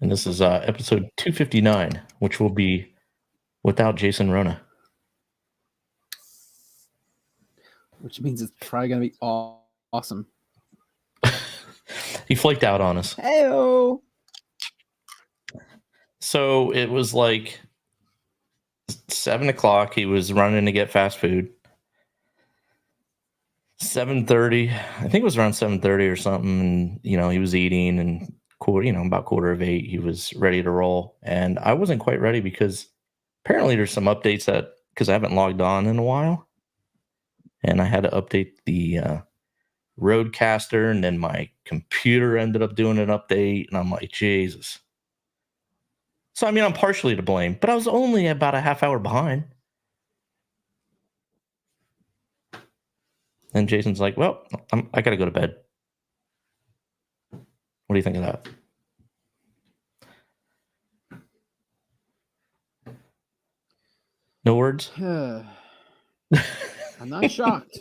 And this is episode 259, which will be without Jason Rona. Which means it's probably going to be awesome. He flaked out on us. Heyo! So it was like 7 o'clock. He was running to get fast food. 7:30, I think it was around 7:30 or something. And, he was eating, and about 7:45, he was ready to roll. And I wasn't quite ready because apparently there's some updates because I haven't logged on in a while. And I had to update the Roadcaster, and then my computer ended up doing an update. And I'm like, Jesus. So, I'm partially to blame, but I was only about a half hour behind. And Jason's like, well, I got to go to bed. What do you think of that? No words? I'm not shocked.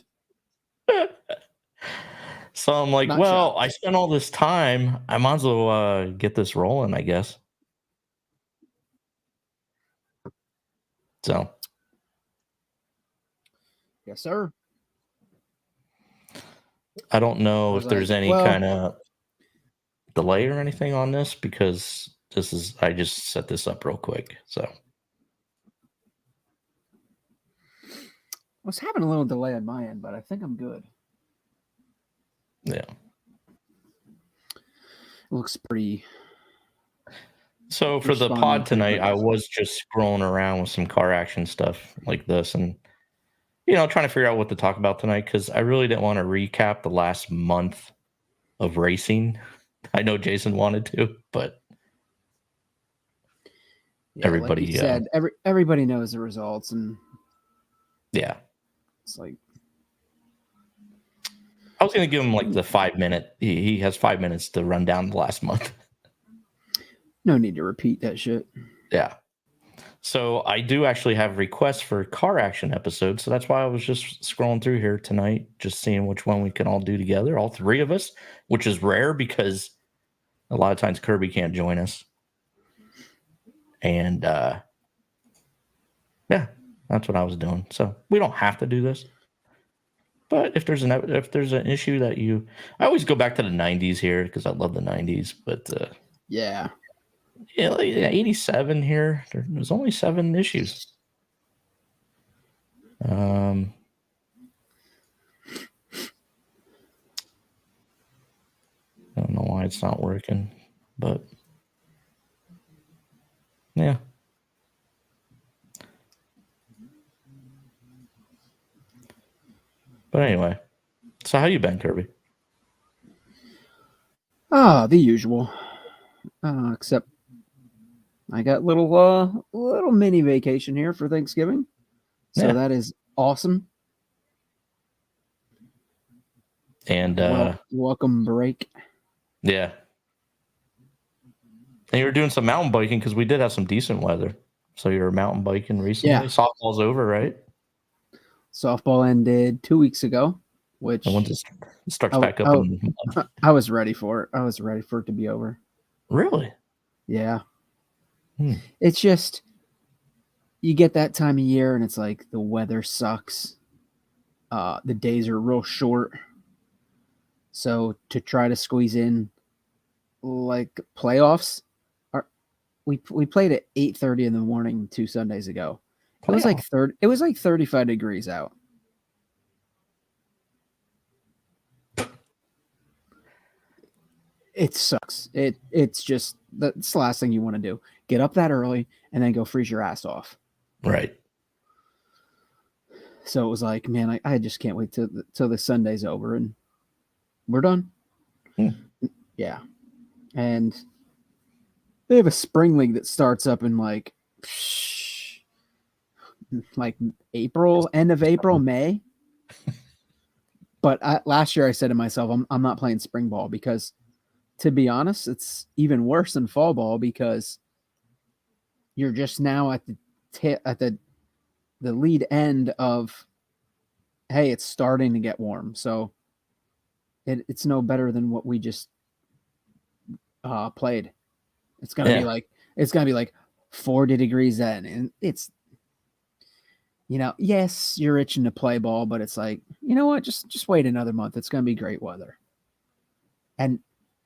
So I'm like, I spent all this time. I might as well get this rolling, I guess. So. Yes, sir. I don't know if there's any kind of delay or anything on this, because I just set this up real quick. So. I was having a little delay on my end, but I think I'm good. Yeah. It looks pretty. So for the pod tonight, I was just scrolling around with some car action stuff like this, and trying to figure out what to talk about tonight, because I really didn't want to recap the last month of racing. I know Jason wanted to, but everybody like you said, everybody knows the results, and yeah, it's like I was going to give him like the 5 minute. He has 5 minutes to run down the last month. No need to repeat that shit. Yeah. So I do actually have requests for car action episodes. So that's why I was just scrolling through here tonight, just seeing which one we can all do together, all three of us, which is rare because a lot of times Kirby can't join us. And yeah, that's what I was doing. So we don't have to do this. But if there's an issue that I always go back to the 90s here because I love the 90s. But yeah, like 87 here. There's only 7 issues. I don't know why it's not working, but yeah. But anyway, so how you been, Kirby? The usual. Except I got little mini vacation here for Thanksgiving, so that is awesome. And welcome break. Yeah. And you were doing some mountain biking because we did have some decent weather. So you were mountain biking recently. Yeah. Softball's over, right? Softball ended 2 weeks ago, which and once it starts back up. I was ready for it. I was ready for it to be over. Really? Yeah. It's just you get that time of year and it's like the weather sucks. The days are real short. So to try to squeeze in like playoffs, we played at 8:30 in the morning 2 Sundays ago. It was like 35 degrees out. It sucks. It's just that's the last thing you want to do. Get up that early and then go freeze your ass off. Right. So it was like, man, I just can't wait till the Sunday's over and we're done. Yeah. And they have a spring league that starts up in like April, end of April, May. But last year I said to myself, I'm not playing spring ball because, to be honest, it's even worse than fall ball because you're just now at the lead end of, hey, it's starting to get warm. So it's no better than what we just played. It's gonna be like 40 degrees then, and it's, yes, you're itching to play ball, but it's like, you know what? Just wait another month. It's gonna be great weather, and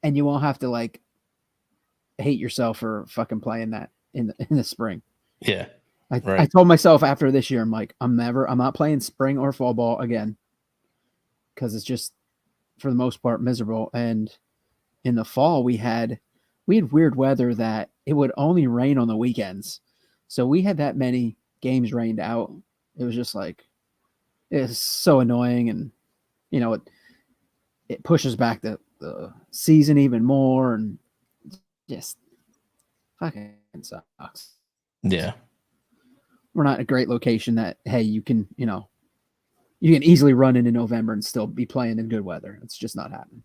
you won't have to like hate yourself for fucking playing that in the spring. Yeah. I told myself after this year, I'm like, I'm not playing spring or fall ball again, because it's just for the most part miserable. And in the fall we had weird weather that it would only rain on the weekends, so we had that many games rained out. It was just like, it's so annoying, and it pushes back the season even more, and just fucking sucks. Yeah. We're not a great location that, hey, you can easily run in November and still be playing in good weather. It's just not happening.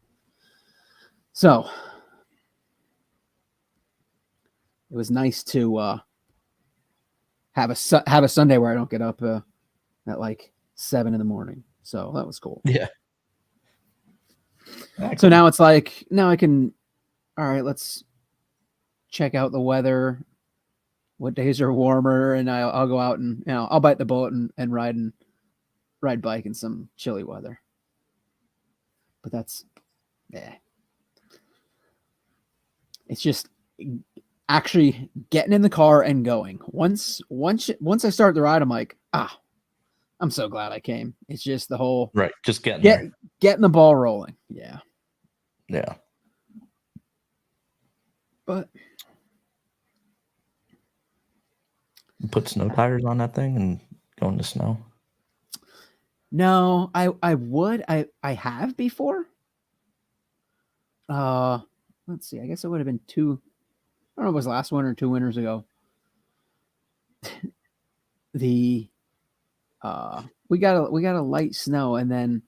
So it was nice to have a Sunday where I don't get up at like 7 a.m. So that was cool. Yeah. So now it's like, now I can, all right, let's check out the weather. What days are warmer, and I'll go out and I'll bite the bullet and ride bike in some chilly weather. But that's, it's just actually getting in the car and going. Once I start the ride, I'm like, I'm so glad I came. It's just the whole just getting put snow tires on that thing and go in the snow. No, I would. I have before. Let's see. I guess it would have been 2. I don't know if it was last winter or 2 winters ago. We got a light snow, and then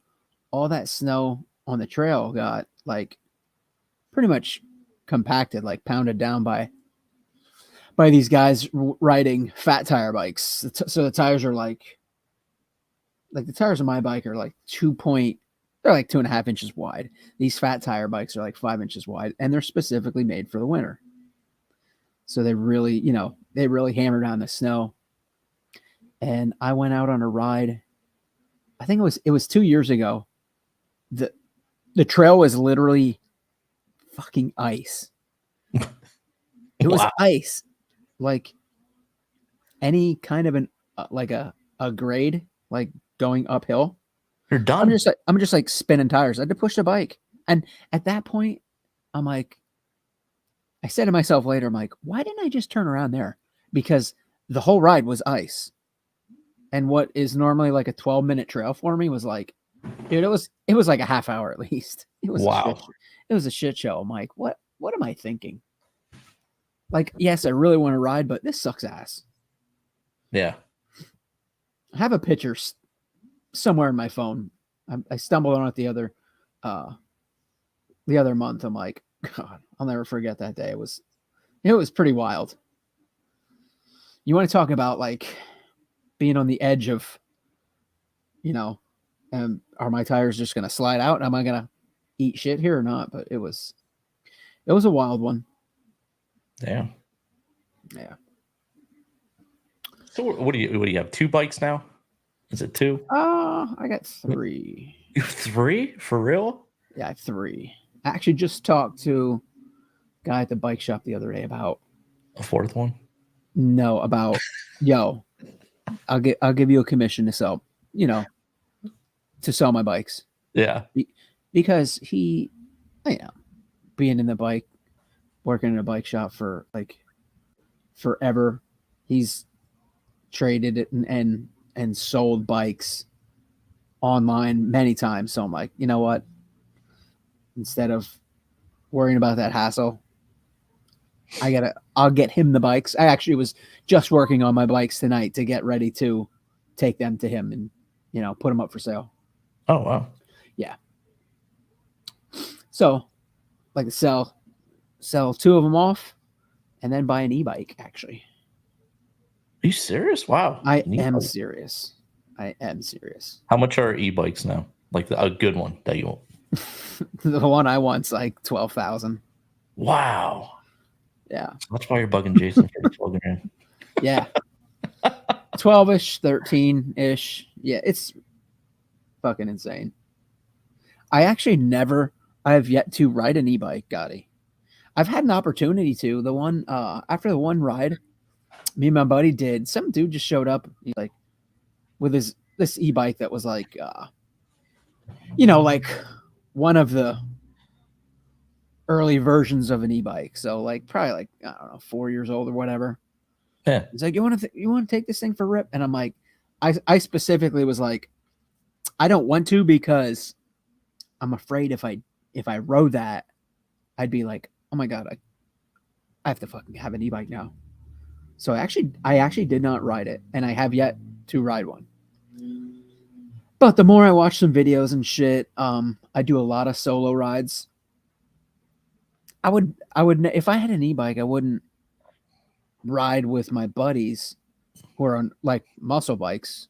all that snow on the trail got like pretty much compacted, like pounded down by these guys riding fat tire bikes. So the tires are like the tires on my bike are like they're like 2.5 inches wide. These fat tire bikes are like 5 inches wide, and they're specifically made for the winter. So they really, hammer down the snow. And I went out on a ride. I think it was 2 years ago. The trail was literally fucking ice. It was ice. Like any kind of like a grade, like going uphill. You're done. I'm just like spinning tires. I had to push the bike. And at that point, I'm like, I said to myself later, I'm like, why didn't I just turn around there? Because the whole ride was ice. And what is normally like a 12-minute trail for me was like, dude, it was like a half hour at least. It was a shit show. I'm like, what am I thinking? Like, yes, I really want to ride, but this sucks ass. Yeah. I have a picture somewhere in my phone. I stumbled on it the other month. I'm like, God, I'll never forget that day. It was pretty wild. You want to talk about like being on the edge of, are my tires just going to slide out? Am I going to eat shit here or not? But it was a wild one. Yeah. Yeah. So what do you have? 2 bikes now? Is it 2? I got 3. You have 3? For real? Yeah, I have 3. I actually just talked to a guy at the bike shop the other day about a 4th one. No, about yo, I'll give you a commission to sell, to sell my bikes. Yeah, because he, being in the bike, working in a bike shop for like forever, he's traded it and sold bikes online many times. So I'm like, you know what? Instead of worrying about that hassle, I'll get him the bikes. I actually was just working on my bikes tonight to get ready to take them to him and, put them up for sale. Oh, wow. Yeah. So like to sell 2 of them off and then buy an e-bike, actually. Are you serious? Wow. I am serious. How much are e-bikes now? Like a good one that you want? The one I want's like 12,000. Wow. Yeah. That's why you're bugging Jason for the 12 grand. Yeah. 12-ish, 13-ish. Yeah, it's fucking insane. I have yet to ride an e-bike, Gotti. I've had an opportunity to. The one after the one ride, me and my buddy did. Some dude just showed up, like with this e-bike that was like, like one of the early versions of an e-bike. So like probably like I don't know, 4 years old or whatever. Yeah. He's like, you want to take this thing for a rip? And I'm like, I specifically was like, I don't want to because I'm afraid if I rode that, I'd be like, oh my god, I have to fucking have an e-bike now. So I actually did not ride it, and I have yet to ride one. But the more I watch some videos and shit, I do a lot of solo rides. I would if I had an e-bike, I wouldn't ride with my buddies who are on like muscle bikes.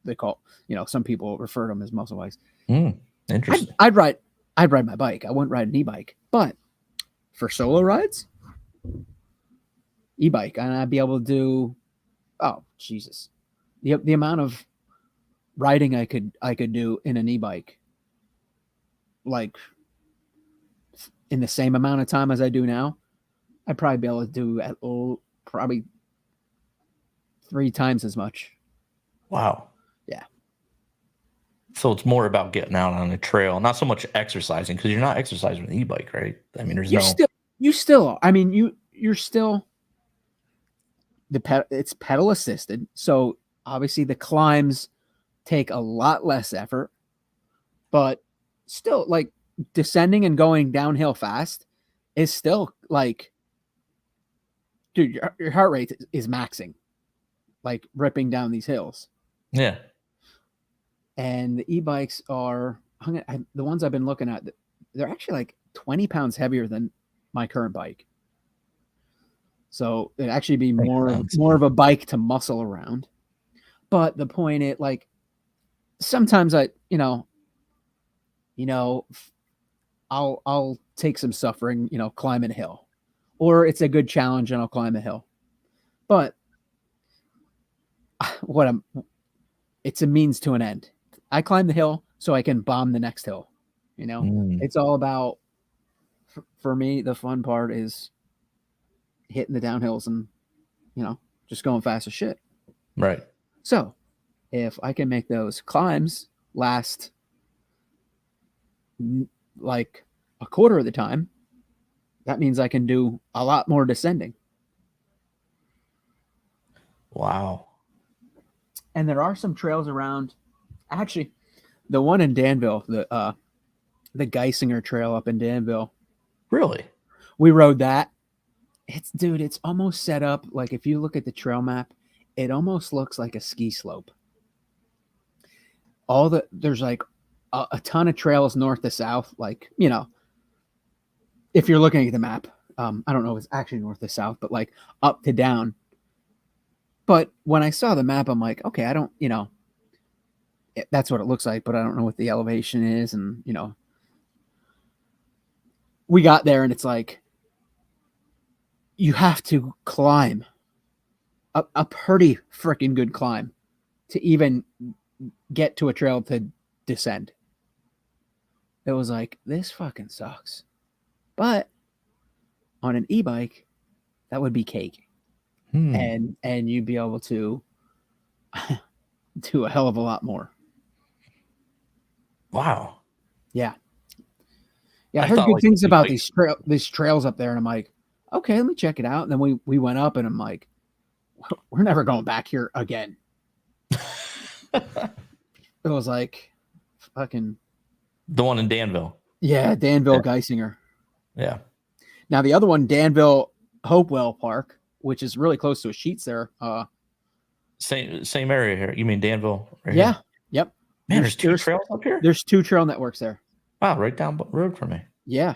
They call, some people refer to them as muscle bikes. Interesting. I'd ride my bike. I wouldn't ride an e-bike, but for solo rides, e-bike, and I'd be able to do, oh Jesus, the amount of riding I could do in an e-bike, like in the same amount of time as I do now, I'd probably be able to do at probably 3 times as much. Wow. Yeah. So it's more about getting out on a trail, not so much exercising, because you're not exercising with an e-bike, right? I mean, You still, I mean, you're still it's pedal assisted, so obviously the climbs take a lot less effort, but still, like, descending and going downhill fast is still like, dude, your heart rate is maxing, like ripping down these hills. Yeah. And the e-bikes are the ones I've been looking at. They're actually like 20 pounds heavier than my current bike. So it'd actually be more of a bike to muscle around. But the point is, like, sometimes I'll take some suffering, climbing a hill, or it's a good challenge and I'll climb a hill. But it's a means to an end. I climb the hill so I can bomb the next hill. It's all about, for me, the fun part is hitting the downhills and, just going fast as shit. Right. So if I can make those climbs last like a quarter of the time, that means I can do a lot more descending. Wow. And there are some trails around. Actually, the one in Danville, the Geisinger Trail up in Danville. Really? We rode that. It's almost set up like, if you look at the trail map, it almost looks like a ski slope. There's like a ton of trails north to south, like, if you're looking at the map, I don't know if it's actually north to south, but like up to down. But when I saw the map, I'm like, okay, I don't, that's what it looks like, but I don't know what the elevation is. And, we got there and it's like, you have to climb a pretty freaking good climb to even get to a trail to descend. It was like, this fucking sucks. But on an e-bike, that would be cake. And you'd be able to do a hell of a lot more. Wow. Yeah. Yeah, I heard good things about these trails up there, and I'm like, okay, let me check it out. And then we went up, and I'm like, we're never going back here again. It was like fucking the one in Danville. Yeah, Danville Geisinger. Yeah. Now the other one, Danville Hopewell Park, which is really close to a Sheets there. Same area here. You mean Danville? Right here? Yep. Man, there's 2 trails up here? There's 2 trail networks there. Wow, right down the road from me. Yeah.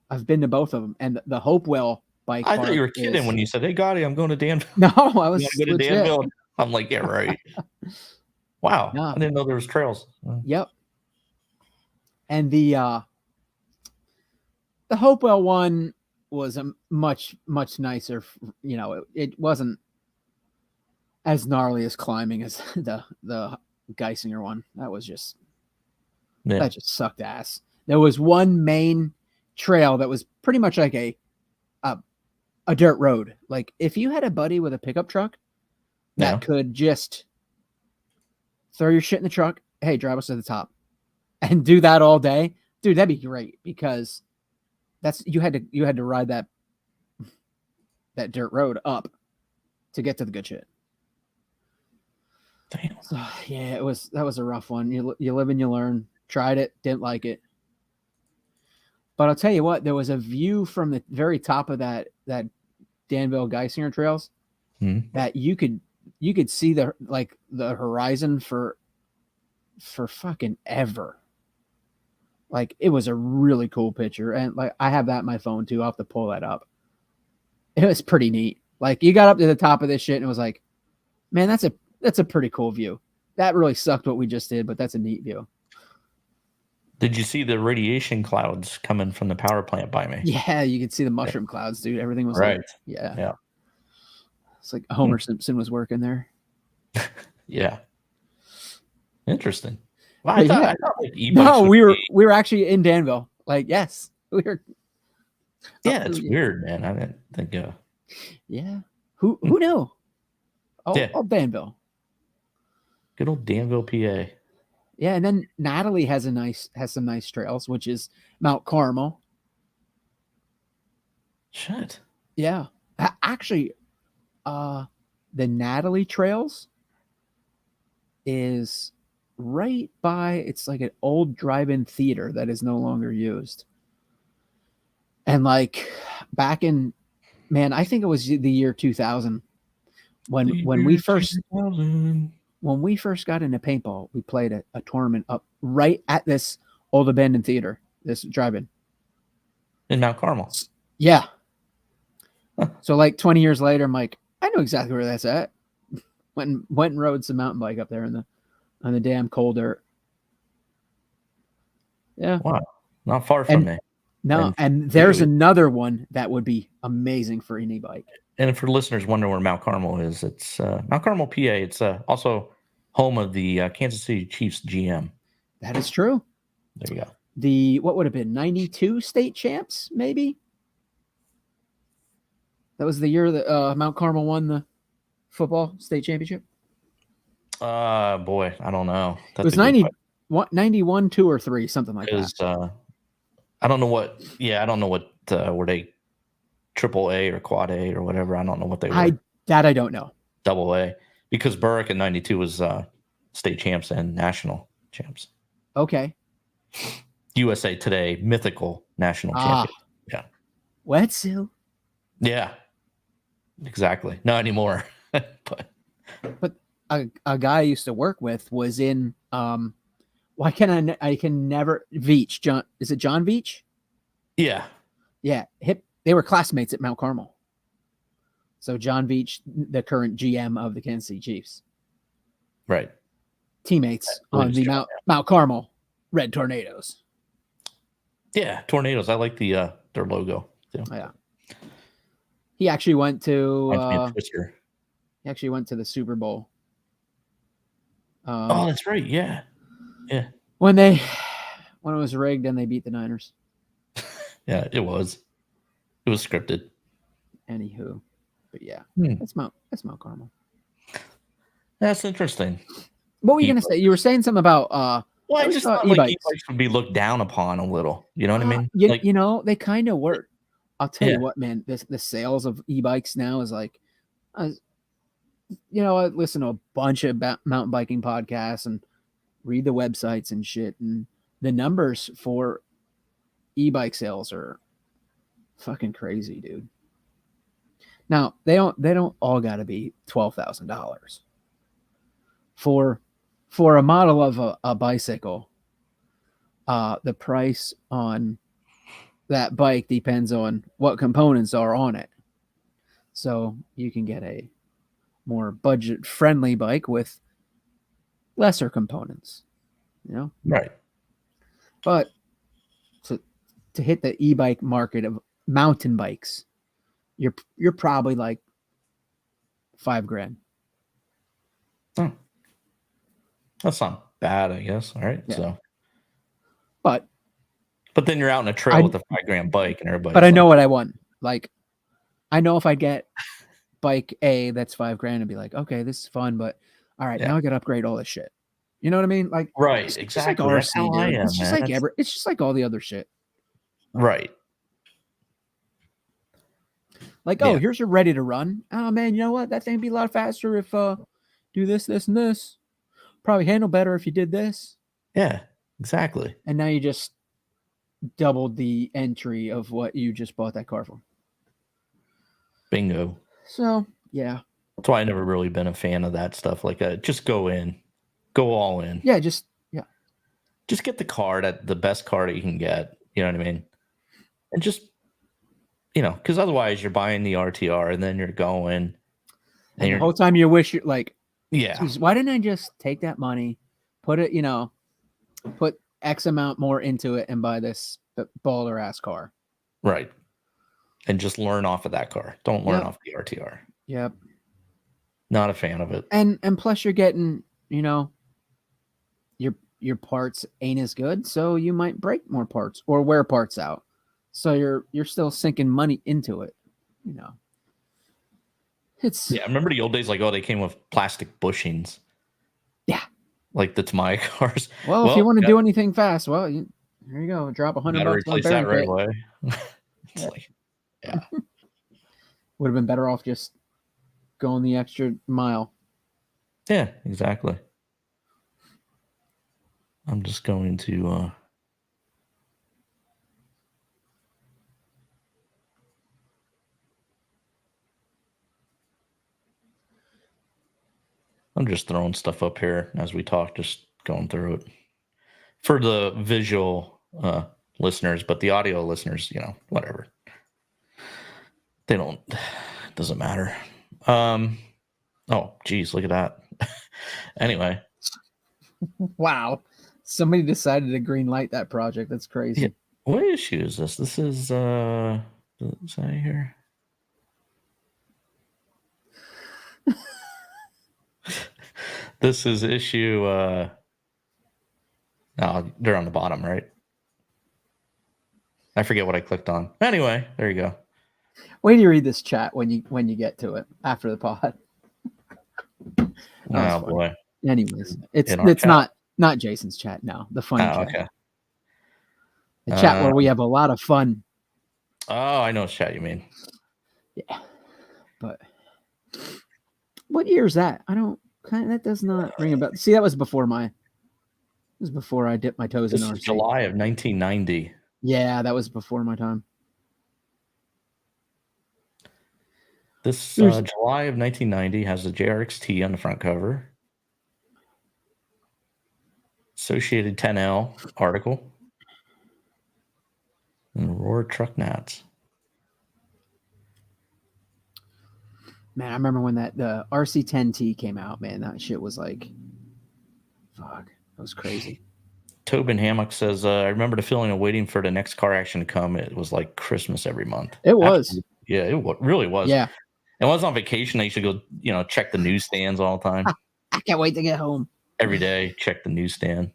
I've been to both of them. And the Hopewell bike I thought you were kidding when you said, hey, Gotti, I'm going to Danville. No, I was go to Danville. I'm like, yeah, right. Wow. No. I didn't know there was trails. Yep. And the Hopewell one, was a much nicer. You know, it wasn't as gnarly as climbing as the Geisinger one. That Yeah. just sucked ass. There was one main trail that was pretty much like a dirt road. Like if you had a buddy with a pickup truck that could just throw your shit in the truck, hey, drive us to the top, and do that all day, dude, that'd be great because you had to ride that dirt road up to get to the good shit. Damn. So yeah, that was a rough one. You live and you learn. Tried it, didn't like it. But I'll tell you what, there was a view from the very top of that Danville Geisinger trails that you could see the horizon for fucking ever. Like it was a really cool picture, and like I have that in my phone too. I'll have to pull that up. It was pretty neat. Like you got up to the top of this shit and it was like, man, that's a pretty cool view. That really sucked what we just did, but that's a neat view. Did you see the radiation clouds coming from the power plant by me? Yeah, you could see the mushroom clouds, dude. Everything was right. Like, yeah. Yeah. It's like Homer Simpson was working there. Yeah. Interesting. Well, I thought like no, we were actually in Danville. Like, yes, we were. Yeah, it's weird, man. I didn't think. Yeah. Who knew? Oh, Danville. Good old Danville, PA. Yeah, and then Natalie has some nice trails, which is Mount Carmel. Shit. Yeah. Actually, the Natalie trails is right by, it's like an old drive-in theater that is no longer used. And like back in, man, I think it was the year 2000 when we first got into paintball, we played a tournament up right at this old abandoned theater, this drive-in in Mount Carmel. Yeah. So like 20 years later, I'm like, I know exactly where that's at. Went and rode some mountain bike up there on the damn cold dirt. Yeah. Wow. Not far from me. No, and there's another one that would be amazing for any bike. And for listeners wondering where Mount Carmel is, it's Mount Carmel, PA. It's also home of the Kansas City Chiefs GM. That is true. There you go. The, what would have been 92 state champs, maybe? That was the year that Mount Carmel won the football state championship. Boy, I don't know. It was 91, 2, or 3, something like that. I don't know what. Yeah, I don't know what were they triple A or quad A or whatever. I don't know what they were. I don't know. Double A, because Burke in '92 was state champs and national champs. Okay. USA Today mythical national champion. Yeah. Wetzel. Yeah. Exactly. Not anymore. but a guy I used to work with was in why can I can never Veach. John, is it John Veach? Yeah. Yeah. They were classmates at Mount Carmel. So John Veach, the current GM of the Kansas City Chiefs. Right. Teammates on the Mount Carmel Red Tornadoes. Yeah, Tornadoes. I like the their logo too. Yeah. He actually went to he actually went to the Super Bowl. Oh, that's right. Yeah. Yeah. When it was rigged and they beat the Niners. Yeah, it was. It was scripted. Anywho. But yeah. That's Mount Carmel. That's interesting. What were you gonna say? You were saying something about well, I just thought like e-bikes would be looked down upon a little. You know what I mean? You know, they kind of were. I'll tell you what, man. The sales of e-bikes now is like, you know, I listen to a bunch of mountain biking podcasts and read the websites and shit, and the numbers for e-bike sales are fucking crazy, dude. Now they don't all got to be $12,000 for a model of a bicycle. The price on that bike depends on what components are on it. So you can get a more budget-friendly bike with lesser components, you know? Right. But to hit the e-bike market mountain bikes, you're probably like $5,000. Oh, that's not bad, I guess. All right. Yeah. So, But then you're out in a trail I with a $5,000 bike, and but everybody's I like, know what I want. Like, I know if I get bike A that's $5,000 and be like, okay, this is fun, but all right, yeah, now I gotta upgrade all this shit. You know what I mean? Like, right, it's just like exactly. That's RC, how I dude. am, It's just man. like That's it's just like all the other shit. right. Like, oh, Yeah, here's your ready to run. Oh man, you know what? That thing would be a lot faster if do this, this, and this. Probably handle better if you did this. yeah, exactly. And now you just doubled the entry of what you just bought that car for. Bingo. So yeah. That's why I never really been a fan of that stuff. Like, just go all in. Yeah, just Get the card at the best card that you can get. You know what I mean? And just, because otherwise you're buying the RTR and then you're going. And the whole time you wish you're like, yeah, geez, why didn't I just take that money, put it, put X amount more into it and buy this baller ass car? right. And just learn off of that car. Don't learn off the RTR. Yep. Not a fan of it. And plus you're getting, your parts ain't as good, so you might break more parts or wear parts out. So you're still sinking money into it, It's I remember the old days, like, they came with plastic bushings. Yeah. Like the Tamiya cars. Well, if you want to do anything fast, well, here you go. Drop $100 on replace that right away. It's like, yeah. Would have been better off just going the extra mile. Yeah, exactly. I'm just going to I'm just throwing stuff up here as we talk, just going through it for the visual listeners, but the audio listeners, whatever. They don't, it doesn't matter. Oh, geez, look at that. Anyway. Wow. Somebody decided to green light that project. That's crazy. Yeah. What issue is this? This is, does it say here? This is issue, they're on the bottom, right? I forget what I clicked on. Anyway, there you go. Wait till you read this chat when you get to it after the pod. Oh boy. Anyways, it's not Jason's chat now. The funny chat. Okay. The chat where we have a lot of fun. Oh, I know what chat you mean. Yeah. But what year is that? That does not ring a bell. See, that was before I dipped my toes in RC. This is July of 1990. Yeah, that was before my time. This July of 1990 has the JRXT on the front cover. Associated 10L article. And Roar Truck Nats. Man, I remember when the RC10T came out, man. That shit was like, fuck, that was crazy. Tobin Hammock says, I remember the feeling of waiting for the next car action to come. It was like Christmas every month. It was. Absolutely. Yeah, it really was. Yeah. And when I was on vacation, I used to go, check the newsstands all the time. I can't wait to get home. Every day, check the newsstand.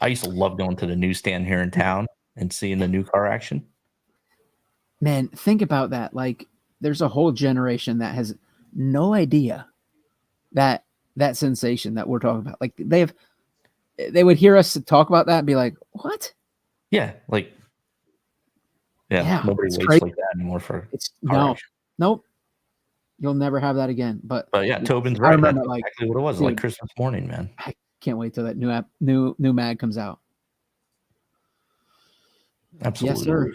I used to love going to the newsstand here in town and seeing the new car action. Man, think about that. Like, there's a whole generation that has no idea that sensation that we're talking about. Like, they would hear us talk about that and be like, what? Yeah, like, yeah nobody waits crazy. like that anymore for Nope. You'll never have that again. But yeah, Tobin's right. I remember That's exactly what it was. Dude, like Christmas morning, man. I can't wait till that new mag comes out. Absolutely. Yes, sir.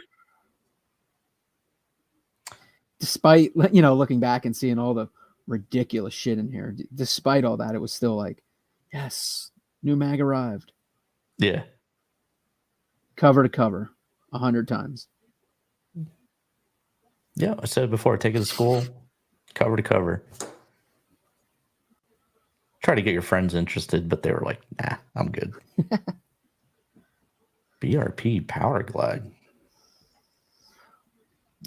Despite, looking back and seeing all the ridiculous shit in here, despite all that, it was still like, yes, new mag arrived. Yeah. Cover to cover, 100 times. Yeah, I said it before, take it to school, cover to cover. Try to get your friends interested, but they were like, nah, I'm good. BRP Power Glide.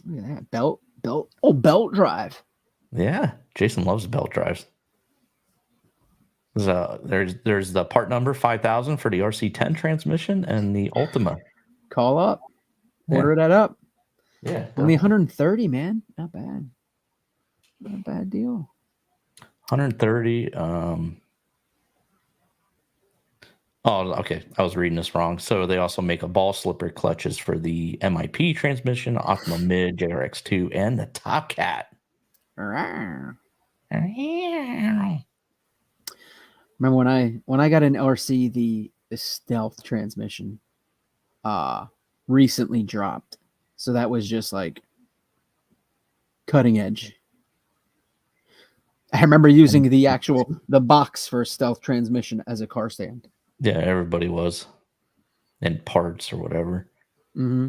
Look at that belt. Oh, belt drive. Yeah, Jason loves belt drives. There's the part number 5000 for the RC10 transmission and the Ultima. Call up. Order that up. Yeah, only definitely. 130, man. Not bad. Not a bad deal. 130. Oh, okay. I was reading this wrong. So they also make a ball slipper clutches for the MIP transmission, Optima Mid, JRX2, and the Top Cat. Remember when I got an RC, the stealth transmission recently dropped. So that was just like cutting edge. I remember using the box for stealth transmission as a car stand. Yeah, everybody was. And parts or whatever. Mm-hmm.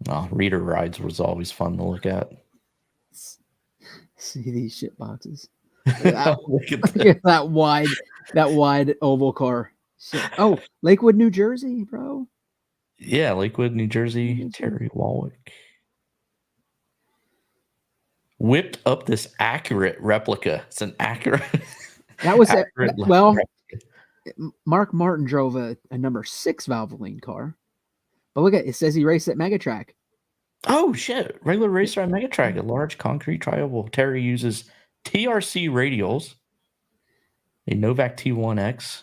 Oh, reader rides was always fun to look at. See these shit boxes. Look at that wide oval car. Shit. Oh, Lakewood, New Jersey, bro. Yeah, Lakewood, New Jersey. Terry Walwick whipped up this accurate replica. It's an accurate. That was Mark Martin drove a number 6 Valvoline car. But look at it, says he raced at Megatrack. Oh shit! Regular racer at Megatrack, a large concrete trioval. Terry uses TRC radials, a Novak T1X.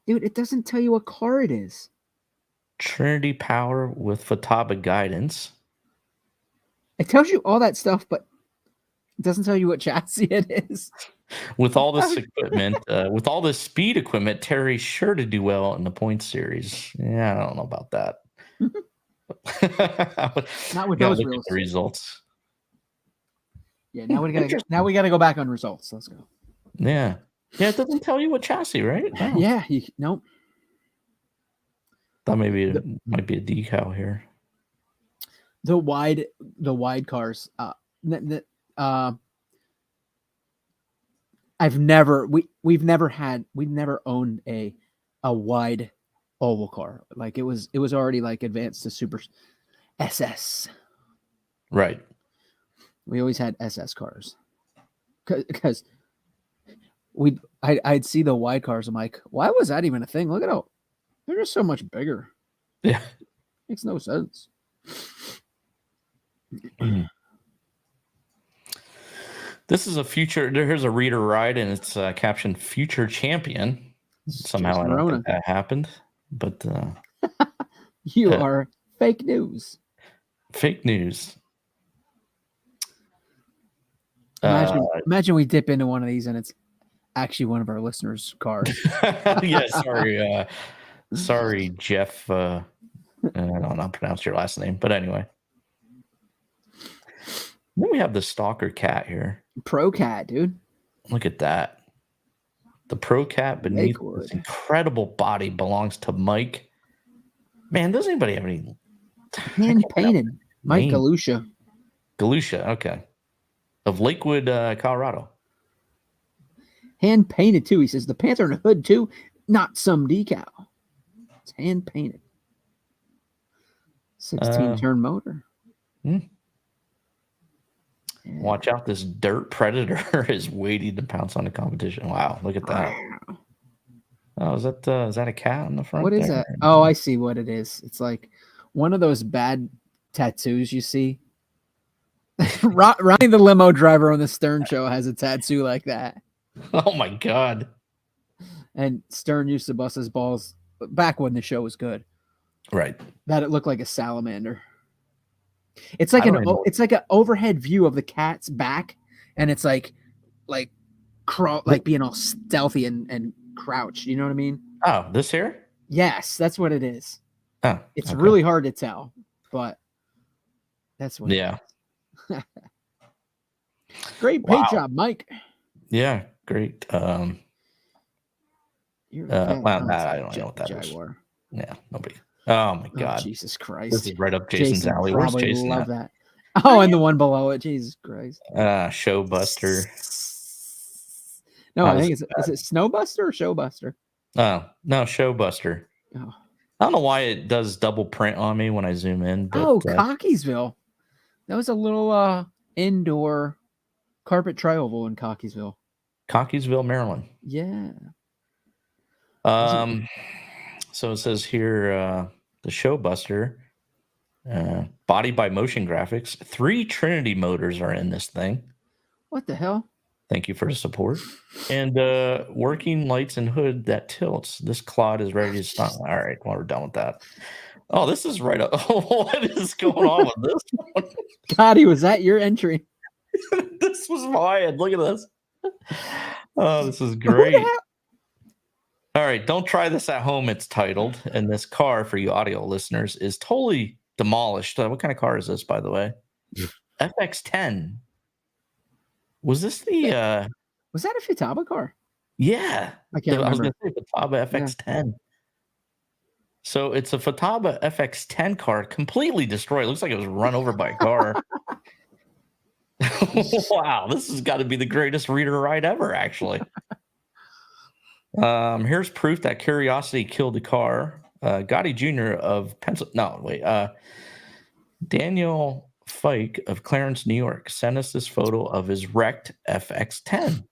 Dude, it doesn't tell you what car it is. Trinity power with Futaba guidance. It tells you all that stuff, but it doesn't tell you what chassis it is. With all this equipment, with all this speed equipment, Terry's sure to do well in the points series. Yeah, I don't know about that. Not with those results. Yeah, now we gotta go back on results. Let's go. Yeah, it doesn't tell you what chassis, right? Oh. Yeah, nope. Thought maybe it might be a decal here. The wide cars. We've never owned a wide oval car. Like it was already like advanced to super SS. Right. We always had SS cars because I'd see the wide cars. I'm like, why was that even a thing? Look at how they're just so much bigger. Yeah, makes no sense. This is a future. Here's a reader ride, and it's captioned "Future Champion." Somehow I don't think that happened, but you are fake news. Fake news. Imagine we dip into one of these and it's actually one of our listeners' cars. Yeah, sorry, Jeff. I don't know, pronounce your last name, but anyway. Then we have the Stalker Cat here. Pro Cat, dude. Look at that. The Pro Cat beneath this incredible body belongs to Mike. Man, does anybody have any? Hand painted. Mike Galusha. Galusha, okay. Of Lakewood, Colorado. Hand painted too. He says the Panther in the hood too, not some decal. It's hand painted. 16 turn motor. Yeah. Watch out! This dirt predator is waiting to pounce on the competition. Wow, look at that! Oh, is that a cat on the front? What is that? Oh, I see what it is. It's like one of those bad tattoos you see. Ronnie the limo driver on the Stern show has a tattoo like that. Oh my god! And Stern used to bust his balls back when the show was good. Right. That it looked like a salamander. It's like an overhead view of the cat's back, and it's like crawl, like being all stealthy and crouched. You know what I mean? Oh, this here? Yes, that's what it is. Oh, it's really hard to tell, but that's what. Yeah. Great paint job, Mike. Yeah, great. I don't know what that Jaguar. is. Yeah, nobody. Oh my god! Jesus Christ! This is right up Jason's alley. Where's Jason? Love that. Oh, and the one below it. Jesus Christ! Showbuster. No, I think is it Snowbuster or Showbuster? Oh no, Showbuster. Oh, I don't know why it does double print on me when I zoom in, but Oh, Cockeysville. That was a little indoor carpet trioval in Cockeysville. Cockeysville, Maryland. Yeah. So it says here, the Showbuster, body by motion graphics. 3 Trinity motors are in this thing. What the hell? Thank you for the support. And working lights and hood that tilts. This clod is ready to start. All right, well, we're done with that. Oh, this is right up. What is going on with this one? Gotti, was that your entry? This was mine. Look at this. Oh, this is great. All right, don't try this at home. It's titled, and this car for you audio listeners is totally demolished. What kind of car is this, by the way? FX10. Was this the? Was that a Futaba car? Yeah, I can't remember. I was going to say Futaba FX10. Yeah. So it's a Futaba FX10 car, completely destroyed. It looks like it was run over by a car. Wow, this has got to be the greatest reader ride ever, actually. Here's proof that curiosity killed the car. Gotti Jr. of Daniel Fike of Clarence, New York, sent us this photo of his wrecked FX10.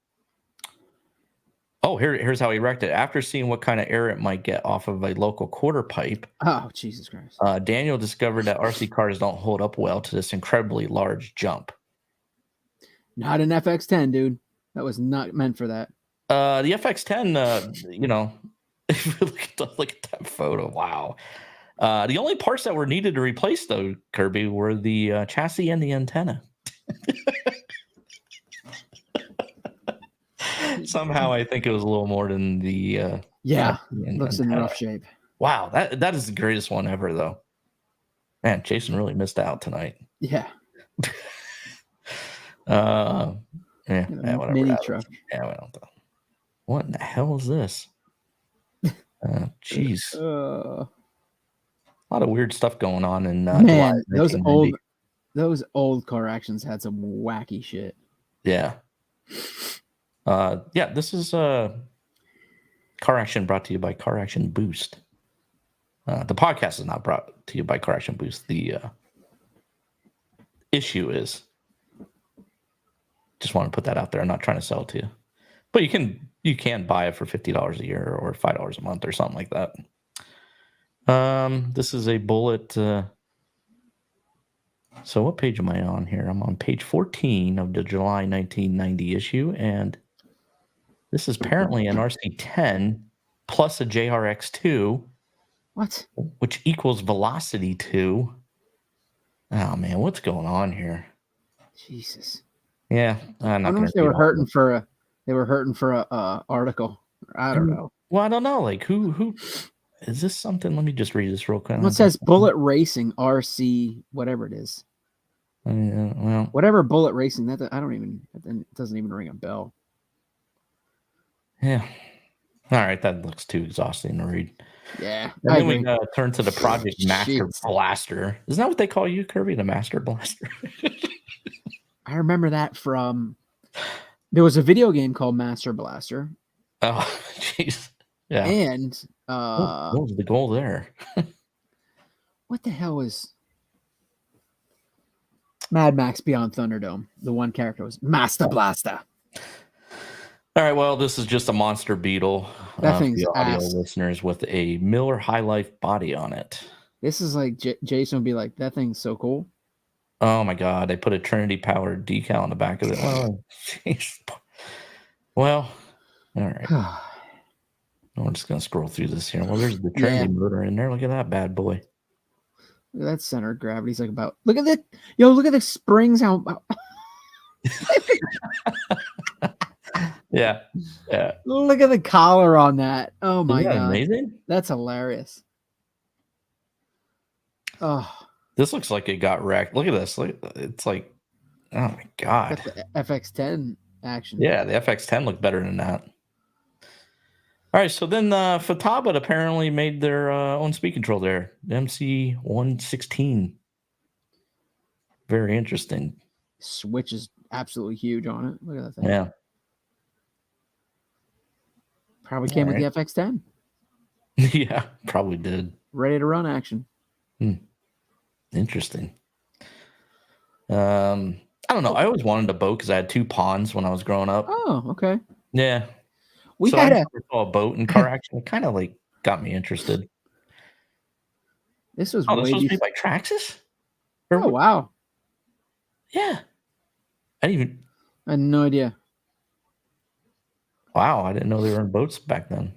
Oh, here's how he wrecked it. After seeing what kind of air it might get off of a local quarter pipe. Oh, Jesus Christ. Daniel discovered that RC cars don't hold up well to this incredibly large jump. Not an FX10, dude. That was not meant for that. The FX10, if you look at that photo, wow. The only parts that were needed to replace, though, Kirby, were the chassis and the antenna. Somehow, I think it was a little more than the. Looks in rough shape. Wow, that is the greatest one ever, though. Man, Jason really missed out tonight. Yeah. Whatever. Mini truck. Yeah, we don't know. What in the hell is this? Jeez. A lot of weird stuff going on in man, those old car actions had some wacky shit. Yeah. This is Car Action brought to you by Car Action Boost. The podcast is not brought to you by Car Action Boost. The issue is. Just want to put that out there. I'm not trying to sell it to you. But you can buy it for $50 a year or $5 a month or something like that. This is a bullet. So what page am I on here? I'm on page 14 of the July 1990 issue, and this is apparently an RC10 plus a JRX2. What? Which equals Velocity 2. Oh man, what's going on here? Jesus. Yeah, I'm not going to. They were hurting for a article. I don't know. Well, I don't know. Like who is this? Something? Let me just read this real quick. Well, it says Bullet Racing RC, whatever it is. Well, whatever Bullet Racing. It doesn't even ring a bell. Yeah. All right, that looks too exhausting to read. Yeah. And then we turn to the Project Master Blaster. Isn't that what they call you, Kirby? The Master Blaster? I remember that from. There was a video game called Master Blaster. Oh, jeez. Yeah. And what was the goal there? What the hell was Mad Max Beyond Thunderdome? The one character was Master Blaster. All right, well, this is just a monster beetle. That thing's the audio listeners with a Miller High Life body on it. This is like Jason would be like, that thing's so cool. Oh my God! They put a Trinity powered decal on the back of it. Oh, jeez. Well, all right. We're just gonna scroll through this here. Well, there's the Trinity motor in there. Look at that bad boy. Look at that center of gravity's like about. Look at that! Yo, look at the springs. How? Yeah. Look at the collar on that. Oh my God! Amazing. That's hilarious. Oh. This looks like it got wrecked. Look at this. It's like, oh my God. The FX10 action. Yeah, the FX10 looked better than that. All right, so then Futaba apparently made their own speed control there. The MC116. Very interesting. Switch is absolutely huge on it. Look at that thing. Yeah. Probably came with the FX10. Yeah, probably did. Ready to run action. Interesting. I don't know. I always wanted a boat because I had 2 ponds when I was growing up. Oh, okay. Yeah. We So I had a. never saw a boat in car action. It kind of like got me interested. This was Oh, this way was made before. by Traxxas? Or Oh wow! yeah. I didn't even. I had no idea. Wow, I didn't know they were in boats back then.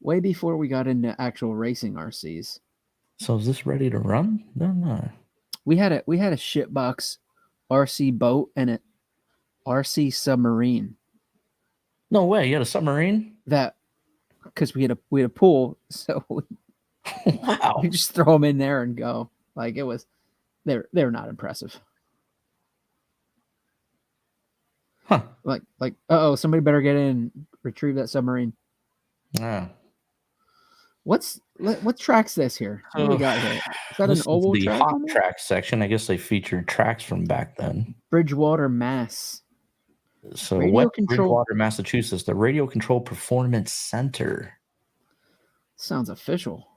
Way before we got into actual racing RCs. So is this ready to run? No. We had a shitbox RC boat and an RC submarine. No way. You had a submarine? That because we had a pool, so Wow. we just throw them in there and go. Like it was, they're not impressive. Huh. Like oh, somebody better get in and retrieve that submarine. Yeah. What track's this here? What do we got here? Is that This an is oval the track? hot track section. I guess they featured tracks from back then. Bridgewater, Mass. So Radio West control. Bridgewater, Massachusetts, the Radio Control Performance Center. Sounds official.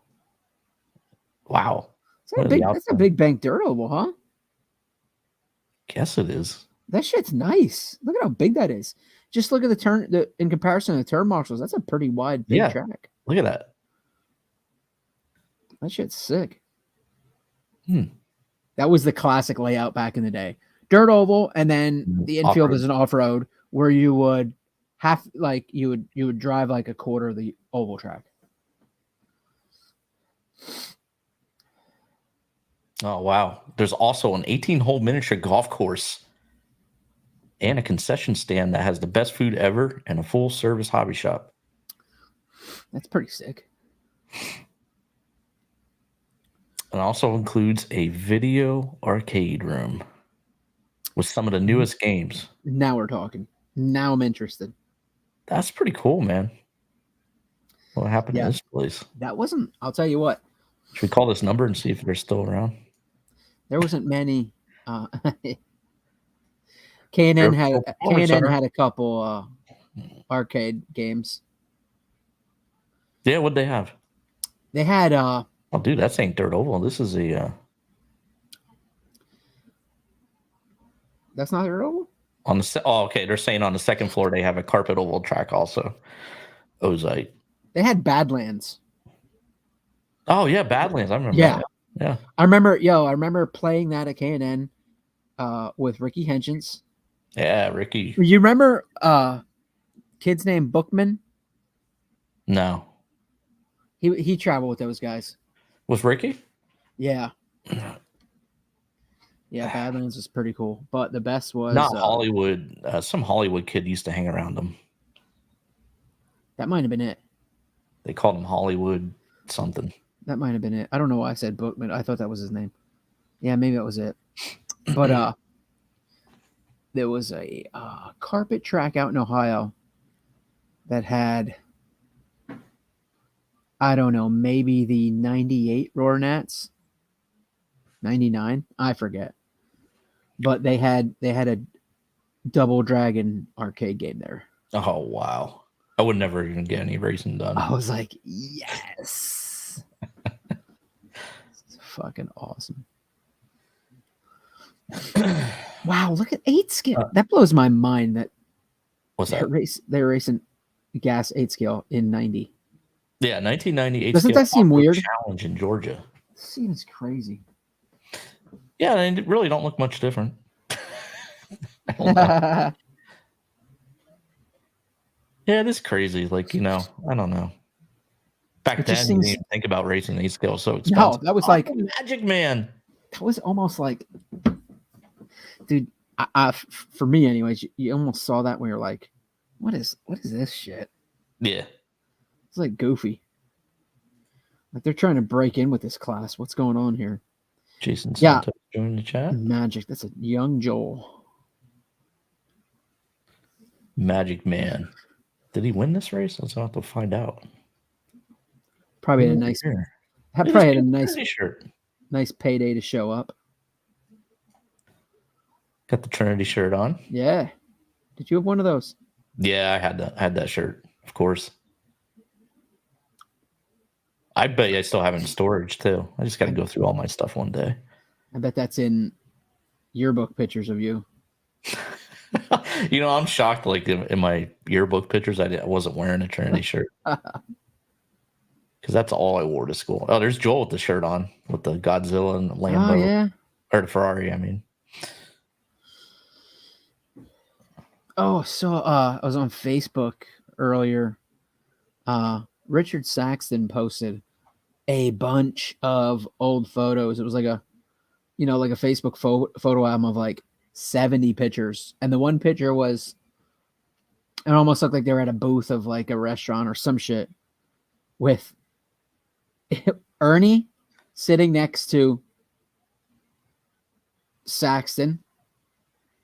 Wow. That's a big bank dirt oval, huh? Guess it is. That shit's nice. Look at how big that is. Just look at the turn in comparison to the turn marshals. That's a pretty wide, big track. Look at that. That shit's sick. That was the classic layout back in the day. Dirt oval, and then the infield is an off-road where you would you would drive like a quarter of the oval track. Oh wow. There's also an 18-hole miniature golf course and a concession stand that has the best food ever and a full-service hobby shop. That's pretty sick. It also includes a video arcade room with some of the newest games. Now we're talking. Now I'm interested. That's pretty cool, man. What happened to this place? That wasn't. I'll tell you what. Should we call this number and see if they're still around? There wasn't many. K&N had a couple arcade games. Yeah, what'd they have? They had oh, dude, that's ain't dirt oval. This is a that's not dirt oval? On the okay, they're saying on the second floor they have a carpet oval track also. Ozite. They had Badlands. Oh yeah, Badlands. I remember that. Yeah. I remember playing that at K&N with Ricky Henchins. Yeah, Ricky. You remember kid's name Bookman? No. He traveled with those guys. With Ricky? Yeah. Yeah, Badlands was pretty cool. But the best was not Hollywood. Some Hollywood kid used to hang around them. That might have been it. They called him Hollywood something. That might have been it. I don't know why I said Bookman. I thought that was his name. Yeah, maybe that was it. But there was a carpet track out in Ohio that had, I don't know, maybe the 98 Roar Nats. 99? I forget. But they had a Double Dragon arcade game there. Oh, wow. I would never even get any racing done. I was like, yes. It's fucking awesome. Wow, look at 8 scale. That blows my mind that what's that? They're racing gas 8 scale in 90. Yeah, 1998. Doesn't that seem weird? Challenge in Georgia. Seems crazy. Yeah, they really don't look much different. Yeah, it is crazy. Like, I don't know. Back then, you didn't even think about racing 8 scale so expensive. No, that was like Magic Man. That was almost like, dude. For me, anyways, you almost saw that when you're like, what is this shit? Yeah, it's like goofy. Like they're trying to break in with this class. What's going on here? Jason Santos joined the chat. Magic. That's a young Joel. Magic Man. Did he win this race? Let's have to find out. Probably had a nice. Probably had a nice shirt. Nice payday to show up. Got the Trinity shirt on. Yeah. Did you have one of those? Yeah, I had that shirt, of course. I bet you I still have it in storage too. I just got to go through all my stuff one day. I bet that's in yearbook pictures of you. I'm shocked. Like in my yearbook pictures, I wasn't wearing a Trinity shirt because that's all I wore to school. Oh, there's Joel with the shirt on with the Godzilla and the Lambo, Oh yeah. or the Ferrari. I mean, Oh, so I was on Facebook earlier. Richard Saxton posted a bunch of old photos. It was like a Facebook photo album of like 70 pictures. And the one picture was, it almost looked like they were at a booth of like a restaurant or some shit with Ernie sitting next to Saxton.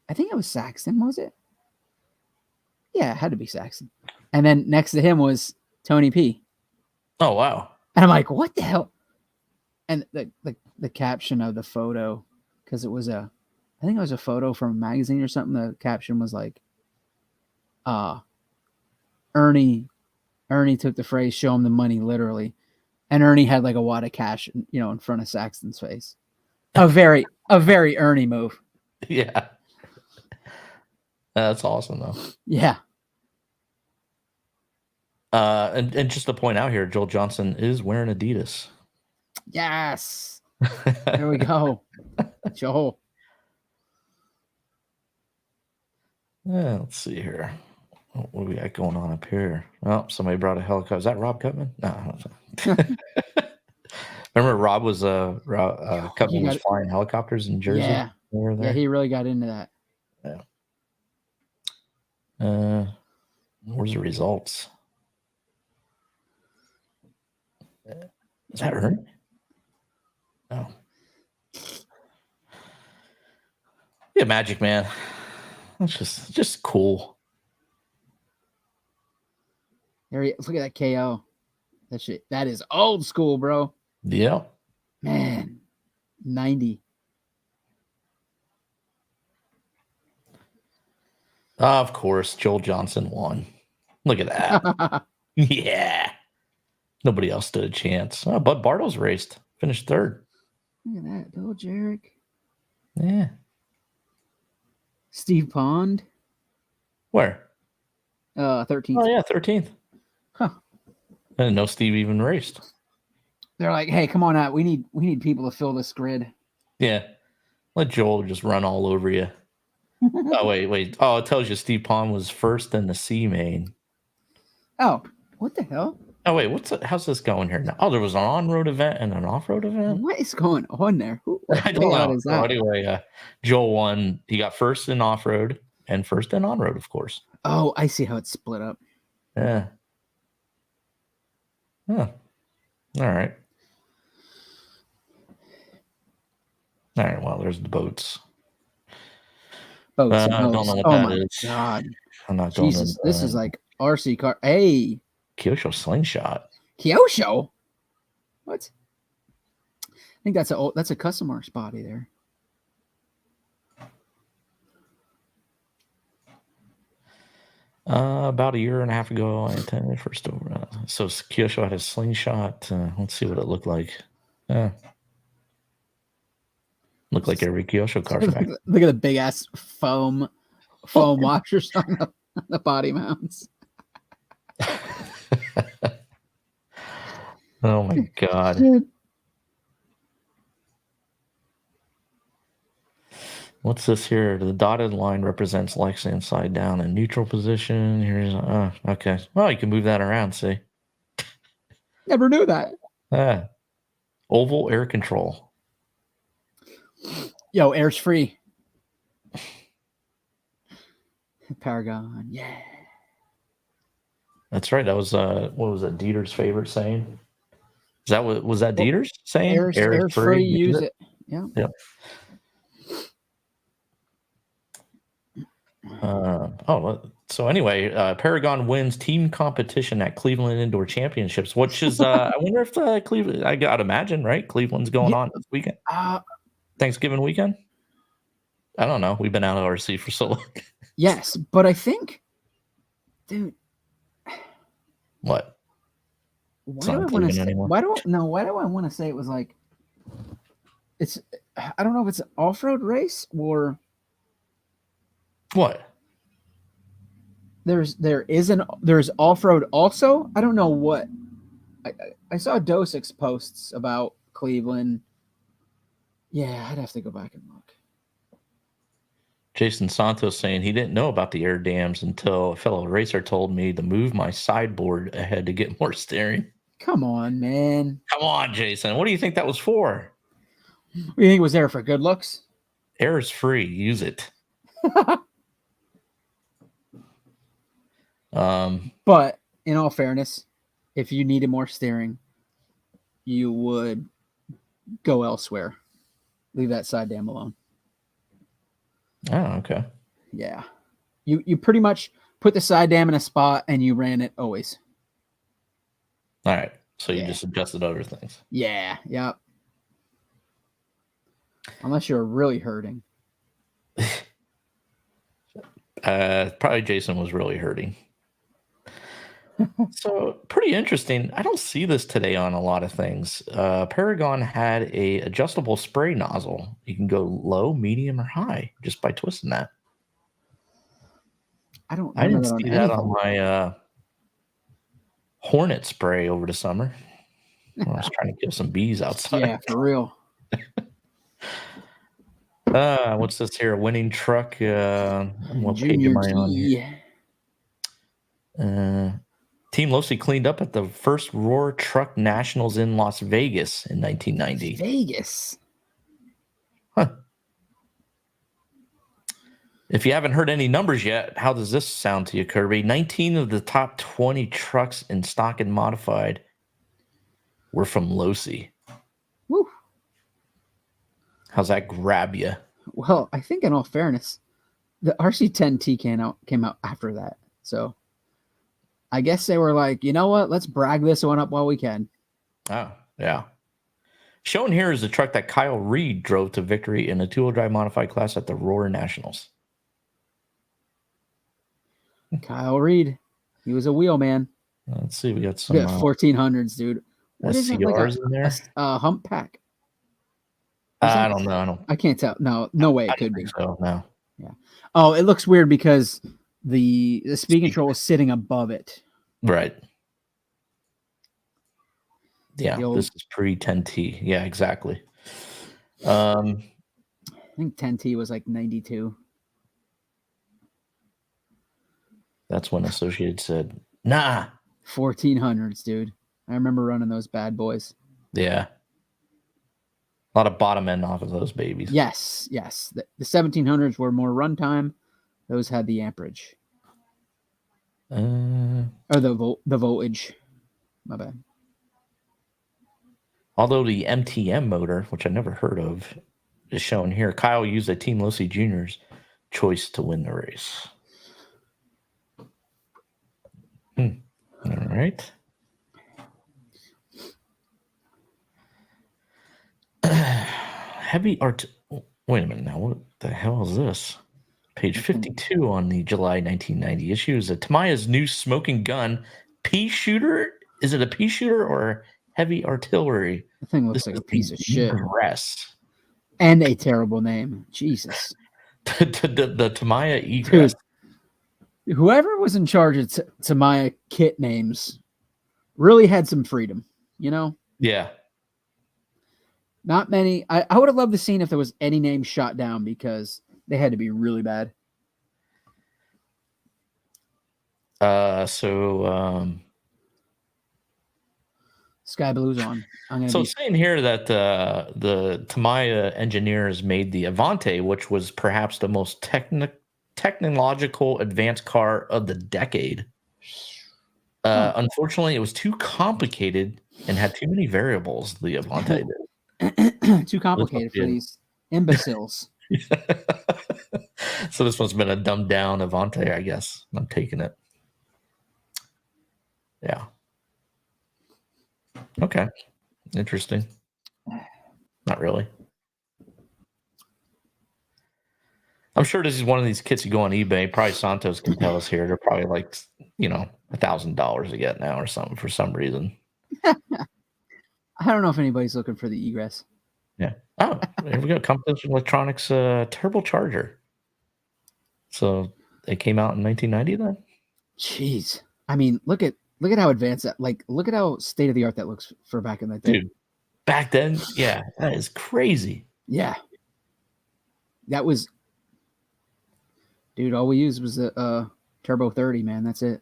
I think it was Saxton, was it? Yeah, it had to be Saxton. And then next to him was Tony P. oh wow. And I'm like, what the hell? And the caption of the photo, because I think it was a photo from a magazine or something. The caption was like, Ernie took the phrase, show him the money, literally. And Ernie had like a wad of cash, in front of Saxton's face. A very Ernie move. Yeah. That's awesome though. Yeah. And just to point out here, Joel Johnson is wearing Adidas. Yes. There we go. Joel. Yeah, let's see here. What do we got going on up here? Oh, somebody brought a helicopter. Is that Rob Cutman? No. Remember Rob was Cutman was flying helicopters in Jersey? Yeah. Yeah, he really got into that. Yeah. Where's the results? Is that her? No. Yeah, Magic Man. That's just cool. Look at that KO. That shit. That is old school, bro. Yeah. Man. 90. Of course, Joel Johnson won. Look at that. Yeah. Nobody else stood a chance. Oh, Bud Bartles raced. Finished third. Look at that. Bill Jarek. Yeah. Steve Pond. Where? 13th. Oh, yeah, 13th. Huh. I didn't know Steve even raced. They're like, hey, come on out. We need people to fill this grid. Yeah. Let Joel just run all over you. Oh, wait. Oh, it tells you Steve Pond was first in the C main. Oh, what the hell? Oh, wait, how's this going here now? Oh, there was an on-road event and an off-road event? What is going on there? I don't know. So anyway, Joel won. He got first in off-road and first in on-road, of course. Oh, I see how it's split up. Yeah. Huh. All right. All right, well, there's the boats. Boats. I don't know what that is. God. I'm not going Jesus, this is like RC car. Hey. Kyosho slingshot. Kyosho? What? I think that's a custom arts body there. About a year and a half ago, I attended first over. So Kyosho had a slingshot. Let's see what it looked like. Looked like every Kyosho car. Look at the big ass foam washers on the body mounts. Oh my God. What's this here? The dotted line represents Lexington side down in neutral position. Here's okay. Well, you can move that around, see. Never knew that. Oval air control. Yo, air's free. Paragon, yeah. That's right. That was what was that Dieter's favorite saying? Is that what was that Dieter's saying? Air's free, use it. Yeah. Yep. So anyway, Paragon wins team competition at Cleveland Indoor Championships, which is I wonder if Cleveland. I gotta imagine, right? Cleveland's going on this weekend. Thanksgiving weekend. I don't know. We've been out of RC for so long. Yes, but I think, dude. What? It's Why not do I want to including say? anymore. Why do I want to say it was like it's? I don't know if it's an off-road race or What? there's off-road also. I don't know what. I saw Dosix posts about Cleveland. Yeah, I'd have to go back and look. Jason Santos saying he didn't know about the air dams until a fellow racer told me to move my sideboard ahead to get more steering. Come on, man. Come on, Jason. What do you think that was for? What do you think was there for good looks? Air is free. Use it. But in all fairness, if you needed more steering, you would go elsewhere. Leave that side dam alone. Oh, okay. Yeah. You pretty much put the side dam in a spot and you ran it always. All right. So you Yeah. just adjusted other things. Yeah. Yep. Unless you're really hurting. Probably Jason was really hurting. So pretty interesting. I don't see this today on a lot of things. Paragon had a adjustable spray nozzle. You can go low, medium, or high just by twisting that. I don't I remember didn't that on see that anything. on my Hornet spray over the summer. I was trying to kill some bees outside. Yeah, for real. What's this here? A winning truck. What page Junior am I on T. here? Team Losi cleaned up at the first Roar Truck Nationals in Las Vegas in 1990. Vegas. Huh. If you haven't heard any numbers yet, how does this sound to you, Kirby? 19 of the top 20 trucks in stock and modified were from Losi. Woo. How's that grab you? Well, I think in all fairness, the RC10T came out after that. So I guess they were like, you know what? Let's brag this one up while we can. Oh, yeah. Shown here is the truck that Kyle Reed drove to victory in a two-wheel drive modified class at the Roar Nationals. Kyle Reed. He was a wheel man. Let's see. We got some 1400s, dude. What is it? Like in there? A hump pack? I don't know. I can't tell. No way it could be. So, no. Yeah. Oh, it looks weird because the speed control is sitting above it. Right. Yeah, this is pre-10T. Yeah, exactly. I think 10T was like 92. That's when Associated said, nah. 1400s, dude. I remember running those bad boys. Yeah. A lot of bottom end off of those babies. Yes. The 1700s were more runtime. Those had the amperage. Or the voltage. My bad. Although the MTM motor, which I never heard of, is shown here, Kyle used a Team Losi Junior's choice to win the race. All right. Heavy art. Wait a minute now. What the hell is this? Page 52 on the July 1990 issue is Tamiya's new smoking gun pea shooter. Is it a pea shooter or heavy artillery? The thing looks like a piece of shit. Egress. And a terrible name. Jesus. the Tamiya Egress. Dude, whoever was in charge of Tamiya kit names really had some freedom, you know? Yeah. Not many. I would have loved to seen if there was any names shot down because they had to be really bad. Sky Blue's on. It's saying here that the Tamiya engineers made the Avante, which was perhaps the most technological advanced car of the decade. Unfortunately, it was too complicated and had too many variables. The Avante did. Too complicated for these imbeciles. So this one's been a dumbed down Avante, I guess. I'm taking it. Yeah. Okay. Interesting. Not really. I'm sure this is one of these kits you go on eBay. Probably Santos can tell us here. They're probably like, $1,000 to get now or something for some reason. I don't know if anybody's looking for the egress. Yeah. Oh, here we go. Competition Electronics turbocharger. So it came out in 1990 then? Jeez. I mean, look at how advanced that, like, look at how state of the art that looks for back in that day. Dude, back then, yeah, that is crazy. Yeah. That was, dude, all we used was a Turbo 30, man. That's it.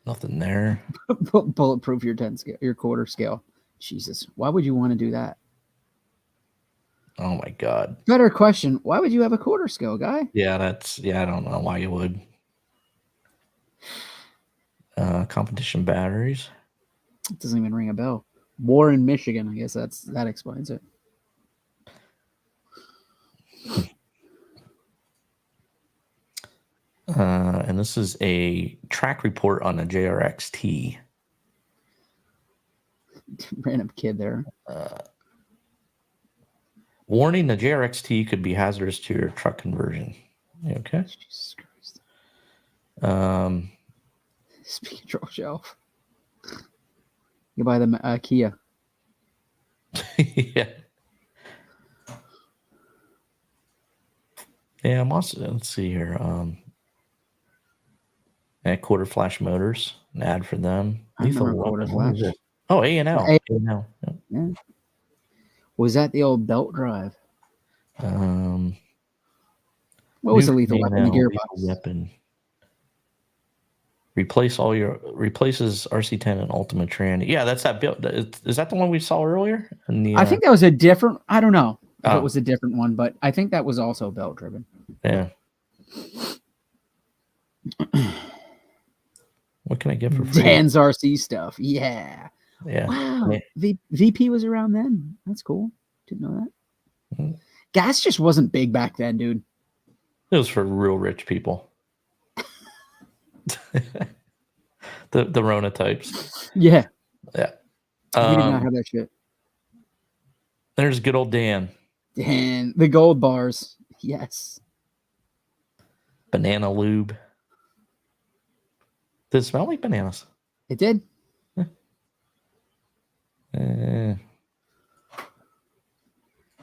Nothing there. Bulletproof your 10 scale, your quarter scale. Jesus. Why would you want to do that? Oh my God. Better question. Why would you have a quarter scale, guy? Yeah, I don't know why you would. Competition batteries. It doesn't even ring a bell. War in Michigan. I guess that explains it. And this is a track report on a JRXT. Random kid there. Warning: the JRXT could be hazardous to your truck conversion. You okay? Jesus Christ. Speed control shelf. You buy the Kia. Yeah. Yeah, I'm also, let's see here. Quarter flash motors, an ad for them. I remember quarter flash. Oh, A&L. A&L. Yep. Yeah. Was that the old belt drive? What was the lethal weapon? The gearbox. Weapon. Replaces RC10 and Ultima Tran. Yeah, that's that build. Is that the one we saw earlier? I think that was a different. I don't know if it was a different one, but I think that was also belt driven. Yeah. What can I get for free? Dan's RC stuff. Yeah. Yeah. Wow. Yeah. VP was around then. That's cool. Didn't know that. Mm-hmm. Gas just wasn't big back then, dude. It was for real rich people. the Rona types. Yeah. Yeah. We did not have that shit. There's good old Dan. Dan, the gold bars. Yes. Banana lube. Did it smell like bananas? It did.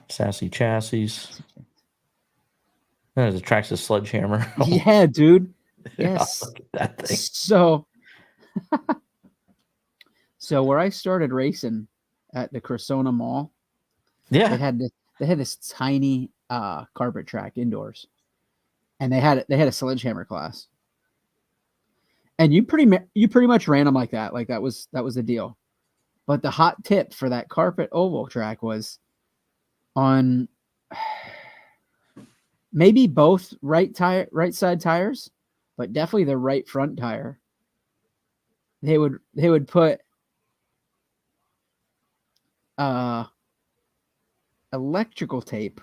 Sassy chassis. There's a Traxxas sledgehammer. Yeah, dude. Yes. Look at that thing. So where I started racing at the Cressona Mall, yeah, they had this tiny carpet track indoors, and they had a sledgehammer class, and you pretty much ran them like that. Like that was the deal. But the hot tip for that carpet oval track was on maybe both right side tires, but definitely the right front tire. They would put electrical tape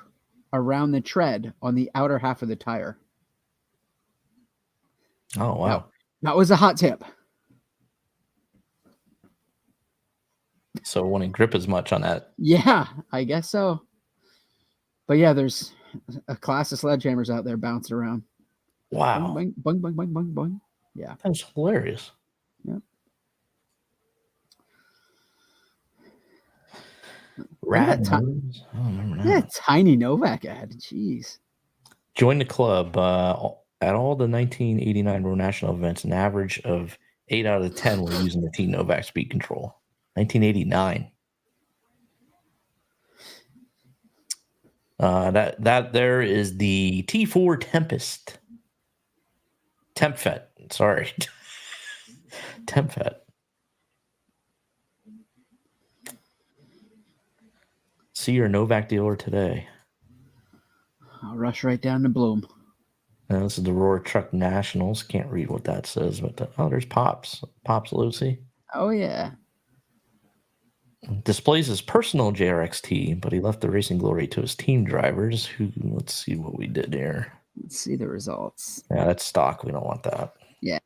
around the tread on the outer half of the tire. Oh, wow. That was a hot tip. So it wouldn't grip as much on that. Yeah, I guess so. But yeah, there's a class of sledgehammers out there bouncing around. Wow. Boing, boing, boing, boing, boing, boing. Yeah. That's hilarious. Yeah. Rad I don't remember that. Yeah, tiny Novak ad. Jeez. Join the club. At all the 1989 World National events, an average of 8 out of 10 were using the T Novak speed control. 1989. That there is the T4 Tempest. Tempfet. Sorry. Tempfet. See your Novak dealer today. I'll rush right down to Bloom. Now, this is the Roar Truck Nationals. Can't read what that says, but there's Pops. Pops Lucy. Oh, yeah. Displays his personal JRXT, but he left the racing glory to his team drivers, who, let's see what we did here. Let's see the results. Yeah, that's stock. We don't want that. Yeah.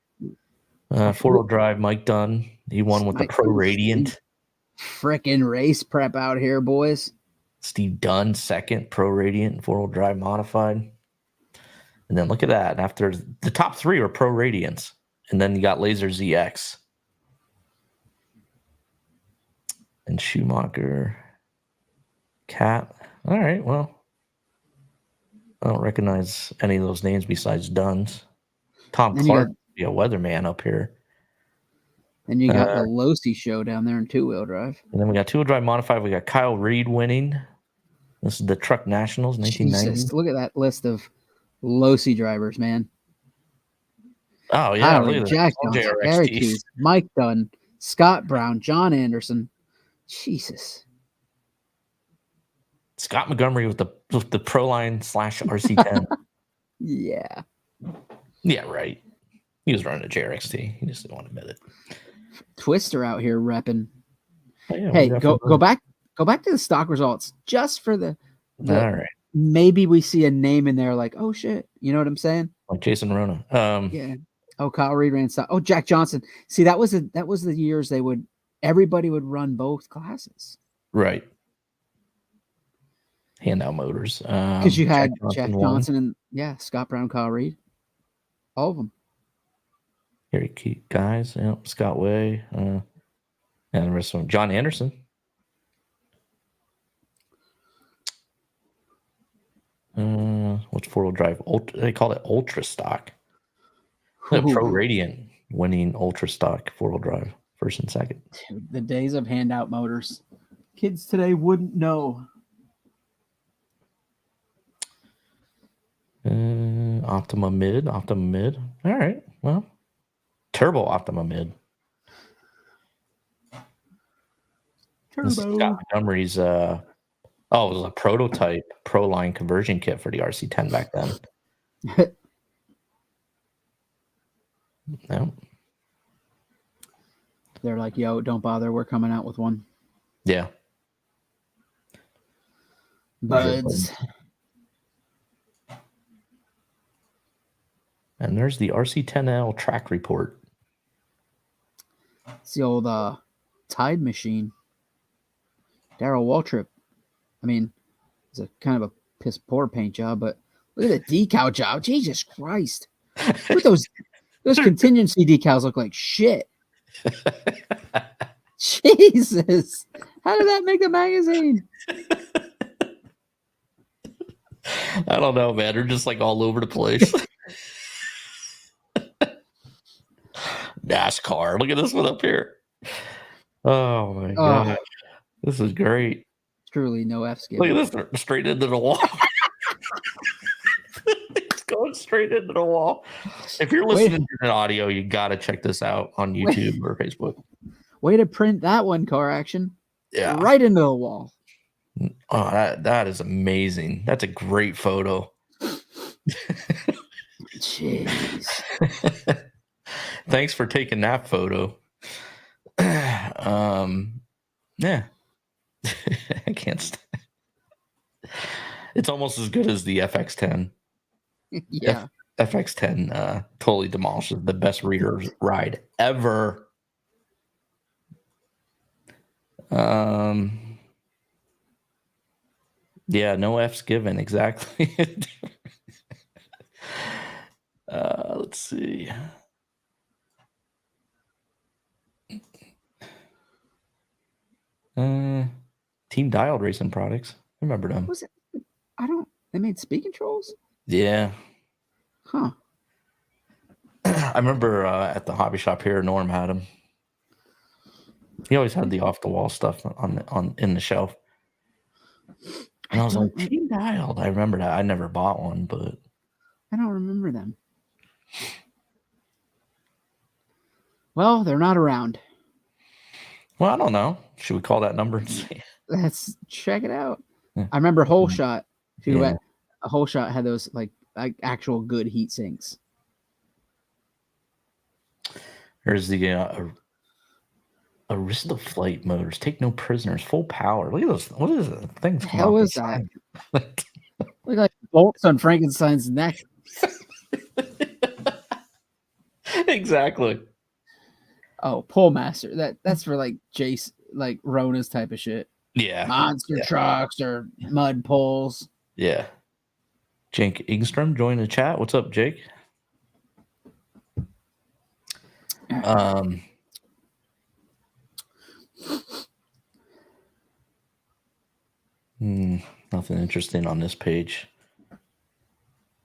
Four-wheel drive, Mike Dunn. He won with the Pro Radiant. Frickin' race prep out here, boys. Steve Dunn, second, Pro Radiant, 4-wheel drive modified. And then look at that. After the top three are Pro Radiants. And then you got Laser ZX. And Schumacher. Cat. All right, well. I don't recognize any of those names besides Dunn's. Tom Then Clark, a weatherman up here. And you got the Losi show down there in 2-wheel drive. And then we got 2-wheel drive modified. We got Kyle Reed winning. This is the Truck Nationals, 1990. Jesus, look at that list of Losi drivers, man. Oh, yeah. Kyle Reed, Jack Johnson, Gary Keys, Mike Dunn, Scott Brown, John Anderson. Jesus. Scott Montgomery with the Proline / RC10. Yeah. Yeah, right. He was running a JRXT. He just didn't want to admit it. Twister out here repping. Oh, yeah, hey, go back to the stock results just for the all right. Maybe we see a name in there like, oh shit, you know what I'm saying? Like Jason Rona. Yeah. Oh, Kyle Reed ran stock. Oh, Jack Johnson. See, that was the years everybody would run both classes. Right. Handout motors. Because you had Jack Johnson and Scott Brown, Kyle Reed. All of them. Harry Keith guys, Scott Way, and the rest of them. John Anderson. What's 4-wheel drive? They call it Ultra Stock. Pro Radiant winning Ultra Stock 4-wheel drive, first and second. Dude, the days of handout motors. Kids today wouldn't know. Optima Mid. All right, well. Turbo Optima Mid. Turbo. Scott Montgomery's it was a prototype Pro Line conversion kit for the RC10 back then. No. They're like, yo, don't bother, we're coming out with one. Yeah. Buds. And there's the RC10L track report. It's the old Tide machine. Darrell Waltrip. I mean, it's a kind of a piss poor paint job, but look at the decal job. Jesus Christ. Look at those contingency decals look like shit. Jesus. How did that make the magazine? I don't know, man. They're just like all over the place. NASCAR. Look at this one up here. Oh my god. This is great. Truly no F skip. Look at this, straight into the wall. It's going straight into the wall. If you're listening to the audio, you gotta check this out on YouTube or Facebook. Way to print that one, Car Action. Yeah. Right into the wall. Oh, that is amazing. That's a great photo. Jeez. Thanks for taking that photo. Yeah. I can't it's almost as good as the FX10. Yeah. FX10 totally demolishes the best reader's ride ever. Yeah, no F's given, exactly. Let's see. Team Dialed Racing Products. I remember them. Was it? They made speed controls? Yeah. Huh. I remember at the hobby shop here, Norm had them. He always had the off the wall stuff in the shelf. And I was like, Team Dialed. I remember that. I never bought one, but I don't remember them. Well, they're not around. Well, I don't know. Should we call that number and see? Let's check it out. Yeah. I remember Whole Shot. If you went, a Whole Shot had those like actual good heat sinks. There's the Arista Flight motors. Take no prisoners. Full power. Look at those. What is the thing? What the hell is that? Look like bolts on Frankenstein's neck. Exactly. Oh, Pole Master. That's for like Jace, like Rona's type of shit. Yeah. monster trucks or mud poles. Yeah. Jake Ingstrom joined the chat. What's up, Jake? Nothing interesting on this page.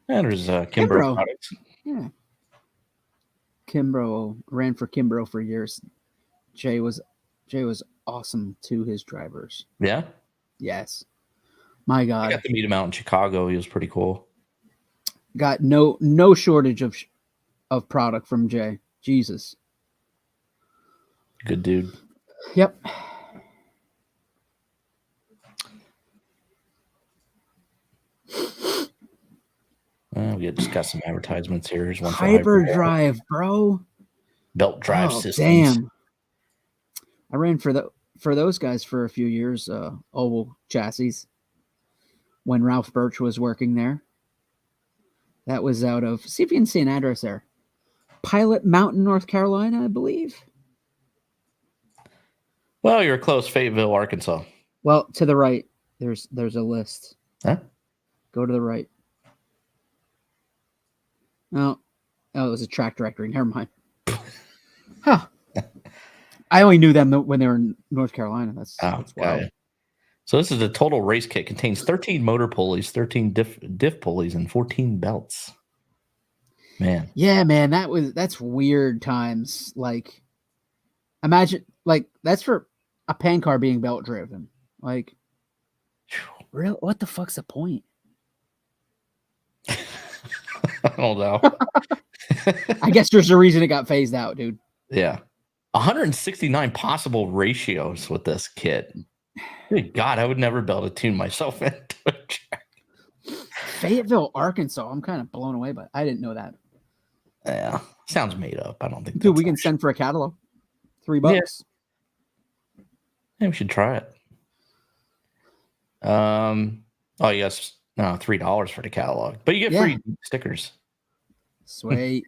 And there's Kimbrough products. Yeah. Kimbrough ran for Kimbrough for years. Jay was awesome to his drivers. Yeah. Yes. My God. I got to meet him out in Chicago. He was pretty cool. Got no shortage of product from Jay. Jesus. Good dude. Yep. We just got some advertisements here. Here's one for Hyperdrive, bro. Belt drive systems. Damn. I ran for those guys for a few years, oval chassis, when Ralph Birch was working there. That was out of, see if you can see an address there. Pilot Mountain, North Carolina, I believe. Well, you're close, Fayetteville, Arkansas. Well, to the right, there's a list. Huh? Go to the right. Oh, it was a track directory. Never mind. Huh. I only knew them when they were in North Carolina. That's wild. So this is a total race kit. Contains 13 motor pulleys, 13 diff pulleys, and 14 belts. Man. Yeah, man, that's weird times. Like, imagine, like, that's for a pan car being belt driven. Like, real? What the fuck's the point? I don't know. I guess there's a reason it got phased out, dude. Yeah. 169 possible ratios with this kit. Good God, I would never be able to tune myself into a track. Fayetteville, Arkansas. I'm kind of blown away, but I didn't know that. Yeah, sounds made up. I don't think. Dude, we can send for a catalog. $3. Yeah, we should try it. Oh yes, no, $3 for the catalog, but you get free stickers. Sweet.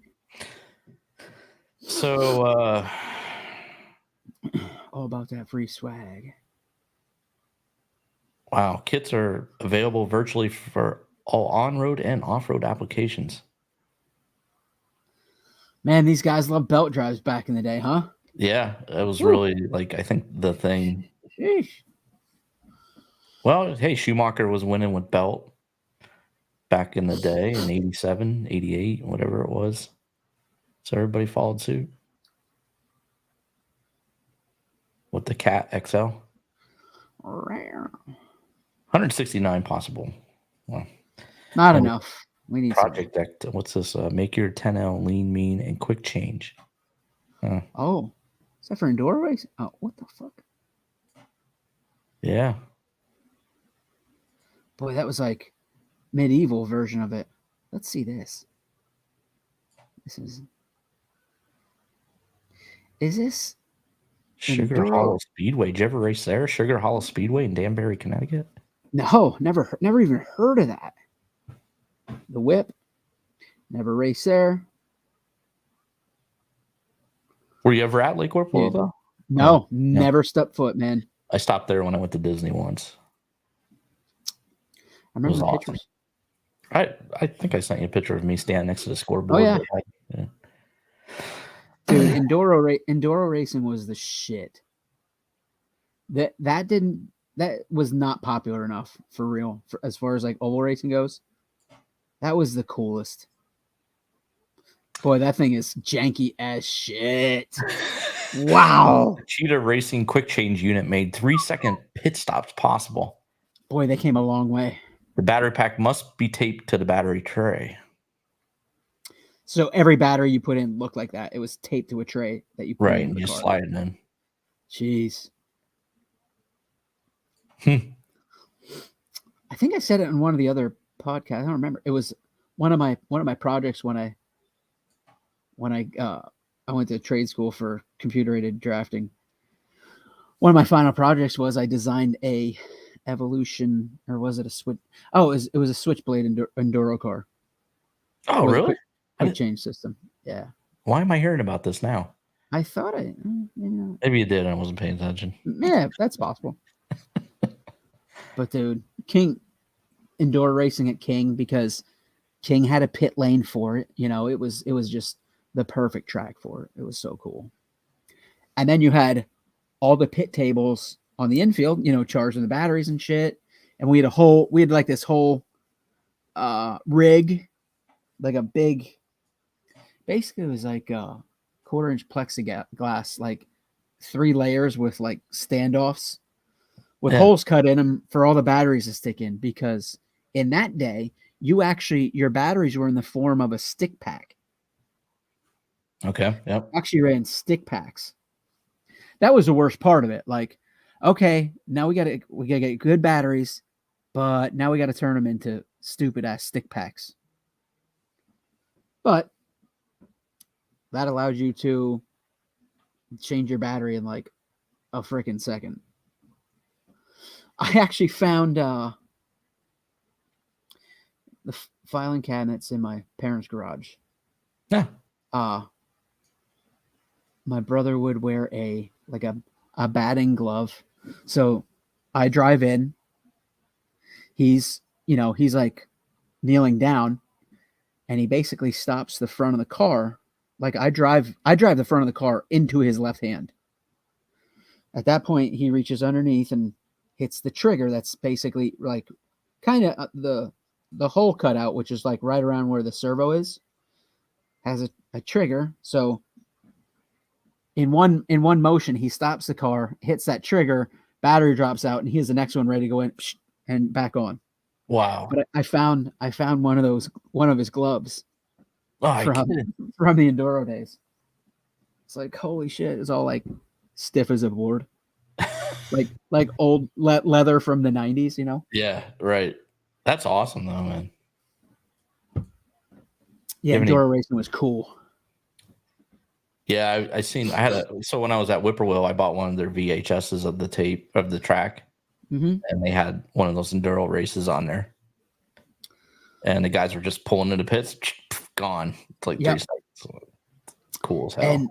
So, all about that free swag. Wow, kits are available virtually for all on-road and off-road applications. Man, these guys love belt drives back in the day, huh? Yeah, it was really, like, I think the thing. Sheesh. Well, hey, Schumacher was winning with belt back in the day in 87, 88, whatever it was. So everybody followed suit with the Cat XL. 169 possible. Well, not enough. We need Project Deck. What's this? Make your 10L lean, mean, and quick change. Oh, is that for Enduro race? Oh, what the fuck? Yeah. Boy, that was like medieval version of it. Let's see this. Is this Sugar Enduro? Hollow Speedway? Did you ever race there? Sugar Hollow Speedway in Danbury, Connecticut? No, never even heard of that. The Whip, never raced there. Were you ever at Lake Orpolo though? No, never stepped foot, man. I stopped there when I went to Disney once. I remember the pictures. I think I sent you a picture of me standing next to the scoreboard. Oh yeah. Dude, Enduro racing was the shit. That was not popular enough for real, as far as like oval racing goes. That was the coolest. Boy, that thing is janky as shit. Wow. The Cheetah Racing quick change unit made 3-second pit stops possible. Boy, they came a long way. The battery pack must be taped to the battery tray. So every battery you put in looked like that. It was taped to a tray that you put in the you car. slide it in. Jeez. I think I said it in one of the other podcasts. I don't remember. It was one of my projects when I went to trade school for computer aided drafting. One of my final projects was I designed a Evolution, or was it a Switch? Oh, it was a Switchblade Enduro car. Oh, really? Quick change system. Yeah. Why am I hearing about this now? I thought Maybe you did. I wasn't paying attention. Yeah, that's possible. But dude, King indoor racing at King, because King had a pit lane for it. You know, it was just the perfect track for it. It was so cool. And then you had all the pit tables on the infield, you know, charging the batteries and shit. And we had like this whole rig, like a big, basically it was like a 1/4 inch plexiglass, like 3 layers with like standoffs with holes cut in them for all the batteries to stick in, because in that day, your batteries were in the form of a stick pack. Okay. Yep. Actually ran stick packs. That was the worst part of it. Like, okay, now we gotta get good batteries, but now we gotta turn them into stupid ass stick packs. But that allows you to change your battery in like a freaking second. I actually found the filing cabinets in my parents' garage. Yeah. My brother would wear a batting glove. So I drive in. He's like kneeling down, and he basically stops the front of the car. Like I drive the front of the car into his left hand. At that point, he reaches underneath and hits the trigger. That's basically like kind of the hole cut out, which is like right around where the servo is, has a trigger. So in one motion, he stops the car, hits that trigger, battery drops out, and he has the next one ready to go in and back on. Wow. But I found one of his gloves from the Enduro days. It's like, holy shit! It's all like stiff as a board, like old leather from the 90s, you know? Yeah, right. That's awesome though, man. Yeah, Enduro racing was cool. Yeah, so when I was at Whippoorwill, I bought one of their VHSs of the tape of the track, and they had one of those Enduro races on there. And the guys were just pulling into pits, gone. It's like 3 seconds. It's cool as hell.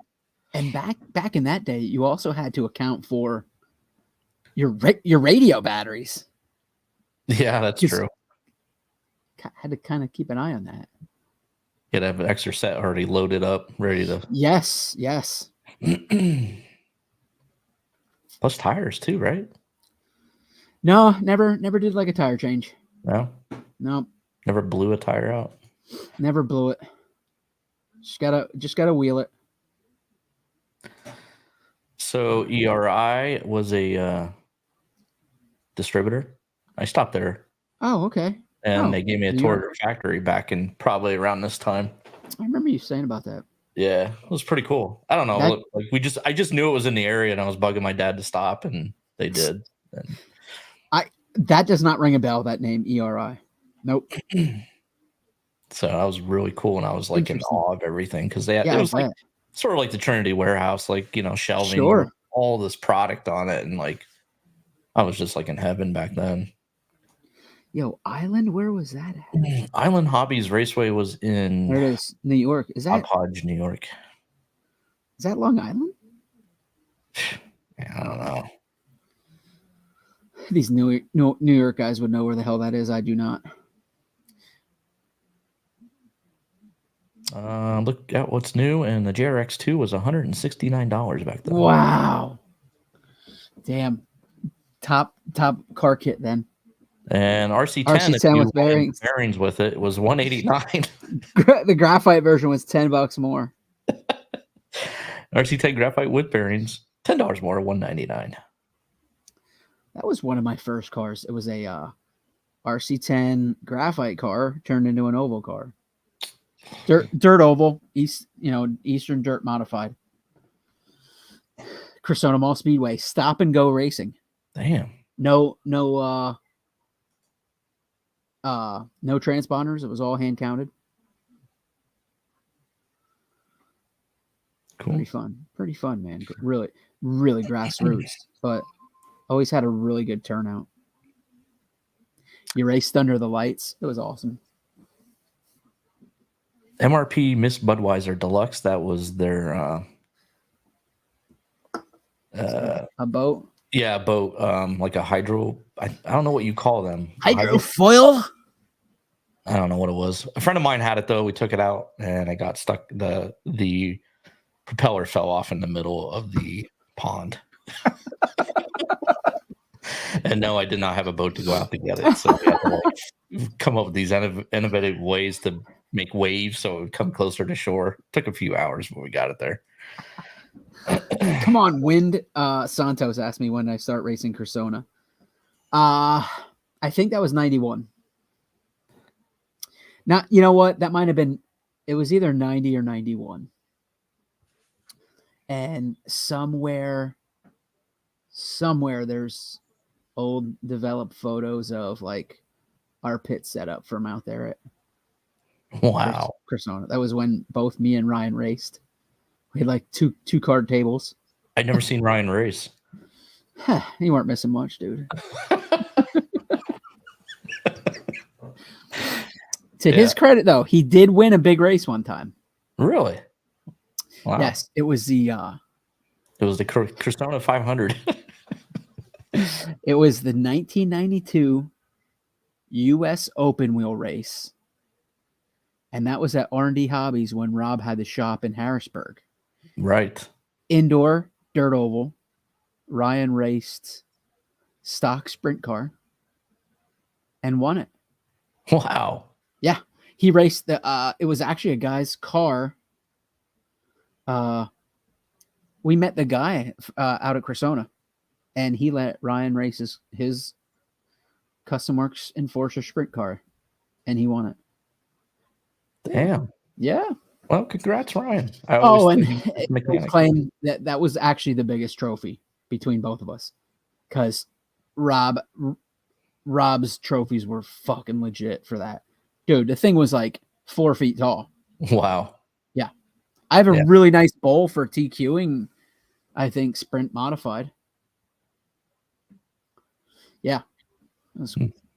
And back in that day, you also had to account for your radio batteries. Yeah, that's true. Had to kind of keep an eye on that. You had to have an extra set already loaded up, ready to. Yes. Plus tires too, right? No, never did like a tire change. No. Never blew a tire out. Never blew it. Just gotta wheel it. So ERI was a distributor. I stopped there. Oh, okay. And they gave me a tour of the factory back in probably around this time. I remember you saying about that. Yeah, it was pretty cool. I don't know. I just knew it was in the area, and I was bugging my dad to stop, and they did. And that does not ring a bell. That name ERI. Nope. So that was really cool, and I was like in awe of everything because it was like sort of like the Trinity warehouse, like, you know, shelving, all this product on it, and like I was just like in heaven back then. Yo, Island, where was that at? Island Hobbies Raceway was in. There it is, New York. Is that Hodge, New York? Is that Long Island? Yeah, I don't know. These New York guys would know where the hell that is. I do not. Look at what's new, and the JRX2 was $169 back then. Wow. Damn. Top car kit then. And RC10 with bearings with it was $189. The graphite version was $10 more. RC10 graphite with bearings, $10 more, $199. That was one of my first cars. It was a RC10 graphite car turned into an oval car. Dirt oval, Eastern dirt modified. Cressona Mall Speedway, stop and go racing. Damn. No transponders. It was all hand counted. Cool. Pretty fun, man. Really, really grassroots, but always had a really good turnout. You raced under the lights. It was awesome. MRP Miss Budweiser Deluxe. That was their a boat. Yeah, a boat. Like a hydro I don't know what you call them. Hydrofoil? I don't know what it was. A friend of mine had it though. We took it out and I got stuck. The propeller fell off in the middle of the pond. And no, I did not have a boat to go out to get it. So we had to like come up with these innovative ways to make waves so it would come closer to shore. It took a few hours, but we got it there. Come on, Wind. Santos asked me when I start racing Persona. I think that was 91. Now, you know what? That might have been, it was either 90 or 91. And somewhere there's old developed photos of like our pit setup from out there at Persona. That was when both me and Ryan raced. We had like two card tables. I'd never seen Ryan race. You weren't missing much, dude. To his credit, though, he did win a big race one time. Really? Wow. Yes, it was the Persona 500. It was the 1992 U.S. Open Wheel race, and that was at R&D Hobbies when Rob had the shop in Harrisburg. Right. Indoor dirt oval. Ryan raced stock sprint car and won it. Wow. Yeah, he raced the. It was actually a guy's car. We met the guy out at Cressona, and he let Ryan race his Custom Works Enforcer sprint car, and he won it. Damn. Yeah. Well, congrats, Ryan. And he claimed that was actually the biggest trophy between both of us, because Rob's trophies were fucking legit for that. Dude, the thing was like 4 feet tall. Wow. Yeah. I have a really nice bowl for TQing, I think, sprint modified. Yeah.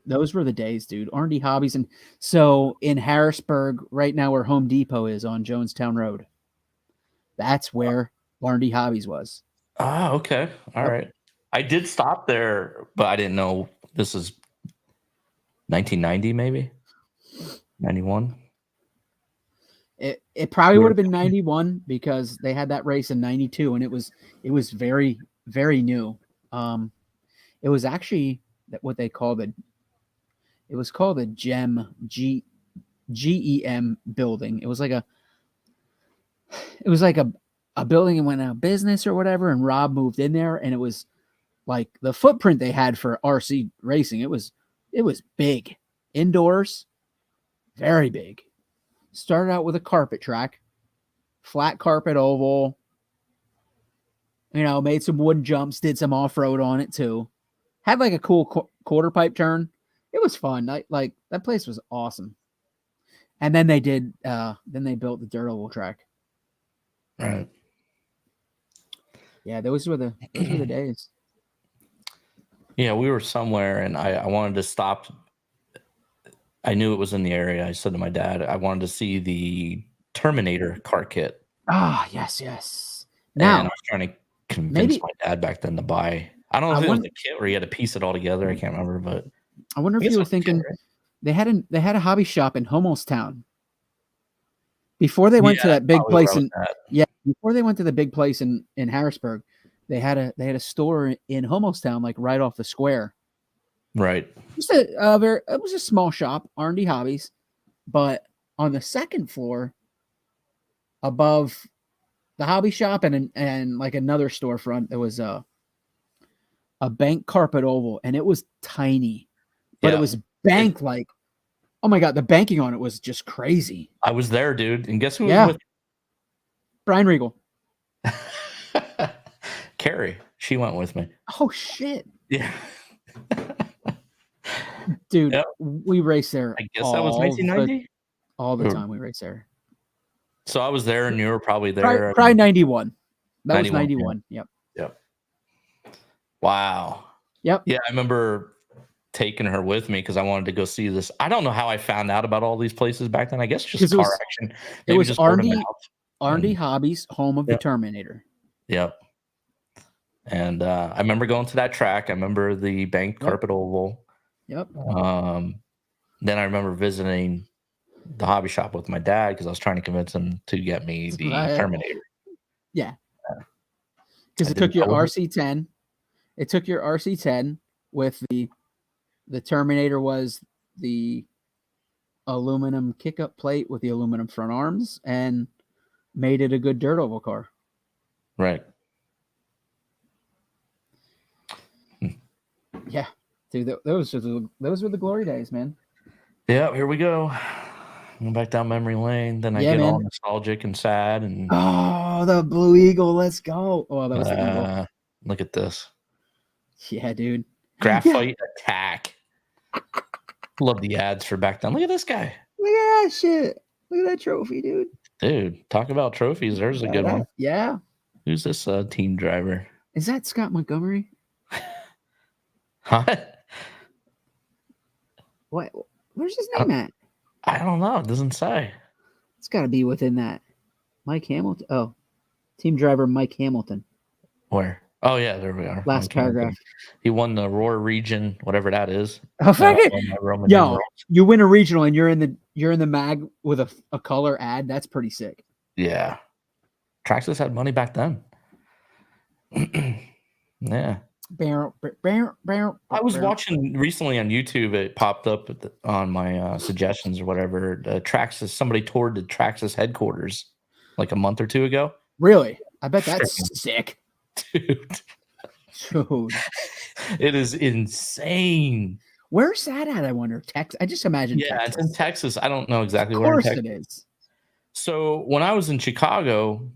Those were the days, dude. R&D Hobbies. And so in Harrisburg, right now where Home Depot is on Jonestown Road, that's where R&D Hobbies was. Ah, okay. All right. I did stop there, but I didn't know this is 1990, maybe 91. It probably would have been 91 because they had that race in 92, and it was very, very new. It was actually what they call it was called a GEM GEM building. It was like a building and went out of business or whatever, and Rob moved in there, and it was like the footprint they had for RC racing. It was big, indoors, very big. Started out with a carpet track, flat carpet oval. You know, made some wood jumps, did some off road on it too. Had like a cool quarter pipe turn. It was fun. Like that place was awesome. And then they did. Then they built the dirt oval track. Right. Yeah, those were the days. Yeah, we were somewhere, and I wanted to stop. I knew it was in the area. I said to my dad, I wanted to see the Terminator car kit. Ah, yes. Now, and I was trying to convince my dad back then to buy. I don't know if it was a kit or he had to piece it all together. I can't remember, but I wonder if you were thinking they had a hobby shop in Homostown before they went to that big place before they went to the big place in Harrisburg. They had a store in Homostown, like right off the square. Right. Just it was a small shop, R&D Hobbies, but on the second floor, above the hobby shop and like another storefront, there was a bank carpet oval, and it was tiny, but it was banked like, oh my god, the banking on it was just crazy. I was there, dude, and guess who was with? Brian Regal. Carrie, she went with me. Oh shit. Yeah. Dude, we raced there. I guess that was 1990. All the time we raced there. So I was there, and you were probably there. Probably 91. That was 91. Yep. Wow. Yep. Yeah, I remember taking her with me because I wanted to go see this. I don't know how I found out about all these places back then. I guess just car action. It was R&D Hobbies, home of the Terminator. Yep. And I remember going to that track. I remember the banked Yep. carpet oval. Yep. Then I remember visiting the hobby shop with my dad because I was trying to convince him to get me the Terminator. Yeah. Because it took your RC10. It took your RC10 with the Terminator was the aluminum kick-up plate with the aluminum front arms and made it a good dirt oval car. Right. Yeah, dude, those were the glory days, man. Yeah, here we go. Going back down memory lane. Then I get all nostalgic and sad. And oh, the Blue Eagle, let's go. Oh, that was the Eagle. Look at this. Yeah, dude. Graphite Attack. Love the ads for back then. Look at this guy. Look at that shit. Look at that trophy, dude. Dude, talk about trophies. There's a good one. Yeah. Who's this team driver? Is that Scott Montgomery? Huh? What? Where's his name at? I don't know. It doesn't say. It's got to be within that. Mike Hamilton. Oh, team driver Mike Hamilton. Where? Oh, yeah, there we are. Last paragraph. He won the Roar region, whatever that is. Oh, yo, you win a regional and you're in the mag with a color ad. That's pretty sick. Yeah. Traxxas had money back then. Yeah. I was watching recently on YouTube. It popped up on my suggestions or whatever. Traxxas. Somebody toured the Traxxas headquarters like a month or two ago. Really? I bet that's sick. Dude. It is insane. Where's that at? I wonder. Texas. I just imagine. Yeah, Texas. It's in Texas. I don't know exactly where. Of course it is. So when I was in Chicago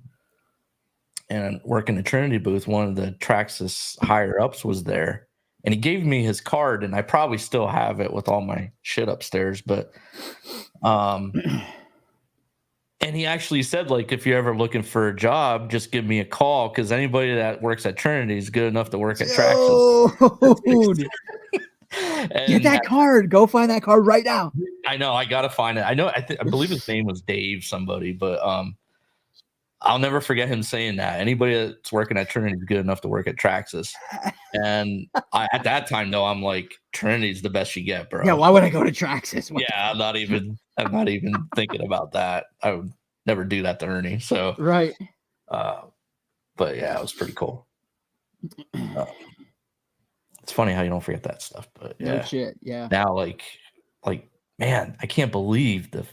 and working the Trinity booth, one of the Traxxas higher ups was there, and he gave me his card, and I probably still have it with all my shit upstairs. But, and he actually said, like, if you're ever looking for a job, just give me a call because anybody that works at Trinity is good enough to work at Traxxas. Get that card. Go find that card right now. I know. I gotta find it. I know. I believe his name was Dave somebody, but I'll never forget him saying that. Anybody that's working at Trinity is good enough to work at Traxxas. And at that time, though, I'm like, Trinity's the best you get, bro. Yeah. Why would I go to Traxxas? Yeah, I'm not even thinking about that. I would never do that to Ernie. So right. But yeah, it was pretty cool. It's funny how you don't forget that stuff, but yeah. No shit, yeah. Now, like, man, I can't believe the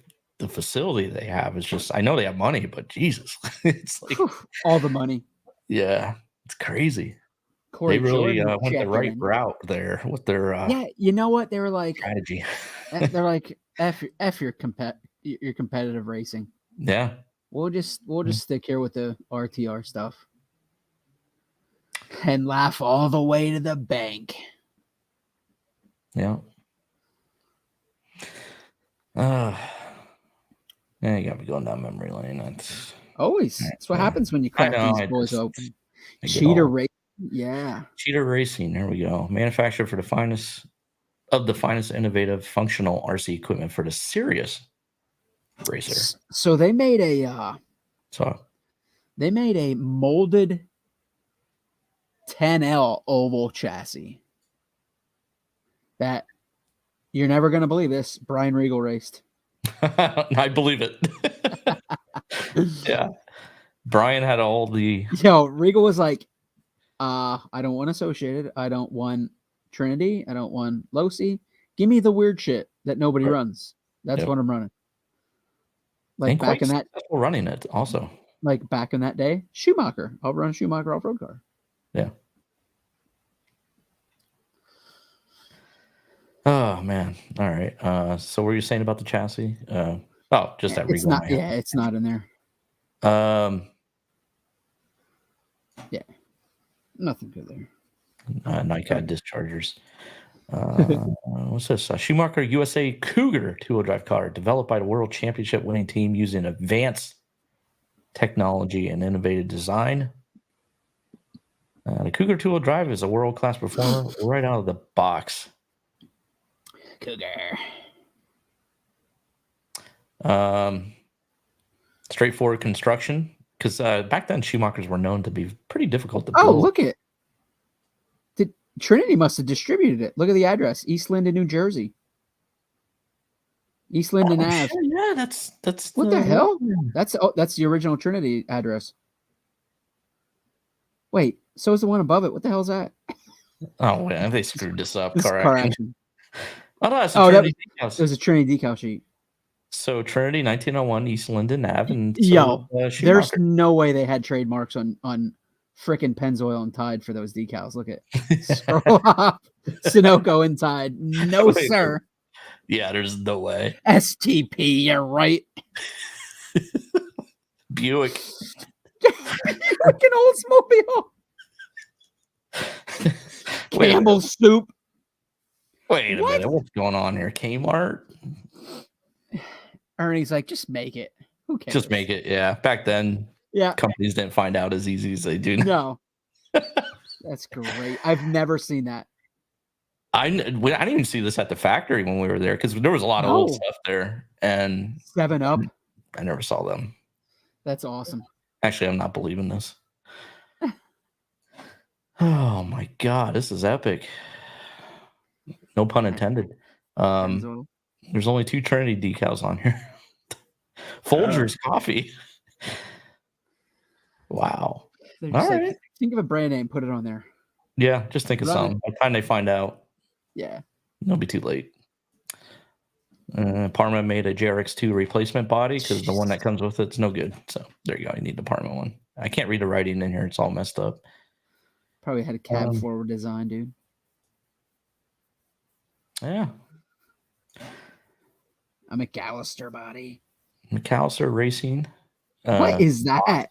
facility they have is just. I know they have money, but Jesus, it's like all the money. Yeah, it's crazy. Corey they really went the right route there with their. Yeah, you know what? They were like strategy. They're like f your competitive racing. Yeah, we'll just stick here with the RTR stuff. And laugh all the way to the bank. Yeah. Yeah, you got me going down memory lane. That's always. That's what happens when you crack these boys open. Cheetah Racing. Yeah. Cheetah Racing. There we go. Manufactured for the finest innovative functional RC equipment for the serious racer. So they made a molded 10L oval chassis that you're never going to believe this. Brian Regal raced. I believe it. Yeah. Brian had all the. Regal was like, I don't want Associated. I don't want Trinity. I don't want Losi. Give me the weird shit that nobody runs. That's what I'm running. Like back in that. Running it also. Like back in that day, Schumacher. I'll run a Schumacher off-road car. Yeah. Oh man. All right. So what were you saying about the chassis? Just that Regal. It's not in there. Yeah. Nothing good there. NiCad dischargers. What's this? Schumacher USA Cougar 2-wheel drive car developed by the World Championship winning team using advanced technology and innovative design. The Cougar 2-wheel drive is a world-class performer right out of the box. Cougar. Straightforward construction, because back then Schumachers were known to be pretty difficult to build. Oh, look it. Trinity must have distributed it. Look at the address: East Linden, New Jersey. East Linden Oh Ave. shit, yeah, that's What the hell? one. That's the original Trinity address. Wait, so is the one above it. What the hell is that? Oh yeah, they screwed this up. This is Car car action. action. Oh no, that's a Oh, that Trinity it decals. was a Trinity decal sheet. So Trinity 1901 East Linden Ave, and so Yo, there's Schumacher. no way they had trademarks on frickin' Pennzoil and Tide for those decals. Look at scroll up. Sunoco and Tide. No, Wait, sir. yeah, there's no way. STP, you're right. Buick. Freaking Oldsmobile. Campbell's soup. Wait a minute, what's going on here? Kmart? Ernie's like, just make it. Who cares? Just make it. Yeah, back then, Yeah. companies didn't find out as easy as they do now. No. That's great. I've never seen that. I didn't even see this at the factory when we were there because there was a lot of old stuff there, and 7-Up. I never saw them. That's awesome. Actually, I'm not believing this. Oh my god, this is epic. No pun intended. There's only 2 Trinity decals on here. Folgers coffee. Wow. All right. Think of a brand name, put it on there. Yeah, just think of something. By the time they find out, yeah, it'll be too late. Parma made a JRX2 replacement body because the one that comes with it's no good. So there you go. You need the Parma one. I can't read the writing in here. It's all messed up. Probably had a cab forward design, dude. Yeah. A McAllister body. McAllister Racing. What is that?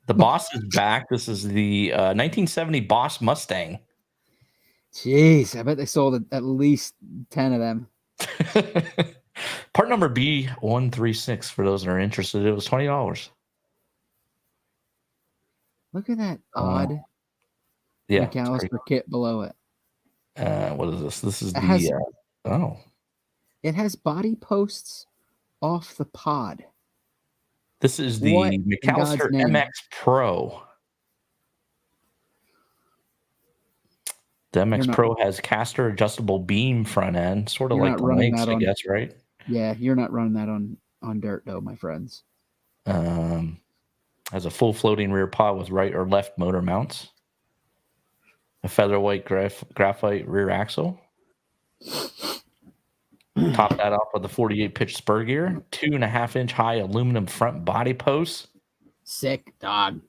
The Boss is back. This is the 1970 Boss Mustang. Jeez, I bet they sold at least 10 of them. Part number B136 for those that are interested. It was $20. Look at that odd McAllister kit below it. What is this? This is it has body posts off the pod. This is the McAllister MX Pro. The MX Pro has caster adjustable beam front end, sort of like the Lynx, I guess, right? Yeah, you're not running that on dirt, though, my friends. Has a full floating rear pod with right or left motor mounts. A featherweight graphite rear axle. Top that off with a 48 pitch spur gear, 2.5-inch high aluminum front body posts. Sick dog.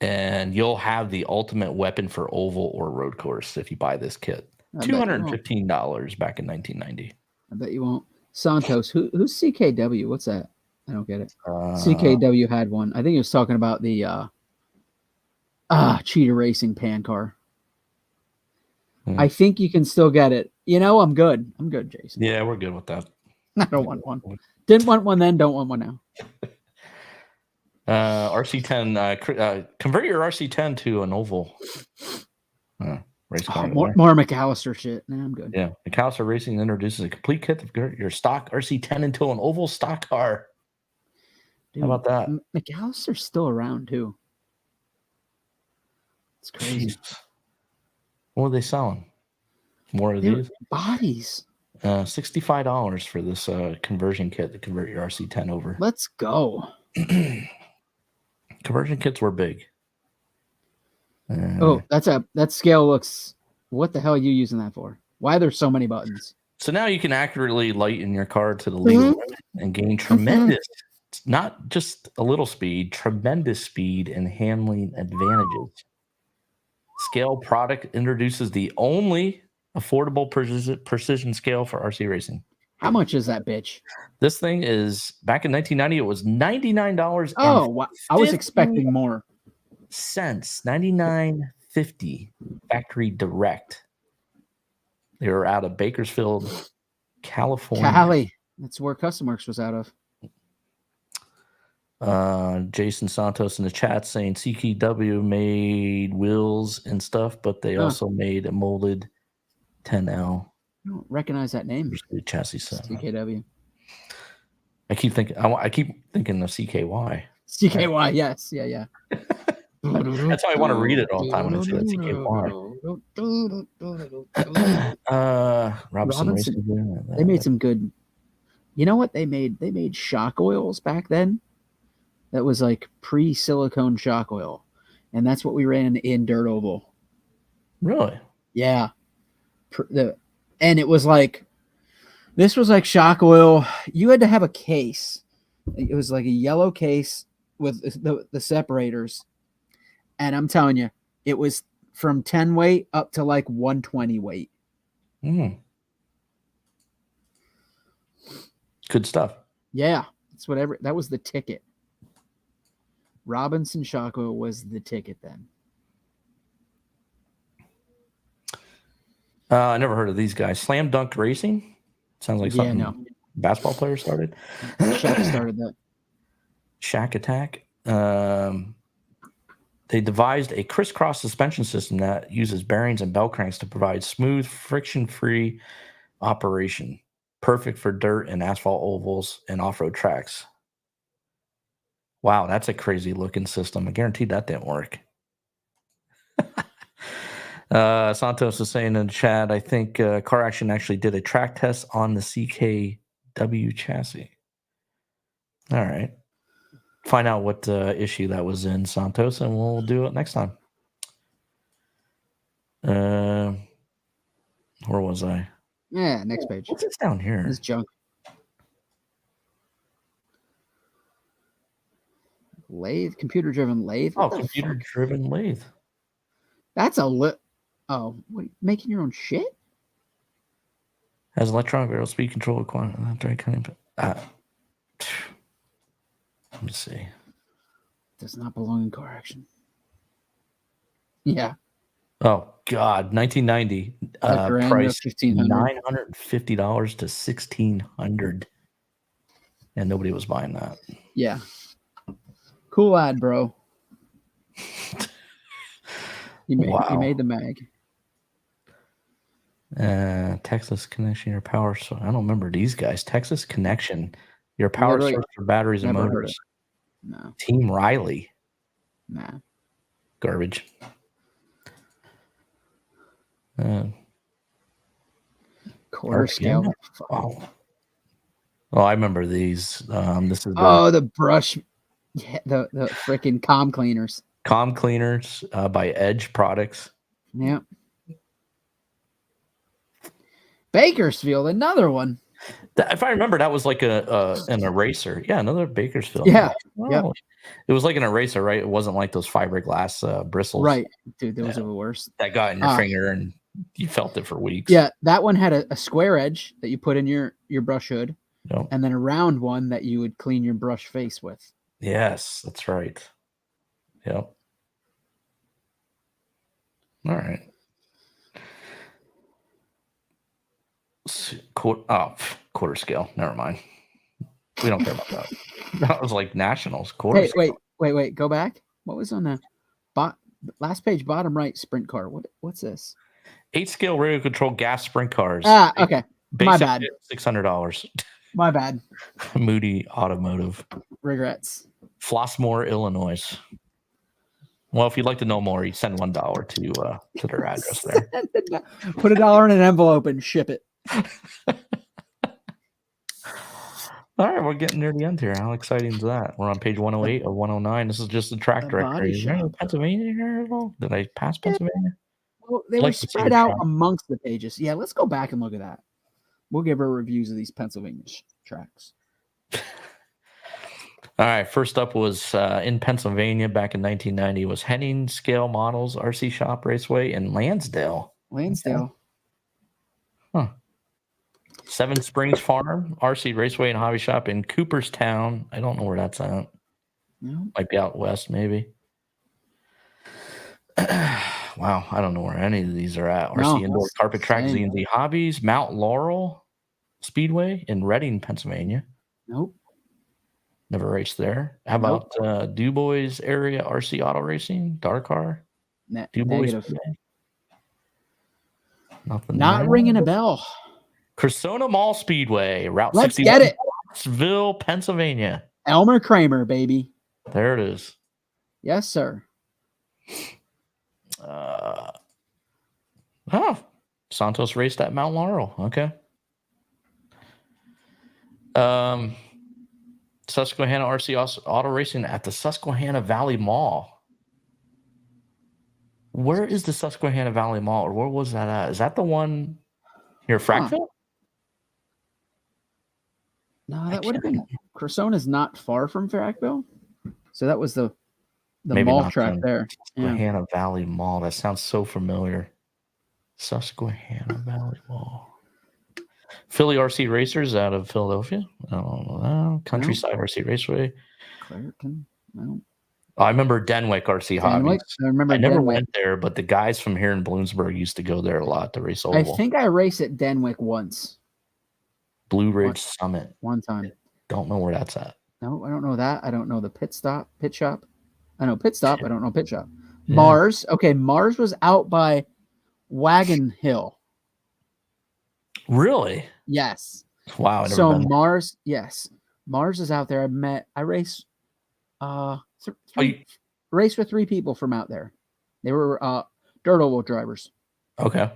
And you'll have the ultimate weapon for oval or road course if you buy this kit. $215 back in 1990. I bet you won't. Santos, who's CKW? What's that? I don't get it. CKW had one. I think he was talking about the Cheetah Racing pan car. I think you can still get it. You know, I'm good. I'm good, Jason. Yeah, we're good with that. I don't want one. Didn't want one then, don't want one now. RC10, convert your RC10 to an oval race car. More McAllister shit. Nah, I'm good. Yeah, McAllister Racing introduces a complete kit of your stock RC10 into an oval stock car. Dude, how about that? McAllister's still around too. It's crazy. Jeez. What are they selling? More of these bodies. $65 for this conversion kit to convert your RC10 over. Let's go. Conversion kits were big. That scale looks. What the hell are you using that for? Why are there so many buttons? So now you can accurately lighten your car to the legal limit and gain tremendous, not just a little speed, tremendous speed and handling advantages. Scale product introduces the only affordable precision scale for RC racing. How much is that bitch? This thing is back in 1990. It was $99. Oh, wow. I was expecting more. Cents $99.50 factory direct. They were out of Bakersfield, California. Cali. That's where Custom Works was out of. Jason Santos in the chat saying CKW made wheels and stuff, but they also made a molded 10L. I don't recognize that name. The chassis set. CKW. I keep thinking of CKY. CKY, yes. Yeah. That's why I want to read it all the time when it's a TK Robinson Racing. They made some good. You know what they made? They made shock oils back then. That was like pre-silicone shock oil, and that's what we ran in Dirt Oval. Really? Yeah. And it was like, this was like shock oil. You had to have a case. It was like a yellow case with the separators. And I'm telling you, it was from 10 weight up to like 120 weight. Good stuff. Yeah. That's whatever. That was the ticket. Robinson shock oil was the ticket then. I never heard of these guys. Slam Dunk Racing? Sounds like something basketball players started. Shaq started that. Shack Attack. They devised a crisscross suspension system that uses bearings and bell cranks to provide smooth, friction-free operation. Perfect for dirt and asphalt ovals and off-road tracks. Wow, that's a crazy-looking system. I guarantee that didn't work. Santos is saying in the chat, I think Car Action actually did a track test on the CKW chassis. All right. Find out what issue that was in, Santos, and we'll do it next time. Where was I? Yeah, next page. What's this down here? This junk. Lathe, computer-driven lathe. Oh, computer-driven lathe. That's a Oh, what, making your own shit? Has electronic variable speed control requirement. Let me see. Does not belong in Car Action. Yeah. Oh God, 1990. Price $950 to $1,600, and nobody was buying that. Yeah. Cool ad, bro. He made the mag. Texas Connection, your power source. I don't remember these guys. Texas Connection, your power source for batteries and motors. No. Team Riley. Nah. Garbage. Quarter scale. Oh, I remember these. This is the brush. Yeah, the freaking calm cleaners. Calm cleaners by Edge Products. Yeah. Bakersfield, another one. If I remember, that was like an eraser. Yeah, another Bakersfield. Yeah. Oh. Yep. It was like an eraser, right? It wasn't like those fiberglass bristles. Right. Dude, those are the worst. That got in your finger and you felt it for weeks. Yeah, that one had a square edge that you put in your brush hood, and then a round one that you would clean your brush face with. Yes, that's right. Yep. All right. Quarter scale. Never mind. We don't care about that. That was like nationals. Quarter scale. Wait. Go back. What was on the last page, bottom right, sprint car? What's this? 8-scale radio control gas sprint cars. Okay. My bad. $600. My bad. Moody Automotive. Regrets. Flossmoor, Illinois. Well, if you'd like to know more, you send $1 to their address there. Put $1 in an envelope and ship it. All right, we're getting near the end here. How exciting is that? We're on page 108 of 109. This is just the track directory. Is there Pennsylvania here at all? Did I pass Pennsylvania? Well, they were spread out amongst the pages. Yeah, let's go back and look at that. We'll give her reviews of these Pennsylvania tracks. All right, first up was in Pennsylvania back in 1990 was Henning Scale Models RC Shop Raceway in Lansdale. Lansdale. Huh. Seven Springs Farm RC Raceway and Hobby Shop in Cooperstown. I don't know where that's at. No. Might be out west, maybe. Wow, I don't know where any of these are at. RC Indoor Carpet Track, Z&Z Hobbies, Mount Laurel Speedway in Reading, Pennsylvania. Nope. Never raced there. How about Du Bois Area RC Auto Racing, Dakar? Du Bois. Nothing. Not ringing a bell. Cressona Mall Speedway, Route 61. Let's get it. Knoxville, Pennsylvania. Elmer Kramer, baby. There it is. Yes, sir. Uh, Santos raced at Mount Laurel. Okay. Susquehanna RC Auto Racing at the Susquehanna Valley Mall. Where is the Susquehanna Valley Mall, or where was that at? Is that the one near Frackville? No, that would have been Cressona's not far from Frackville. So that was the Maybe mall not track then. there. Susquehanna Valley Mall. That sounds so familiar. Susquehanna Valley Mall. Philly RC Racers out of Philadelphia. I don't know that. Countryside RC Raceway. Clairton. No. I remember Denwick RC Hobbies. I remember I never Denwick. went there, but the guys from here in Bloomsburg used to go there a lot to race oval. I think I raced at Denwick once. Blue Ridge Summit. One time. Don't know where that's at. No, I don't know that. I don't know the pit shop. I know pit stop. I don't know pit shop. Yeah. Mars. Okay, Mars was out by Wagon Hill. Really? Yes. Wow. So Mars, yes. Mars is out there. I raced raced with 3 people from out there. They were dirt oval drivers. Okay.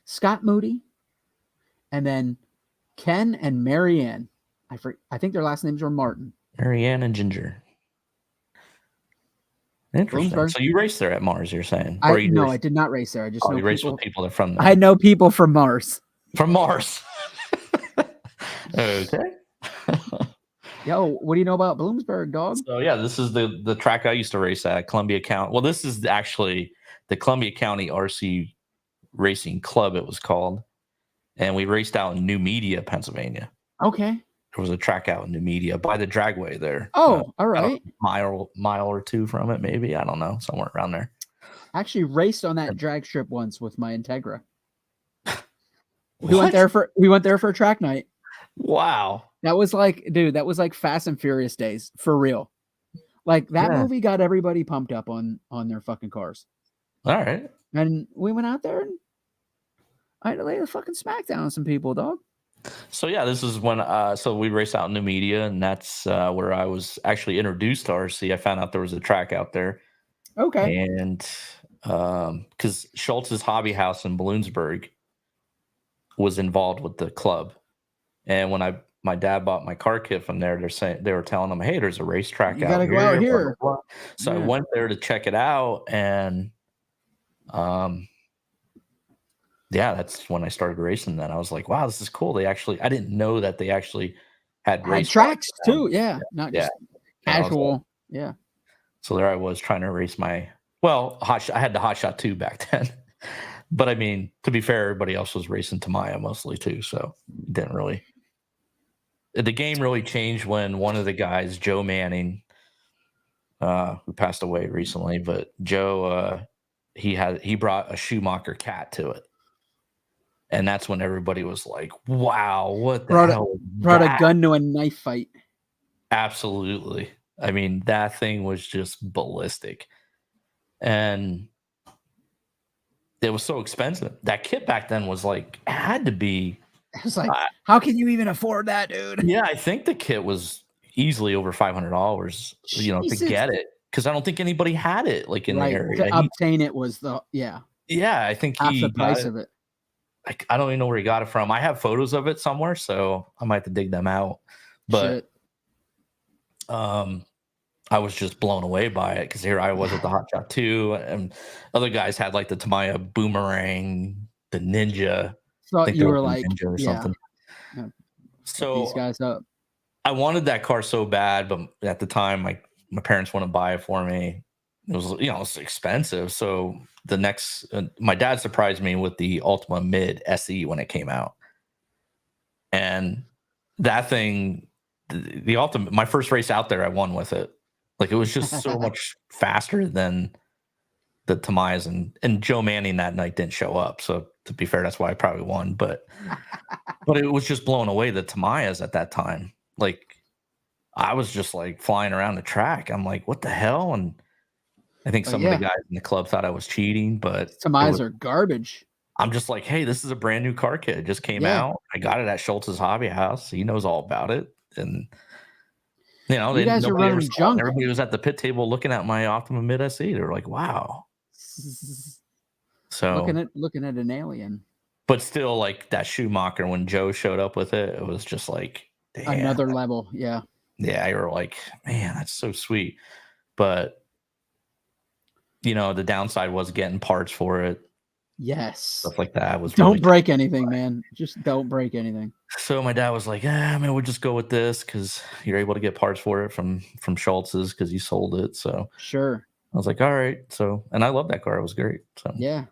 Scott Moody, and then Ken and Marianne. I think their last names were Martin. Marianne and Ginger. Interesting. Bloomsburg. So you raced there at Mars, you're saying? No, I did not race there. I just know you raced with people that are from there. I know people from Mars. From Mars. Okay. Yo, what do you know about Bloomsburg, dog? So yeah, this is the track I used to race at, Columbia County. Well, this is actually the Columbia County RC Racing Club, it was called. And we raced out in New Media, Pennsylvania. Okay. There was a track out in New Media by the dragway there. Oh, all right. Mile or two from it, maybe. I don't know, somewhere around there. I actually raced on that drag strip once with my Integra. We went there for a track night. Wow. That was like, dude, that was like Fast and Furious days for real. Like that movie got everybody pumped up on their fucking cars. All right. And we went out there and I had to lay the fucking smack down on some people, dog. So yeah, this is when so we raced out in New Media, and that's where I was actually introduced to RC. I found out there was a track out there. Okay. And because Schultz's Hobby House in Bloomsburg was involved with the club. And when my dad bought my car kit from there, they were telling them, hey, there's a racetrack out here. You gotta go out here. Blah, blah, blah. So I went there to check it out, and yeah, that's when I started racing. Then I was like, wow, this is cool. I didn't know that they actually had tracks too. Yeah. Not just casual. Yeah. So there I was trying to race I had the Hot Shot 2 back then. But I mean, to be fair, everybody else was racing Tamiya mostly too. So it didn't really. The game really changed when one of the guys, Joe Manning, who passed away recently, but Joe, he brought a Schumacher cat to it. And that's when everybody was like, wow, what the hell? Brought a gun to a knife fight. Absolutely. I mean, that thing was just ballistic. And it was so expensive. That kit back then was like, it had to be. It was like, how can you even afford that, dude? Yeah, I think the kit was easily over $500, to get it. Because I don't think anybody had it like in the area. To obtain it was Yeah, I think half the price of it. I don't even know where he got it from. I have photos of it somewhere, so I might have to dig them out. But I was just blown away by it because here I was with the Hot Shot 2, and other guys had like the Tamiya Boomerang, the Ninja. Thought you were like Ninja or something. Yeah. So these guys up. I wanted that car so bad, but at the time, my parents wouldn't buy it for me. It was, it's expensive. So the next, my dad surprised me with the Ultima Mid SE when it came out, and that thing, the Ultimate, my first race out there, I won with it. Like it was just so much faster than the Tamiyas, and Joe Manning that night didn't show up. So to be fair, that's why I probably won. But it was just blowing away the Tamiyas at that time. Like I was just like flying around the track. I'm like, what the hell? And I think some of the guys in the club thought I was cheating, but Tamiyas are garbage. I'm just like, hey, this is a brand new car kit. It just came out. I got it at Schultz's Hobby House. He knows all about it. And You know, You guys are nobody ever running saw it. And junk. everybody was at the pit table looking at my Optima Mid SE. They were like, "Wow." So, looking at an alien. but still, like that Schumacher when Joe showed up with it, it was just like, damn. Another level. Yeah. Yeah, you were like, man, that's so sweet. But you know, the downside was getting parts for it, Yes. stuff like that was really Don't break anything, man. Just don't break anything. So my dad was like, "Yeah, man, we'll just go with this because you're able to get parts for it from Schultz's because you sold it." So Sure. I was like, "All right." So, and I love that car; it was great. So Yeah.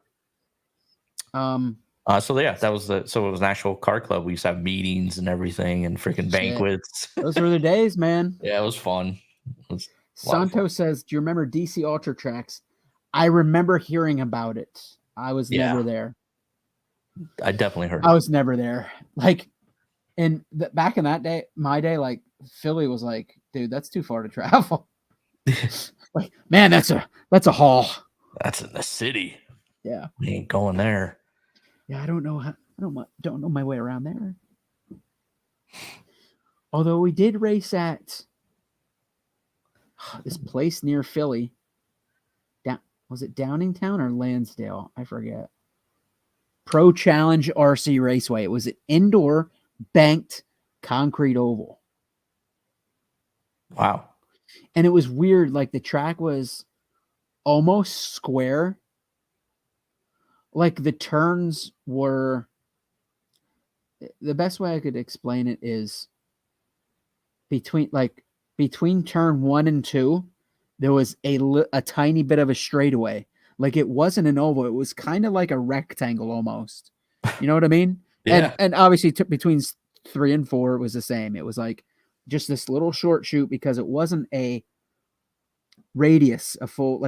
so yeah, that was so it was an actual car club. We used to have meetings and everything and freaking Shit. banquets. Those were the days, man. Yeah, it was fun. It was a lot of fun. Santo says, "Do you remember DC Ultra Tracks?" I remember hearing about it. I was never Yeah, there. I definitely heard I it. was never there. Like, and back in that day, my day, like Philly was like, dude, that's too far to travel. Like, man, that's a haul. That's in the city. Yeah. We ain't going there. Yeah, I don't know don't know my way around there. Although we did race at this place near Philly. Was it Downingtown or Lansdale? I forget. Pro Challenge RC Raceway. It was an indoor banked concrete oval. Wow. And it was weird. Like the track was almost square. Like the turns were, the best way I could explain it is between turn 1 and 2, there was a tiny bit of a straightaway. Like it wasn't an oval, it was kind of like a rectangle almost. You know what I mean? Yeah. And obviously between 3 and 4 it was the same. It was like just this little short shoot because it wasn't a radius, a full,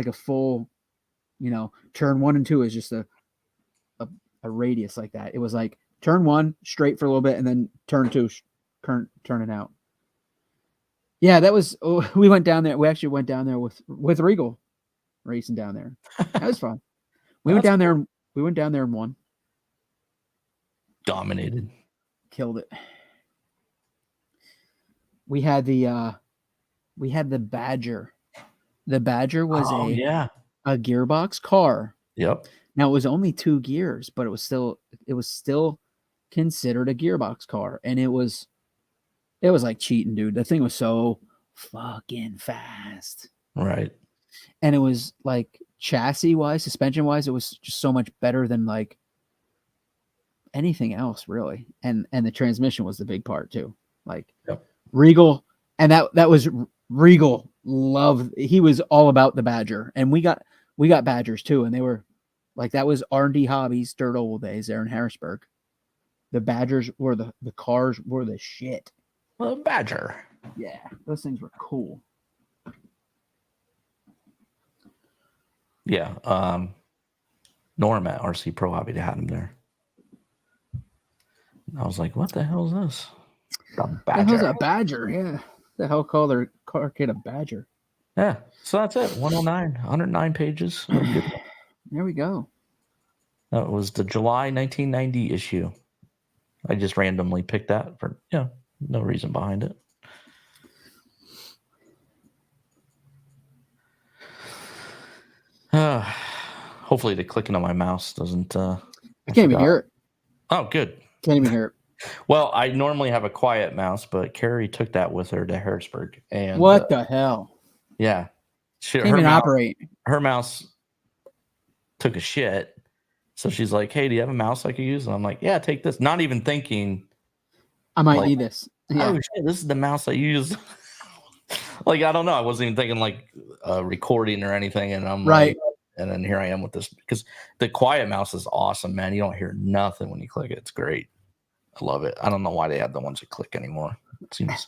turn 1 and 2 is just a radius like that. It was like turn 1 straight for a little bit and then turn 2 turn it out. Yeah, that was. We went down there. We actually went down there with Regal, racing down there. That was fun. We went down there. And, we went down there and won. Dominated. Killed it. We had the Badger. The Badger was a gearbox car. Yep. Now it was only 2 gears, but it was still considered a gearbox car, and it was like cheating, dude. The thing was so fucking fast. Right. And it was like chassis wise, suspension wise, it was just so much better than like anything else, really. And the transmission was the big part too. Like Regal, and that was Regal he was all about the Badger. And we got Badgers too, and they were like, that was R&D Hobbies dirt oval days there in Harrisburg. The Badgers were the cars were the shit. Well, Badger. Yeah, those things were cool. Yeah. Norm at RC Pro Hobby, they had him there. I was like, what the hell is this? The hell's a Badger? Yeah. The hell call their car kid a Badger? Yeah. So that's it. 109 pages. There we go. That was the July 1990 issue. I just randomly picked that for, no reason behind it. Hopefully the clicking on my mouse doesn't. I can't even hear it. Oh, good. Can't even hear it. Well, I normally have a quiet mouse, but Carrie took that with her to Harrisburg. And what the hell? Yeah. Can't even operate. Her mouse took a shit. So she's like, hey, do you have a mouse I could use? And I'm like, yeah, take this. Not even thinking. I might need this. Yeah. Oh, shit, this is the mouse I use. Like, I don't know. I wasn't even thinking like recording or anything. And I'm right. Like, and then here I am with this. Because the quiet mouse is awesome, man. You don't hear nothing when you click it. It's great. I love it. I don't know why they have the ones that click anymore. It seems.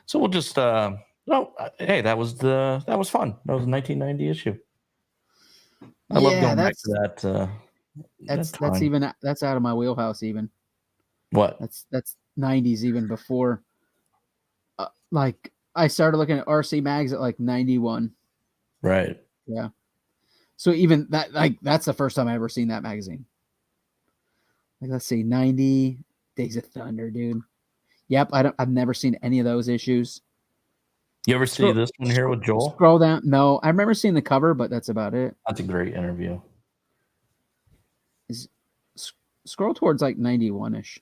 So we'll just hey, that was fun. That was a 1990 issue. I love going back to that. That's out of my wheelhouse even. What? That's 90s even before. Like I started looking at RC mags at like 91. Right. Yeah. So even that, like, that's the first time I ever seen that magazine. Like, let's see, 90 Days of Thunder, dude. Yep, I've never seen any of those issues. You ever see this one here with Joel? Scroll down. No, I remember seeing the cover, but that's about it. That's a great interview. Scroll towards like 91-ish.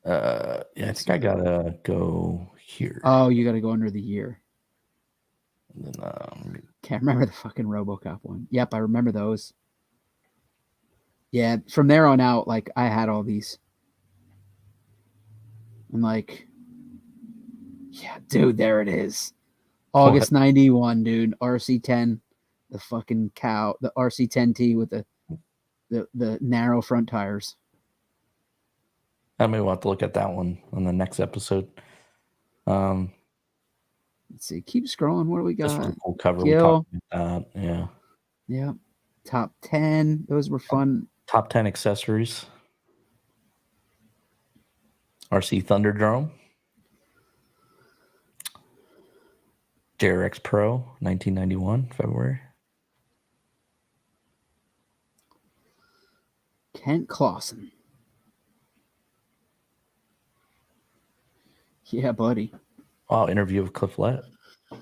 Yeah, I think I gotta go here. Oh, you gotta go under the year. And then, Can't remember the fucking RoboCop one. Yep, I remember those. Yeah, from there on out, like I had all these. I'm like, yeah, dude, there it is. August 91, dude. RC10, the fucking cow, the RC10T with the narrow front tires. I may want to look at that one on the next episode. Let's see. Keep scrolling. What do we got? This was a cool cover. Kill. We talked about that. Yeah. Yeah. Top 10. Those were fun. Top 10 accessories. RC Thunderdrome. JRX Pro, 1991, February. Kent Clausen. Yeah, buddy. Oh, interview with Cliff Lett. There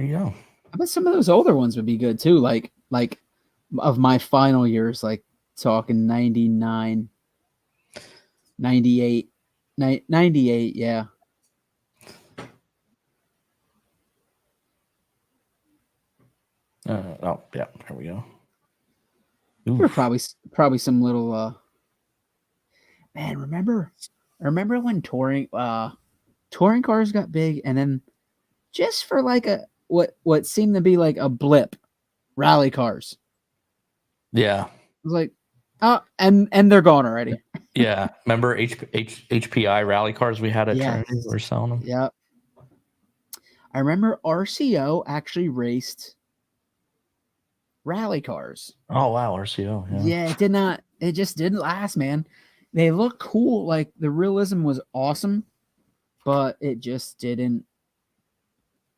you go. I bet some of those older ones would be good too. Like of my final years, like talking 99, 98, 98, yeah. Oh, yeah, here we go. There were probably some little man, remember when touring cars got big, and then just for like a what seemed to be like a blip, rally cars. Yeah. It was like, oh, and they're gone already. Yeah. Remember HPI rally cars we had at Trinity? We were selling them. Yep. I remember RCO actually raced rally cars. Oh wow, RCO. Yeah, it just didn't last, man. They look cool, like the realism was awesome, but it just didn't.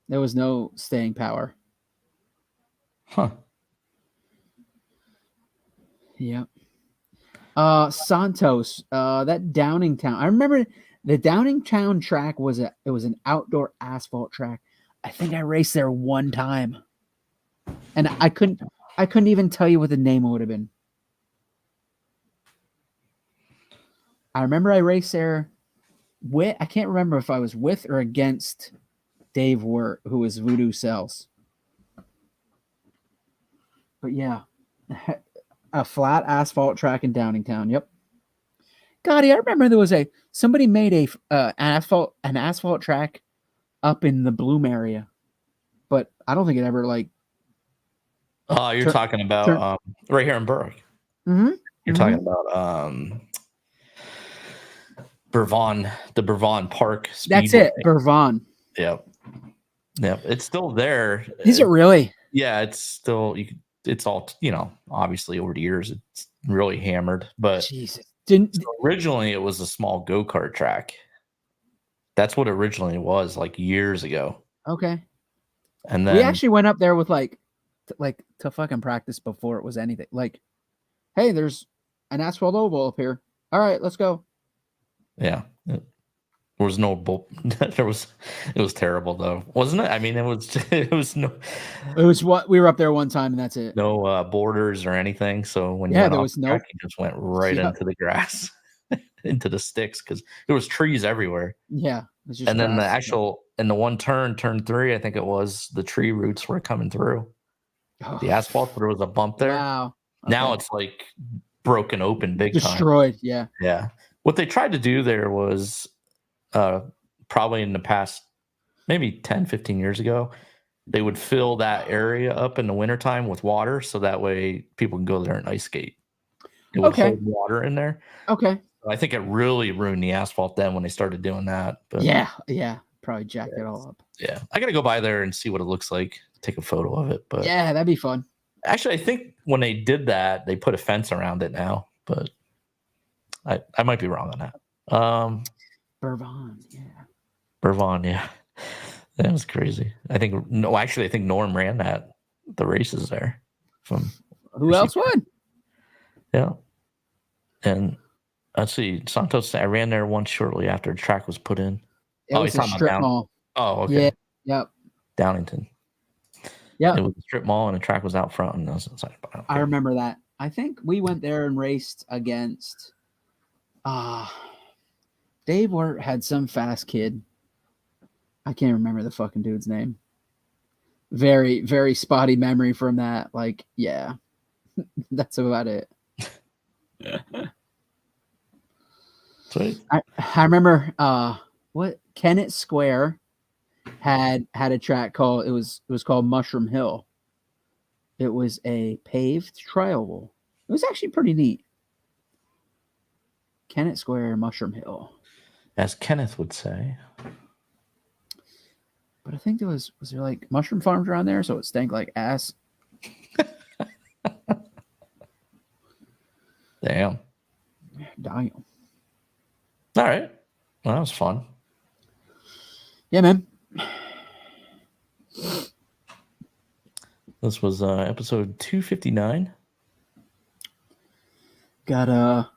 There was no staying power. Huh. Yep. Santos, that Downingtown. I remember the Downingtown track was an outdoor asphalt track. I think I raced there one time. And I couldn't even tell you what the name would have been. I remember I raced there I can't remember if I was with or against Dave Wirt, who was Voodoo Cells. But yeah, a flat asphalt track in Downingtown. Yep. Gotti, I remember there was somebody made an asphalt track up in the Bloom area, but I don't think it ever like. Oh, you're talking about right here in Berwick. Mm-hmm. You're talking about Bervon, the Bervon Park. That's it, Bervon. Yep. Yep. It's still there. Is it really? Yeah, it's still. It's all, obviously over the years it's really hammered, but Jesus. Originally it was a small go-kart track. That's what originally it was, like years ago. Okay. And then we actually went up there with like to fucking practice before it was anything. Like, hey, there's an asphalt oval up here. All right, let's go. Yeah. There was no it was terrible though, wasn't it? I mean, it was what we were up there one time and that's it. No borders or anything. So when there was no track, you just went right into the grass, into the sticks, because there was trees everywhere. Yeah. And then in the one turn 3, I think it was, the tree roots were coming through the asphalt, but there was a bump there. Wow. Okay. Now it's like broken open, destroyed. Time. Yeah. Yeah. What they tried to do there was probably in the past, maybe 10, 15 years ago, they would fill that area up in the wintertime with water, so that way people can go there and ice skate. It would hold water in there. Okay. I think it really ruined the asphalt then when they started doing that. But yeah, probably jacked it all up. Yeah, I gotta go by there and see what it looks like, take a photo of it. But yeah, that'd be fun. Actually, I think when they did that, they put a fence around it now, but I might be wrong on that. Bervon, yeah. That was crazy. I think Norm ran the races there. From who else would? Yeah. And Let's see. Santos. I ran there once shortly after the track was put in. It Oh, was he's a talking about strip down. mall. Oh, Yeah. okay. Yep. Downington. Yep. It was a strip mall, and the track was out front, and I was inside. Okay. I remember that. I think we went there and raced against. Dave Wirt had some fast kid. I can't remember the fucking dude's name. Very, very spotty memory from that. Like, yeah, that's about it. Sweet. I remember what Kennett Square had a track called it was called Mushroom Hill. It was a paved trial. It was actually pretty neat. Kennett Square, Mushroom Hill. As Kenneth would say. But I think there was there like mushroom farms around there, so it stank like ass. Damn. Damn. All right. Well, that was fun. Yeah, man. This was episode 259. Got a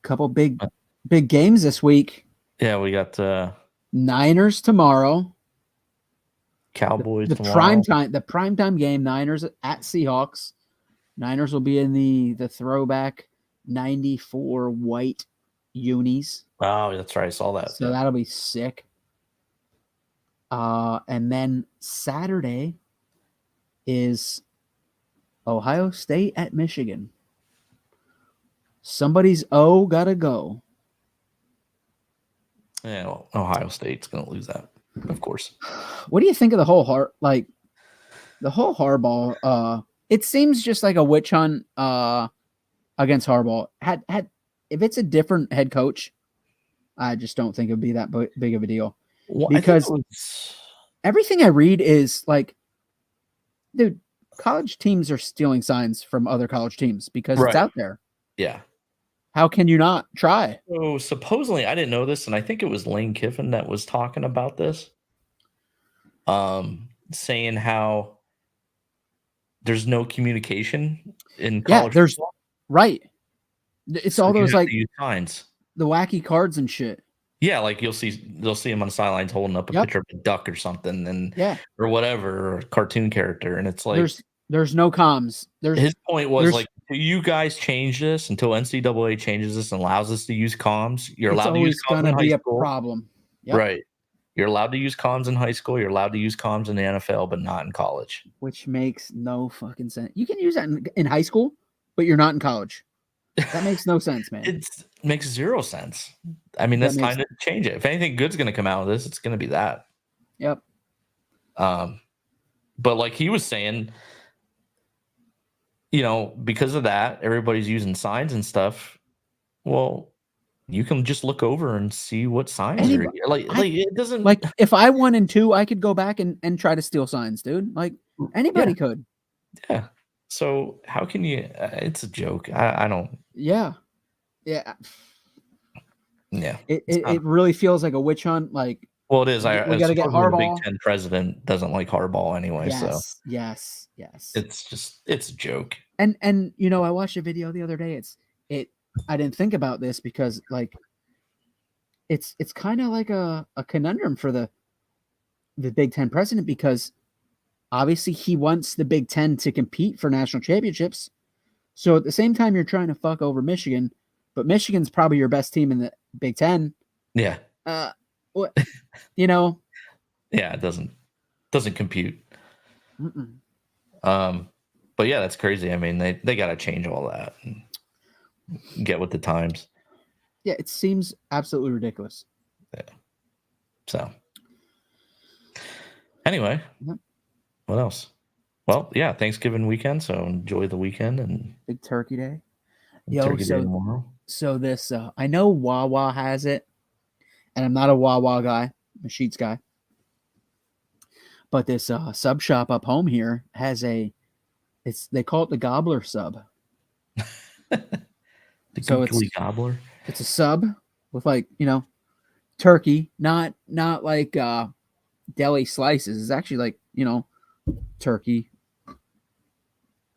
couple big games this week. Yeah, we got Niners tomorrow. Cowboys the tomorrow. primetime game, Niners at Seahawks. Niners will be in the throwback 94 white unis. Oh, that's right. I saw that. So that'll be sick. And then Saturday is Ohio State at Michigan. Somebody's gotta go. Yeah, well, Ohio State's gonna lose that, of course. What do you think of the whole Harbaugh? It seems just like a witch hunt against Harbaugh. Had if it's a different head coach, I just don't think it'd be that big of a deal. Well, because everything I read is like, dude, college teams are stealing signs from other college teams because it's out there. Yeah. How can you not try? So supposedly, I didn't know this, and I think it was Lane Kiffin that was talking about this, saying how there's no communication in college. There's football. Right. It's so all those like signs, the wacky cards and shit. Yeah, like they'll see him on the sidelines holding up a picture of a duck or something, and or whatever, or a cartoon character, and it's like there's no comms. His point was like, you guys change this until NCAA changes this and allows us to use comms. You're allowed to use comms in high school. It's always going to be a problem. Right. You're allowed to use comms in high school. You're allowed to use comms in the NFL, but not in college. Which makes no fucking sense. You can use that in high school, but you're not in college. That makes no sense, man. It makes zero sense. I mean, that's time to change it. If anything good's going to come out of this, it's going to be that. Yep. But like he was saying, because of that, everybody's using signs and stuff. Well, you can just look over and see what signs are like. It doesn't like if I 1 and 2, I could go back and try to steal signs, dude. Like anybody could. Yeah. So how can you? It's a joke. I don't. Yeah. Yeah. Yeah. It really feels like a witch hunt. Like, well, it is. We got to get Harbaugh. The Big Ten president doesn't like Harbaugh anyway. Yes. It's a joke. And I watched a video the other day. I didn't think about this because like it's kind of like a conundrum for the Big Ten president, because obviously he wants the Big Ten to compete for national championships. So at the same time, you're trying to fuck over Michigan, but Michigan's probably your best team in the Big Ten. Yeah. What? Yeah, it doesn't compute. Mm-mm. But yeah, that's crazy. I mean, they got to change all that and get with the times. Yeah, it seems absolutely ridiculous. Yeah. So anyway, what else? Well, yeah, Thanksgiving weekend. So enjoy the weekend and big turkey day. Turkey day tomorrow. So this, I know Wawa has it, and I'm not a Wawa guy, I'm a Sheetz guy. But this sub shop up home here has they call it the Gobbler sub. The Gobbler. It's a sub with turkey, not like deli slices. It's actually like, turkey,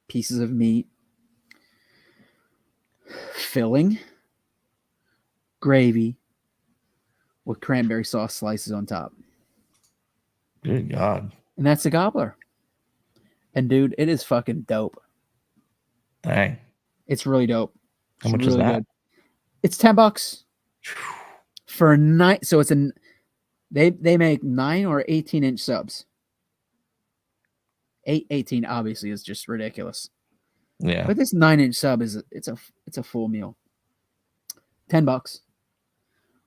pieces of meat, filling, gravy with cranberry sauce slices on top. Good God. And that's the gobbler. And dude, it is fucking dope. Dang. It's really dope. How It's much is really that? good. It's $10 for a night. So they make 9 or 18-inch subs. 18 obviously is just ridiculous. Yeah. But this 9-inch sub it's a full meal. $10.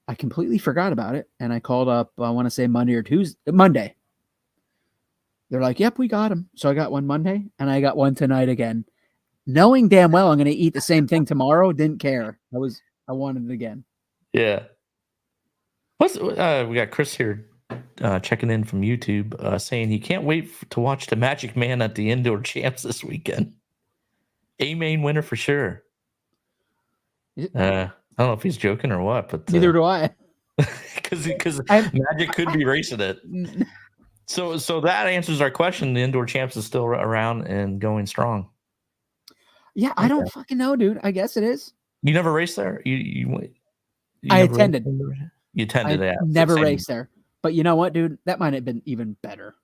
I completely forgot about it, and I called up. I want to say Monday. They're like, "Yep, we got them." So I got one Monday, and I got one tonight again, knowing damn well I'm going to eat the same thing tomorrow. Didn't care. I wanted it again. Yeah. We got Chris here checking in from YouTube saying he can't wait to watch the Magic Man at the Indoor Champs this weekend. A main winner for sure. I don't know if he's joking or what, but Neither do I. Because Magic could be racing it. So that answers our question. The Indoor Champs is still around and going strong. Yeah, I don't fucking know, dude. I guess it is. You never raced there? You I attended. You attended that. Never raced there. But you know what, dude? That might have been even better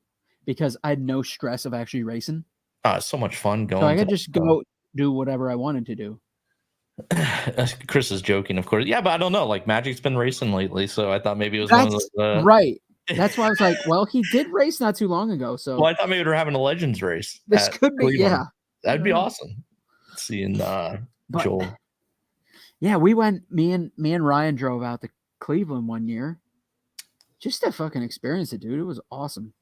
because I had no stress of actually racing. It's so much fun going. So I could just go do whatever I wanted to do. Chris is joking, of course. Yeah, but I don't know. Like Magic's been racing lately, so I thought maybe it was one of those. Right. That's why I was like, well, he did race not too long ago. So well, I thought maybe they're having a Legends race. This could be, Cleveland. That'd be awesome. Seeing Joel. Yeah, we went. Me and Ryan drove out to Cleveland one year, just to fucking experience it, dude. It was awesome.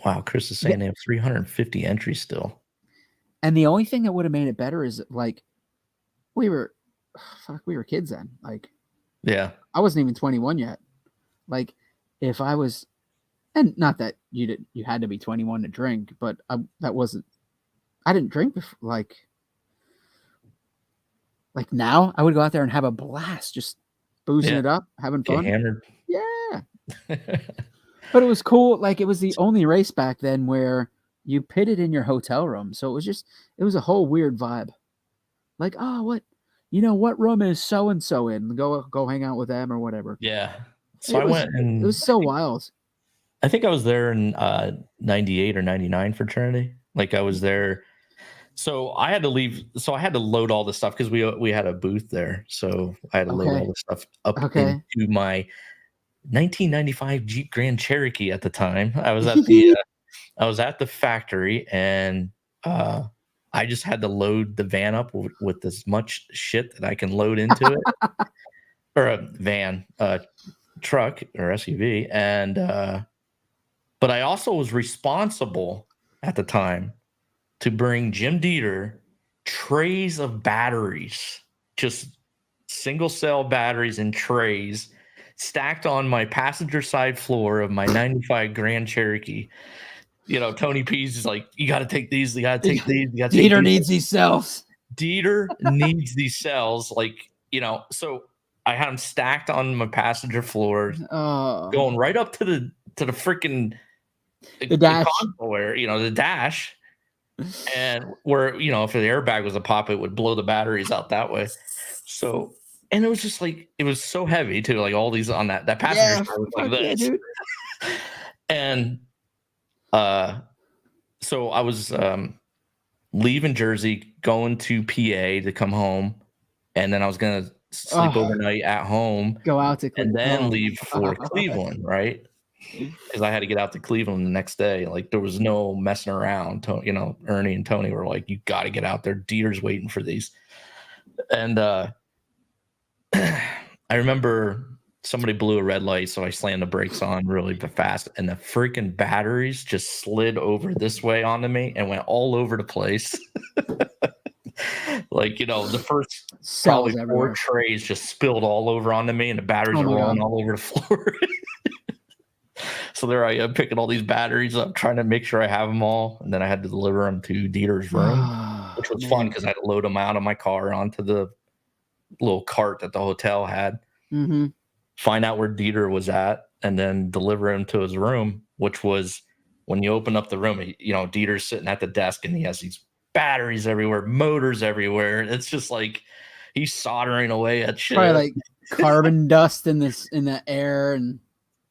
Wow, Chris is saying they have 350 entries still. And the only thing that would have made it better is like we were kids then. Like, yeah, I wasn't even 21 yet. Like, if I was, and not that you had to be 21 to drink, but I didn't drink before, like now I would go out there and have a blast, just boozing it up, having fun. Get hammered. Yeah. But it was cool. Like, it was the only race back then where you pitted in your hotel room. So it was a whole weird vibe. Like, what room is so-and-so in? Go hang out with them or whatever. Yeah. So I went and it was so wild. I think I was there in 98 or 99 fraternity. Like I was there. So I had to leave. So I had to load all the stuff because we had a booth there. So I had to load all the stuff up into my 1995 Jeep Grand Cherokee at the time. I was at the factory and I just had to load the van up with as much shit that I can load into it, or a van, truck or SUV. And but I also was responsible at the time to bring Jim Dieter trays of batteries, just single cell batteries in trays, stacked on my passenger side floor of my 95 Grand Cherokee. Tony P's is like, you got to take these. You got to take these. Dieter needs these cells. Dieter needs these cells. Like, so I had them stacked on my passenger floor, going right up to the freaking the dash, the dash. And where, if the airbag was a pop, it would blow the batteries out that way. So, and it was just like, it was so heavy too, like all these on that passenger side was like this. Yeah, dude. And so I was leaving Jersey, going to PA to come home, and then I was gonna sleep overnight at home, go out to and then leave for Cleveland, right? Because I had to get out to Cleveland the next day. Like there was no messing around. Ernie and Tony were like, "You got to get out there. Dieter's waiting for these." And I remember somebody blew a red light, so I slammed the brakes on really fast, and the freaking batteries just slid over this way onto me and went all over the place. Like, the first cells probably 4 trays just spilled all over onto me, and the batteries are rolling all over the floor. So there I am picking all these batteries up, trying to make sure I have them all. And then I had to deliver them to Dieter's room, which was fun because I had to load them out of my car onto the little cart that the hotel had. Mm-hmm. Find out where Dieter was at, and then deliver him to his room, which was when you open up the room, Dieter's sitting at the desk and he has these batteries everywhere, motors everywhere. It's just like, he's soldering away at shit. Probably like carbon dust in the air, and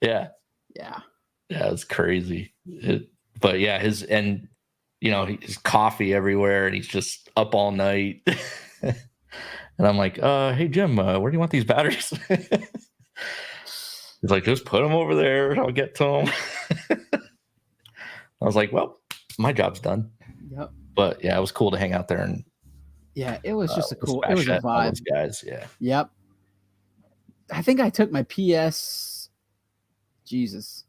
yeah, yeah, it's crazy. But yeah, his coffee everywhere, and he's just up all night. And I'm like, hey Jim, where do you want these batteries? He's like, just put them over there. I'll get to them. I was like, well, my job's done. Yep. But yeah, it was cool to hang out there, and yeah, it was just it was a all vibe. those guys, yeah. Yep. I think I took my PS. Jesus.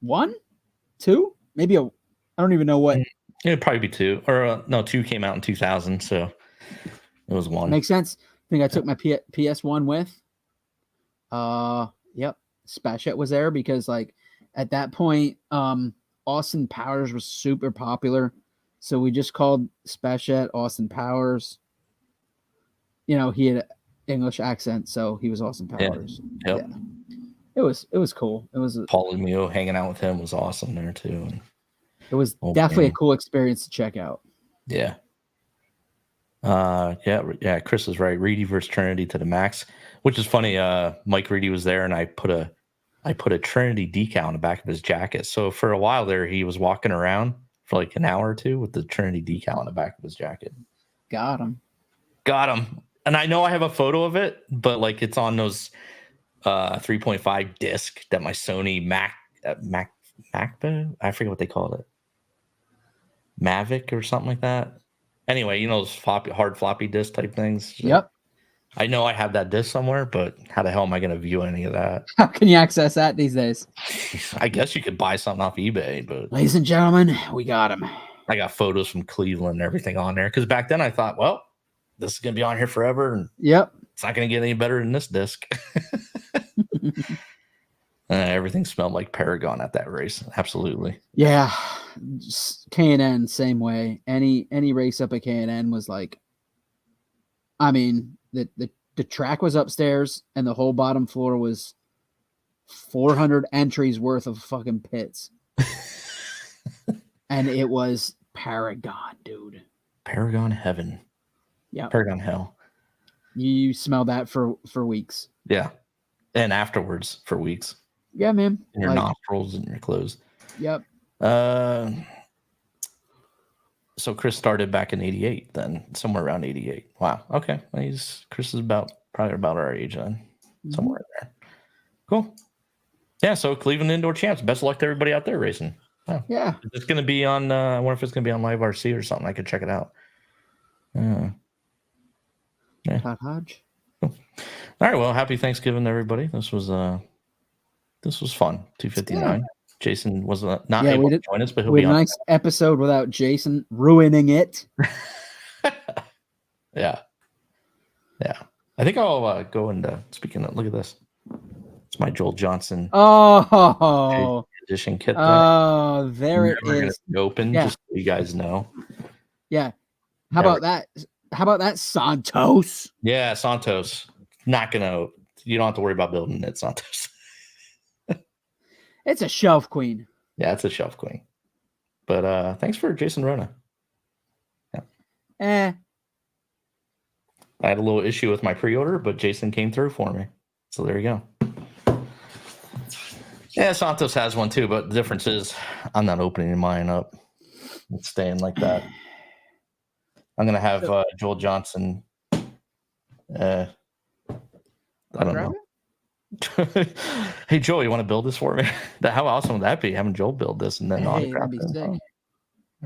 1, 2, maybe I don't even know what. It'd probably be 2, or no, 2 came out in 2000, so it was 1. Makes sense. I think I took my PS1 with. Yep. Spachet was there because like at that point, Austin Powers was super popular, so we just called Spachet Austin Powers. You know, he had an English accent, so he was Austin Powers. Yep. Yeah. It was cool. It was Paul Lemieux, hanging out with him was awesome there too. And it was definitely a cool experience to check out. Yeah. Chris is right. Reedy versus Trinity to the max, which is funny. Mike Reedy was there, and I put a Trinity decal on the back of his jacket. So for a while there, he was walking around for like an hour or two with the Trinity decal on the back of his jacket. Got him. And I know I have a photo of it, but like it's on those 3.5 disc that my Sony MacBook, I forget what they called it, Mavic or something like that. Anyway, you know, those hard floppy disk type things. So yep. I know I have that disc somewhere, but how the hell am I going to view any of that? How can you access that these days? I guess you could buy something off eBay, but ladies and gentlemen, we got him. I got photos from Cleveland and everything on there because back then I thought, well, this is going to be on here forever, and yep, it's not going to get any better than this disc. Everything smelled like Paragon at that race. Absolutely. Yeah. K&N, same way. Any race up at K&N was like, I mean, the track was upstairs and the whole bottom floor was 400 entries worth of fucking pits. And it was Paragon, dude. Paragon heaven. Yeah. Paragon hell. You smell that for weeks. Yeah. And afterwards for weeks. Yeah, man. In your nostrils and your clothes. Yep. So Chris started back in 88 then, somewhere around 88. Wow. Okay. Well, Chris is probably about our age then. Somewhere in there. Cool. Yeah, so Cleveland Indoor Champs. Best of luck to everybody out there racing. Wow. Yeah. It's going to be on, I wonder if it's going to be on Live RC or something. I could check it out. Yeah. Todd Hodge. Cool. All right. Well, happy Thanksgiving to everybody. This was fun. 259. Yeah. Jason was not able to join us, but he'll be on. A nice episode without Jason ruining it. Yeah. I think I'll go into speaking of. Look at this. It's my Joel Johnson. Edition kit. Oh, there it is. Open, just so you guys know. Yeah. How about that? How about that, Santos? Yeah, Santos. Not gonna. You don't have to worry about building it, Santos. It's a shelf queen. Yeah, it's a shelf queen. But thanks for Jason Rona. Yeah. I had a little issue with my pre-order, but Jason came through for me. So there you go. Yeah, Santos has one too, but the difference is I'm not opening mine up. It's staying like that. I'm gonna have Joel Johnson. I don't know. Hey Joel, you want to build this for me? How awesome would that be? Having Joel build this and then that'd be sick. There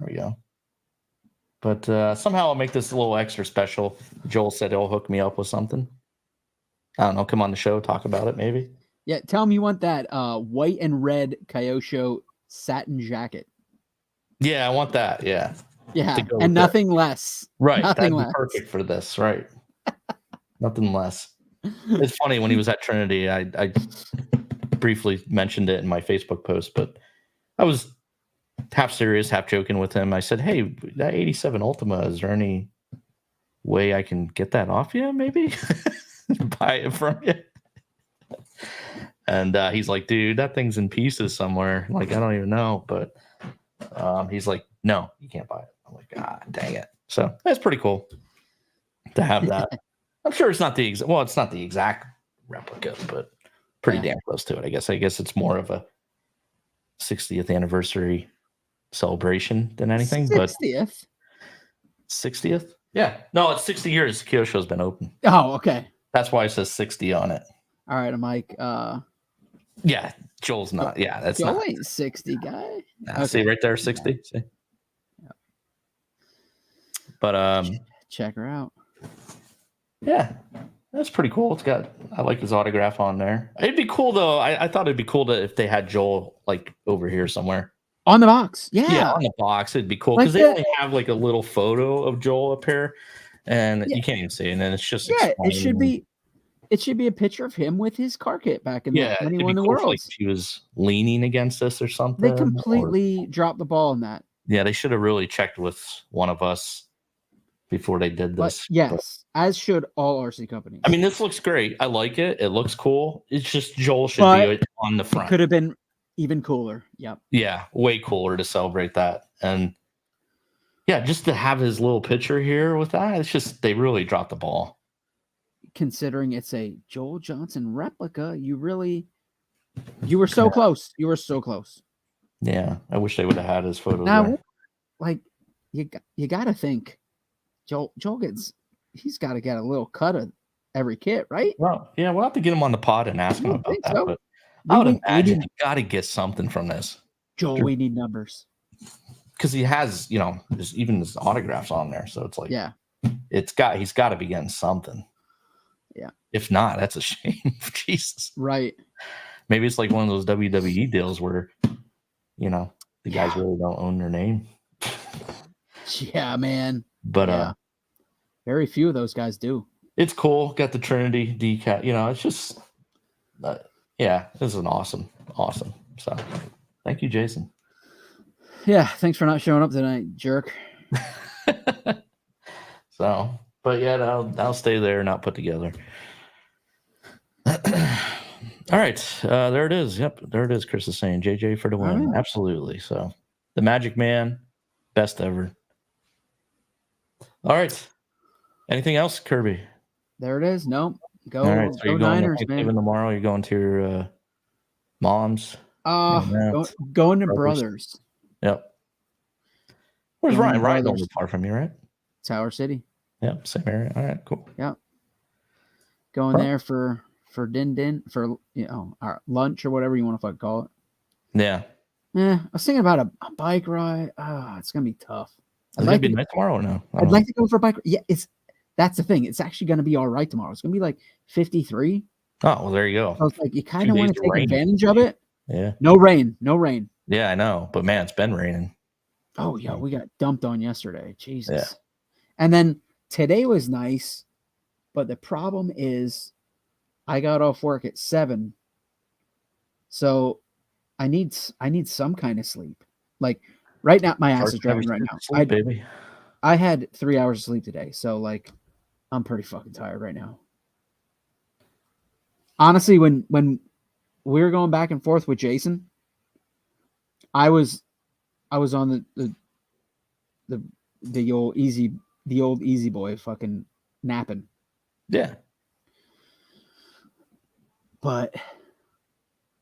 we go. But somehow I'll make this a little extra special. Joel said he'll hook me up with something. I don't know. Come on the show, talk about it, maybe. Yeah, tell him you want that white and red Kyosho satin jacket. Yeah, I want that. Yeah. Yeah, and nothing less. Right. Nothing less. Perfect for this. Right. Nothing less. It's funny when he was at Trinity, I briefly mentioned it in my Facebook post, but I was half serious, half joking with him. I said, hey, that 87 Ultima, is there any way I can get that off you, maybe? Buy it from you? And he's like, dude, that thing's in pieces somewhere. Like, I don't even know. But he's like, no, you can't buy it. I'm like, dang it. So that's pretty cool. to have that. I'm sure it's not the exact. Well, it's not the exact replica, but pretty damn close to it. I guess it's more of a 60th anniversary celebration than anything. 60th? 60th? Yeah. No, it's 60 years. Kyosho's been open. Oh, okay. That's why it says 60 on it. All right, I'm like, yeah, Joel's not. Yeah, that's Joel not. ain't 60 guy. Nah, okay. See right there, 60. Yeah. See? Yeah. But check her out. Yeah, that's pretty cool. I like his autograph on there. It'd be cool though. I thought it'd be cool if they had Joel like over here somewhere. On the box, yeah, on the box, it'd be cool because they only have like a little photo of Joel up here, and you can't even see it. And then it's just it should be a picture of him with his car kit back in when he won the Worlds. Like if he was leaning against us or something. They completely dropped the ball in that. Yeah, they should have really checked with one of us before they did this. As should all RC companies. I mean, this looks great. I like it. It looks cool. It's just Joel should be on the front. Could have been even cooler. Yep. Yeah, way cooler to celebrate that. And yeah, just to have his little picture here with that, it's just they really dropped the ball. Considering it's a Joel Johnson replica, you were so close. You were so close. Yeah, I wish they would have had his photos. Now, there. like you got to think, Joel he's got to get a little cut of every kit, right? Well, yeah, we'll have to get him on the pod and ask him about that. So. But I would imagine you got to get something from this. Joel, we need numbers. Because he has, even his autographs on there. So it's like, he's got to be getting something. Yeah. If not, that's a shame. Jesus. Right. Maybe it's like one of those WWE deals where, the guys really don't own their name. Yeah, man. But very few of those guys do. It's cool. Got the Trinity decal. It's just, this is an awesome. So, thank you, Jason. Yeah, thanks for not showing up tonight, jerk. So, but yeah, I'll stay there, not put together. All right, there it is. Yep, there it is. Chris is saying JJ for the win. Right. Absolutely. So, the Magic Man, best ever. All right. Anything else, Kirby? There it is. No. Go. All right. So go you're going Niners, to Thanksgiving tomorrow. You're going to your mom's. Going to Brothers. Yep. Where's Ryan? Ryan's only far from you, right? Tower City. Yep, same area. All right, cool. Yep. Going there for for our lunch or whatever you want to fucking call it. Yeah. I was thinking about a bike ride. It's gonna be tough. Is it gonna be night tomorrow or no? I'd like to go for a bike. Yeah, that's the thing. It's actually gonna be all right tomorrow. It's gonna be like 53. Oh, well, there you go. So it's like you kind of want to take advantage of it. Yeah. No rain. Yeah, I know, but man, it's been raining. Oh yeah, we got dumped on yesterday. Jesus. Yeah. And then today was nice, but the problem is I got off work at 7. So I need some kind of sleep. Like right now, my ass is driving right now. Baby. I had 3 hours of sleep today. So like I'm pretty fucking tired right now. Honestly, when we were going back and forth with Jason, I was on the old easy boy fucking napping. Yeah. But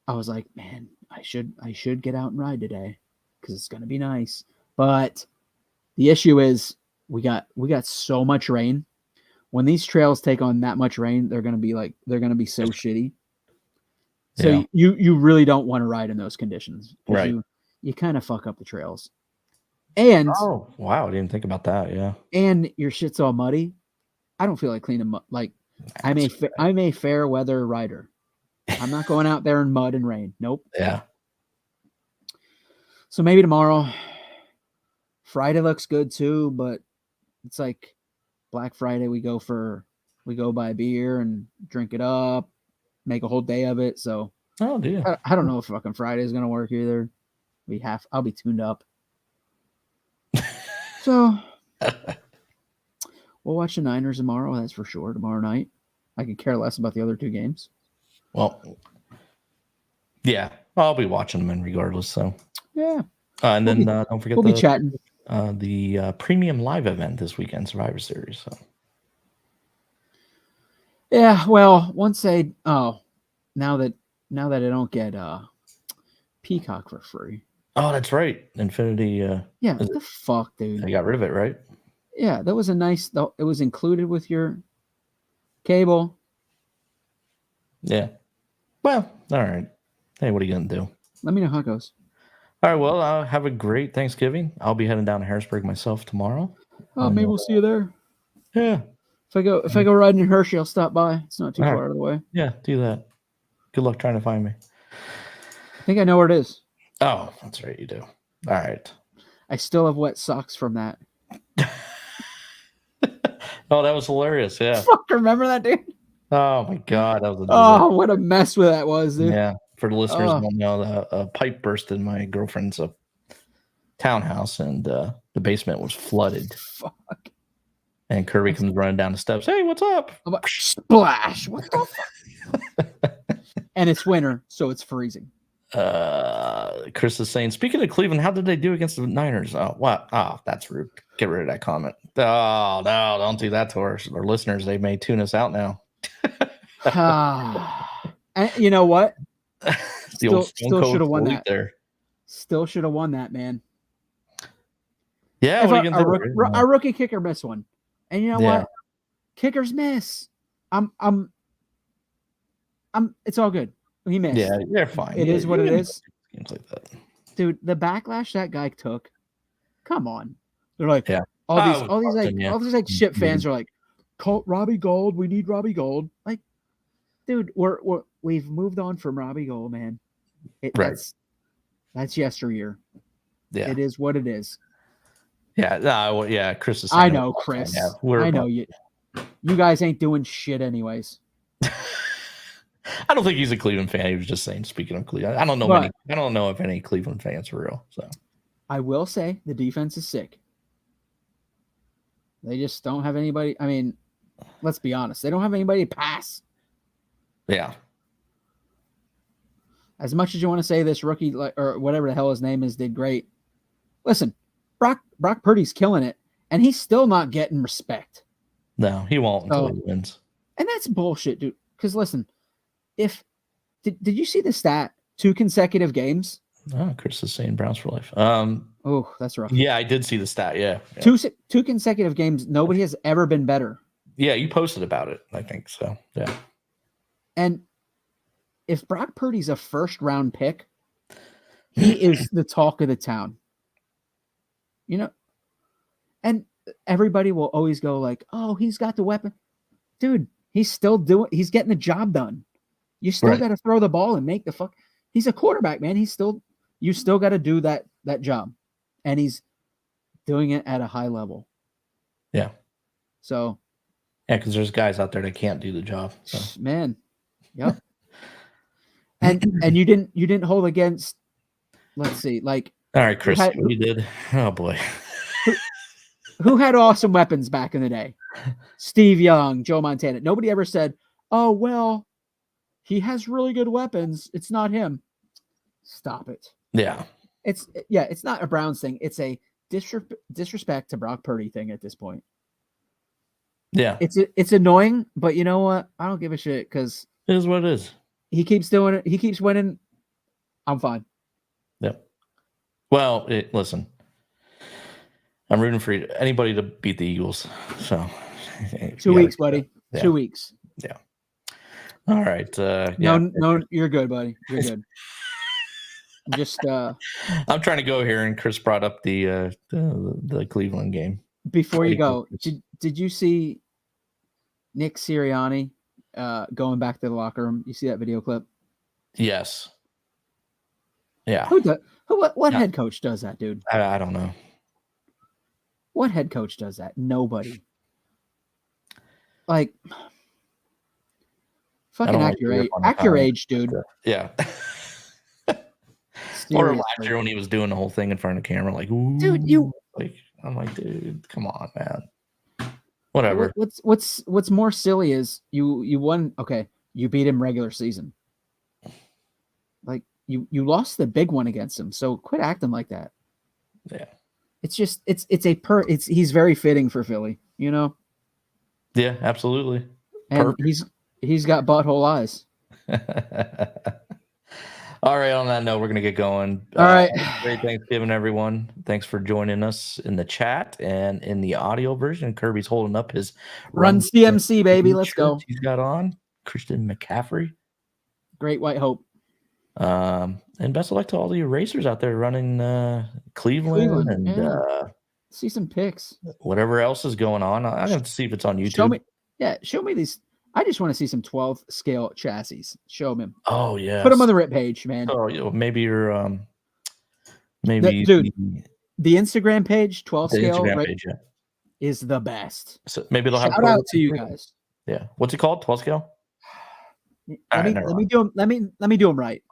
I was like, man, I should get out and ride today because it's gonna be nice. But the issue is we got so much rain. When these trails take on that much rain, they're gonna be so shitty. So you really don't want to ride in those conditions. Right. You kind of fuck up the trails. And oh wow, I didn't think about that. Yeah. And your shit's all muddy. I don't feel like cleaning like I'm a fair weather rider. I'm not going out there in mud and rain. Nope. Yeah. So maybe tomorrow. Friday looks good too, but it's like Black Friday. We go buy beer and drink it up, make a whole day of it. So I don't know if fucking Friday is gonna work either. I'll be tuned up. So we'll watch the Niners tomorrow. That's for sure. Tomorrow night. I could care less about the other 2 games. Well, yeah, I'll be watching them regardless. So yeah. And then don't forget we'll be chatting. The premium live event this weekend, Survivor Series. So Yeah, well, once they now that I don't get Peacock for free. Oh, that's right. Infinity. Yeah, what the fuck, dude? They got rid of it, right? Yeah, that was a nice. It was included with your cable. Yeah. Well, all right. Hey, what are you gonna do? Let me know how it goes. All right. Well, have a great Thanksgiving. I'll be heading down to Harrisburg myself tomorrow. Oh, maybe we'll see you there. Yeah. If I go riding in Hershey, I'll stop by. It's not too All far right. out of the way. Yeah, do that. Good luck trying to find me. I think I know where it is. Oh, that's right. You do. All right. I still have wet socks from that. Oh, that was hilarious. Yeah. Fuck, remember that, dude? Oh my God, that was a disaster. Oh, what a mess with that was, dude. Yeah. For the listeners who Oh, don't know, a pipe burst in my girlfriend's townhouse, and the basement was flooded. fuck. And Kirby comes running down the steps. Hey, what's up? I'm like, splash. What the fuck? And it's winter, so it's freezing. Chris is saying, speaking of Cleveland, how did they do against the Niners? Oh, what? Oh, that's rude. Get rid of that comment. Oh, no, don't do that to our listeners. They may tune us out now. And you know what? Still should have won that. There. Still should have won that, man. Yeah, if what are you gonna do? Our rookie kicker missed one, and you know what? Kickers miss. It's all good. He missed. Yeah, you're fine. It is what it is. Games like that, dude. The backlash that guy took. Come on, they're like, yeah. all these shit fans are like, call Robbie Gold. We need Robbie Gold. Like, dude, we've moved on from Robbie Gold, man. Right. That's yesteryear. Yeah, it is what it is. Yeah, yeah. Chris is. I know, Chris. Yeah, I know you. You guys ain't doing shit, anyways. I don't think he's a Cleveland fan. He was just saying. Speaking of Cleveland, I don't know many. I don't know if any Cleveland fans are real. So I will say the defense is sick. They just don't have anybody. I mean, let's be honest. They don't have anybody to pass. Yeah. As much as you want to say this rookie or whatever the hell his name is did great. Listen, Brock Purdy's killing it, and he's still not getting respect. No, he won't until he wins. And that's bullshit, dude. Because listen, did you see the stat? 2 consecutive games. Oh, Chris is saying Browns for life. Oh, that's rough. Yeah, I did see the stat. Yeah. 2 consecutive games. Nobody has ever been better. Yeah, you posted about it. I think so. Yeah. And if Brock Purdy's a first-round pick, he is the talk of the town. You know, and everybody will always go like, "Oh, he's got the weapon." Dude, he's getting the job done. You still got to throw the ball and make the fuck. He's a quarterback, man. You still got to do that job. And he's doing it at a high level. Yeah. So, yeah, because there's guys out there that can't do the job. So. Man. Yep. and you didn't hold against, let's see, like, all right, Chris, you did. Oh boy. Who had awesome weapons back in the day? Steve Young, Joe Montana. Nobody ever said, "Oh, well, he has really good weapons. It's not him." Stop it. Yeah. It's not a Browns thing. It's a disrespect to Brock Purdy thing at this point. Yeah. It's annoying, but you know what? I don't give a shit because it is what it is. He keeps doing it. He keeps winning. I'm fine. Yep. Well, listen. I'm rooting for anybody to beat the Eagles. So 2 weeks, buddy. Yeah. 2 weeks. Yeah. All right. No, you're good, buddy. You're good. Just I'm trying to go here, and Chris brought up the Cleveland game. Before you go, did you see Nick Sirianni going back to the locker room? You see that video clip? Yes. Yeah. What head coach does that, dude? I don't know. What head coach does that? Nobody. Like, fucking act your age, dude. Yeah. Or last year when he was doing the whole thing in front of the camera, like, ooh, dude, I'm like, dude, come on, man. Whatever. What's more silly is you won. Okay, you beat him regular season. Like you lost the big one against him, so quit acting like that. Yeah. It's just he's very fitting for Philly, you know. Yeah, absolutely. And He's got butthole eyes. All right, on that note, we're going to get going. All right. Great Thanksgiving, everyone. Thanks for joining us in the chat and in the audio version. Kirby's holding up his Run CMC, baby. Let's go. He's got on Christian McCaffrey. Great White Hope. And best of luck to all the racers out there running Cleveland and yeah. See some pics. Whatever else is going on. I'm going to see if it's on YouTube. Show me these. I just want to see some 12 scale chassis. Show them. Oh yeah. Put them on the rip page, man. Oh, maybe you're dude. The Instagram page, 12 scale, Instagram page, is the best. So maybe they'll have shout out to you guys. Yeah. What's it called? 12 scale? Let me do them right.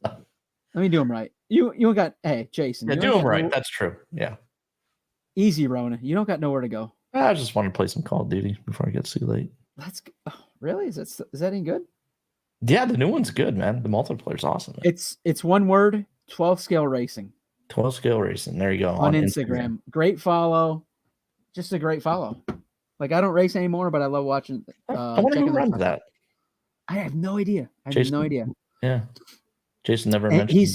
Let me do them right. You got Jason. Yeah, do them right. That's true. Yeah. Easy, Rona. You don't got nowhere to go. I just want to play some Call of Duty before it gets too late. Really? Is that any good? Yeah, the new one's good, man. The multiplayer's awesome. Man. It's one word, 12 scale racing. 12 scale racing. There you go. On Instagram. Great follow. Just a great follow. Like, I don't race anymore, but I love watching. I wonder who runs that. I have no idea. Have no idea. Yeah. Jason never mentioned.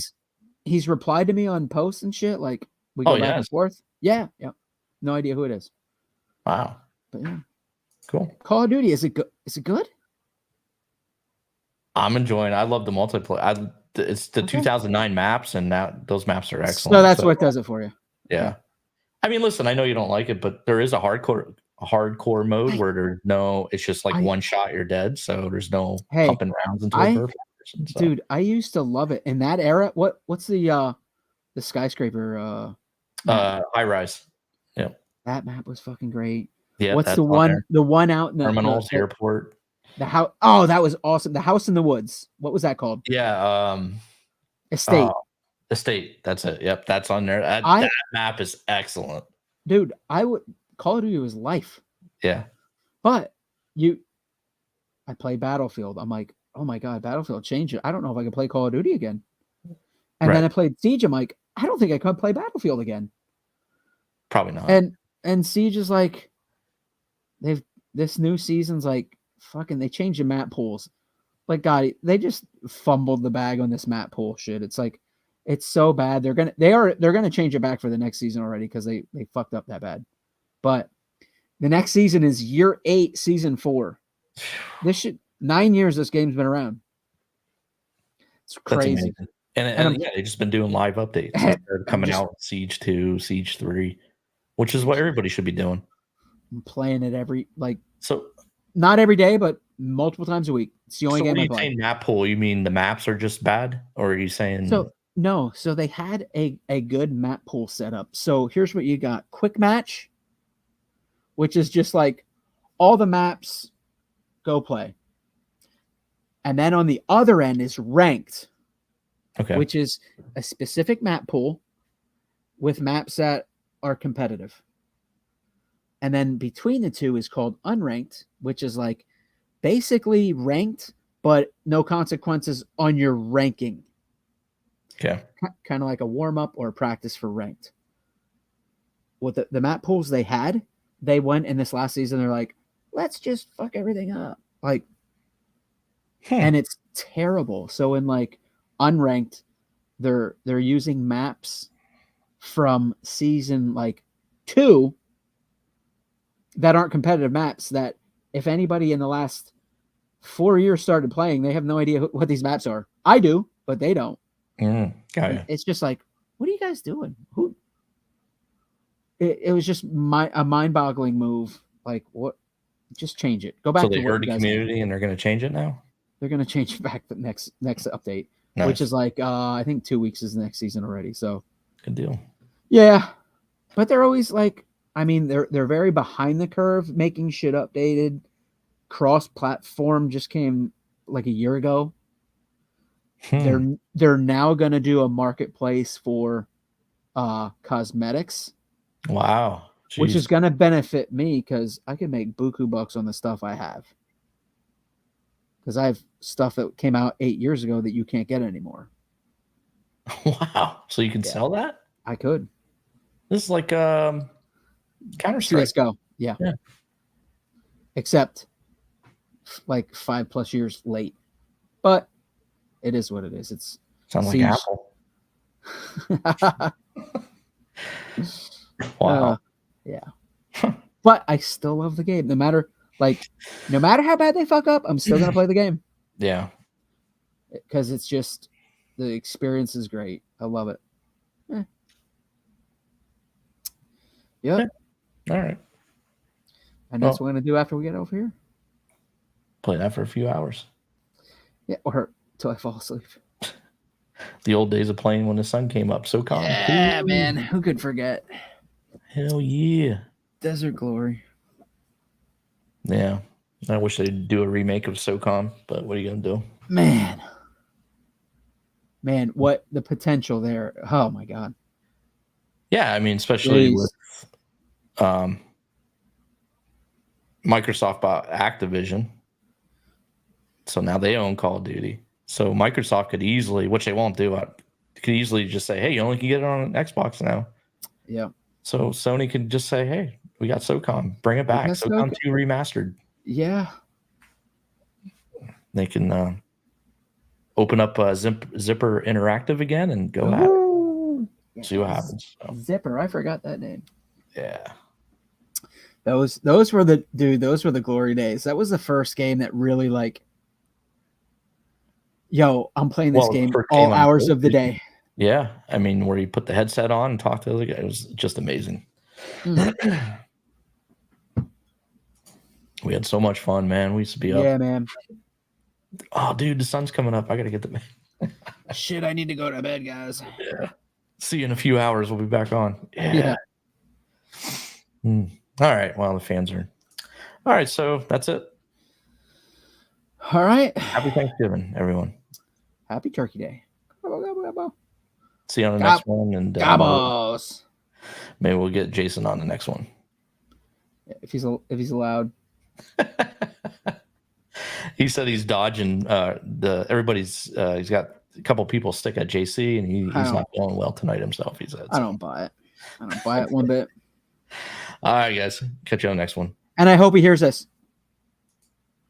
He's replied to me on posts and shit. Like, we go back and forth. Yeah. No idea who it is. Wow. But yeah. Cool. Call of Duty, is it good? Is it good? I'm enjoying it. I love the multiplayer. It's the 2009 maps, and those maps are excellent. So that's what does it for you. Yeah. I mean, listen, I know you don't like it, but there is a hardcore mode where there's no, it's just like one shot, you're dead. So there's no pumping rounds into a perfect person. So. Dude, I used to love it in that era. What's the skyscraper? High rise. Yeah. That map was fucking great. Yeah. What's the one out in the Terminals, airport? The house. Oh, that was awesome. The house in the woods. What was that called? Yeah. Estate. Estate. That's it. Yep. That's on there. That map is excellent. Dude, Call of Duty was life. Yeah. But I play Battlefield. I'm like, oh my God, Battlefield changed it. I don't know if I can play Call of Duty again. And then I played Siege. I'm like, I don't think I could play Battlefield again. Probably not. And Siege is like, this new season's like, fucking, they changed the map pools. Like, God, they just fumbled the bag on this map pool shit. It's like, it's so bad. They're gonna change it back for the next season already because they fucked up that bad. But the next season is year 8, season 4. 9 years this game's been around. It's crazy. And they've just been doing live updates. They're coming out Siege 2, Siege 3, which is what everybody should be doing. I'm playing it so not every day, but multiple times a week. It's the only game I play. Saying map pool, you mean the maps are just bad, or are you saying no? So they had a good map pool set up. So here's what you got: quick match, which is just like all the maps, go play. And then on the other end is ranked, which is a specific map pool with maps that are competitive. And then between the two is called unranked, which is like basically ranked, but no consequences on your ranking. Okay. Kind of like a warm-up or a practice for ranked. With the map pools they had, they went in this last season, they're like, let's just fuck everything up. Like, and it's terrible. So in like unranked, they're using maps from season like 2 that aren't competitive maps that if anybody in the last 4 years started playing, they have no idea what these maps are. I do, but they don't. It's just like, what are you guys doing? It was just a mind-boggling move. Like, what? Just change it. Go back to they heard the community and they're going to change it now? They're going to change it back the next update, which is like, I think 2 weeks is the next season already. So good deal. Yeah. But they're always like, I mean, they're very behind the curve, making shit updated. Cross-platform just came like a year ago. They're now going to do a marketplace for cosmetics. Wow. Jeez. Which is going to benefit me because I can make buku bucks on the stuff I have. Because I have stuff that came out 8 years ago that you can't get anymore. Wow. So you can sell that? I could. This is like Counter-Strike. CSGO. Yeah. Except like 5+ years late, but it is what it is. It's Sounds like Siege. Apple. Wow. Yeah. But I still love the game. No matter how bad they fuck up, I'm still gonna play the game. Yeah. Because it's just the experience is great. I love it. Yep. All right. And that's what we're gonna do after we get over here. Play that for a few hours. Yeah, or till I fall asleep. The old days of playing when the sun came up. So calm. Yeah, man. Who could forget? Hell yeah. Desert Glory. Yeah. I wish they'd do a remake of SOCOM, but what are you going to do? Man, what the potential there. Oh, my God. Yeah, I mean, especially with Microsoft bought Activision. So now they own Call of Duty. So Microsoft could easily, which they won't do, could easily just say, hey, you only can get it on Xbox now. Yeah. So Sony could just say, hey, we got SOCOM. Bring it back. SOCOM 2 remastered. Yeah. They can open up Zipper Interactive again and go at it. See what happens. So. Zipper. I forgot that name. Yeah. Those were the glory days. That was the first game that really I'm playing this game all hours of the day. Yeah. I mean, where you put the headset on and talk to the other guy, it was just amazing. We had so much fun, man. We used to be up. Yeah, man. Oh, dude, the sun's coming up. I got to get the bed. Shit, I need to go to bed, guys. Yeah. See you in a few hours. We'll be back on. Yeah. All right. Well, the fans are. All right. So that's it. All right. Happy Thanksgiving, everyone. Happy Turkey Day. See you on the next one. And maybe we'll get Jason on the next one. If he's allowed. He said he's dodging everybody's. He's got a couple people stick at JC, and he's not feeling well tonight himself. He said. I don't buy it. I don't buy it one bit. All right, guys. Catch you on the next one. And I hope he hears this.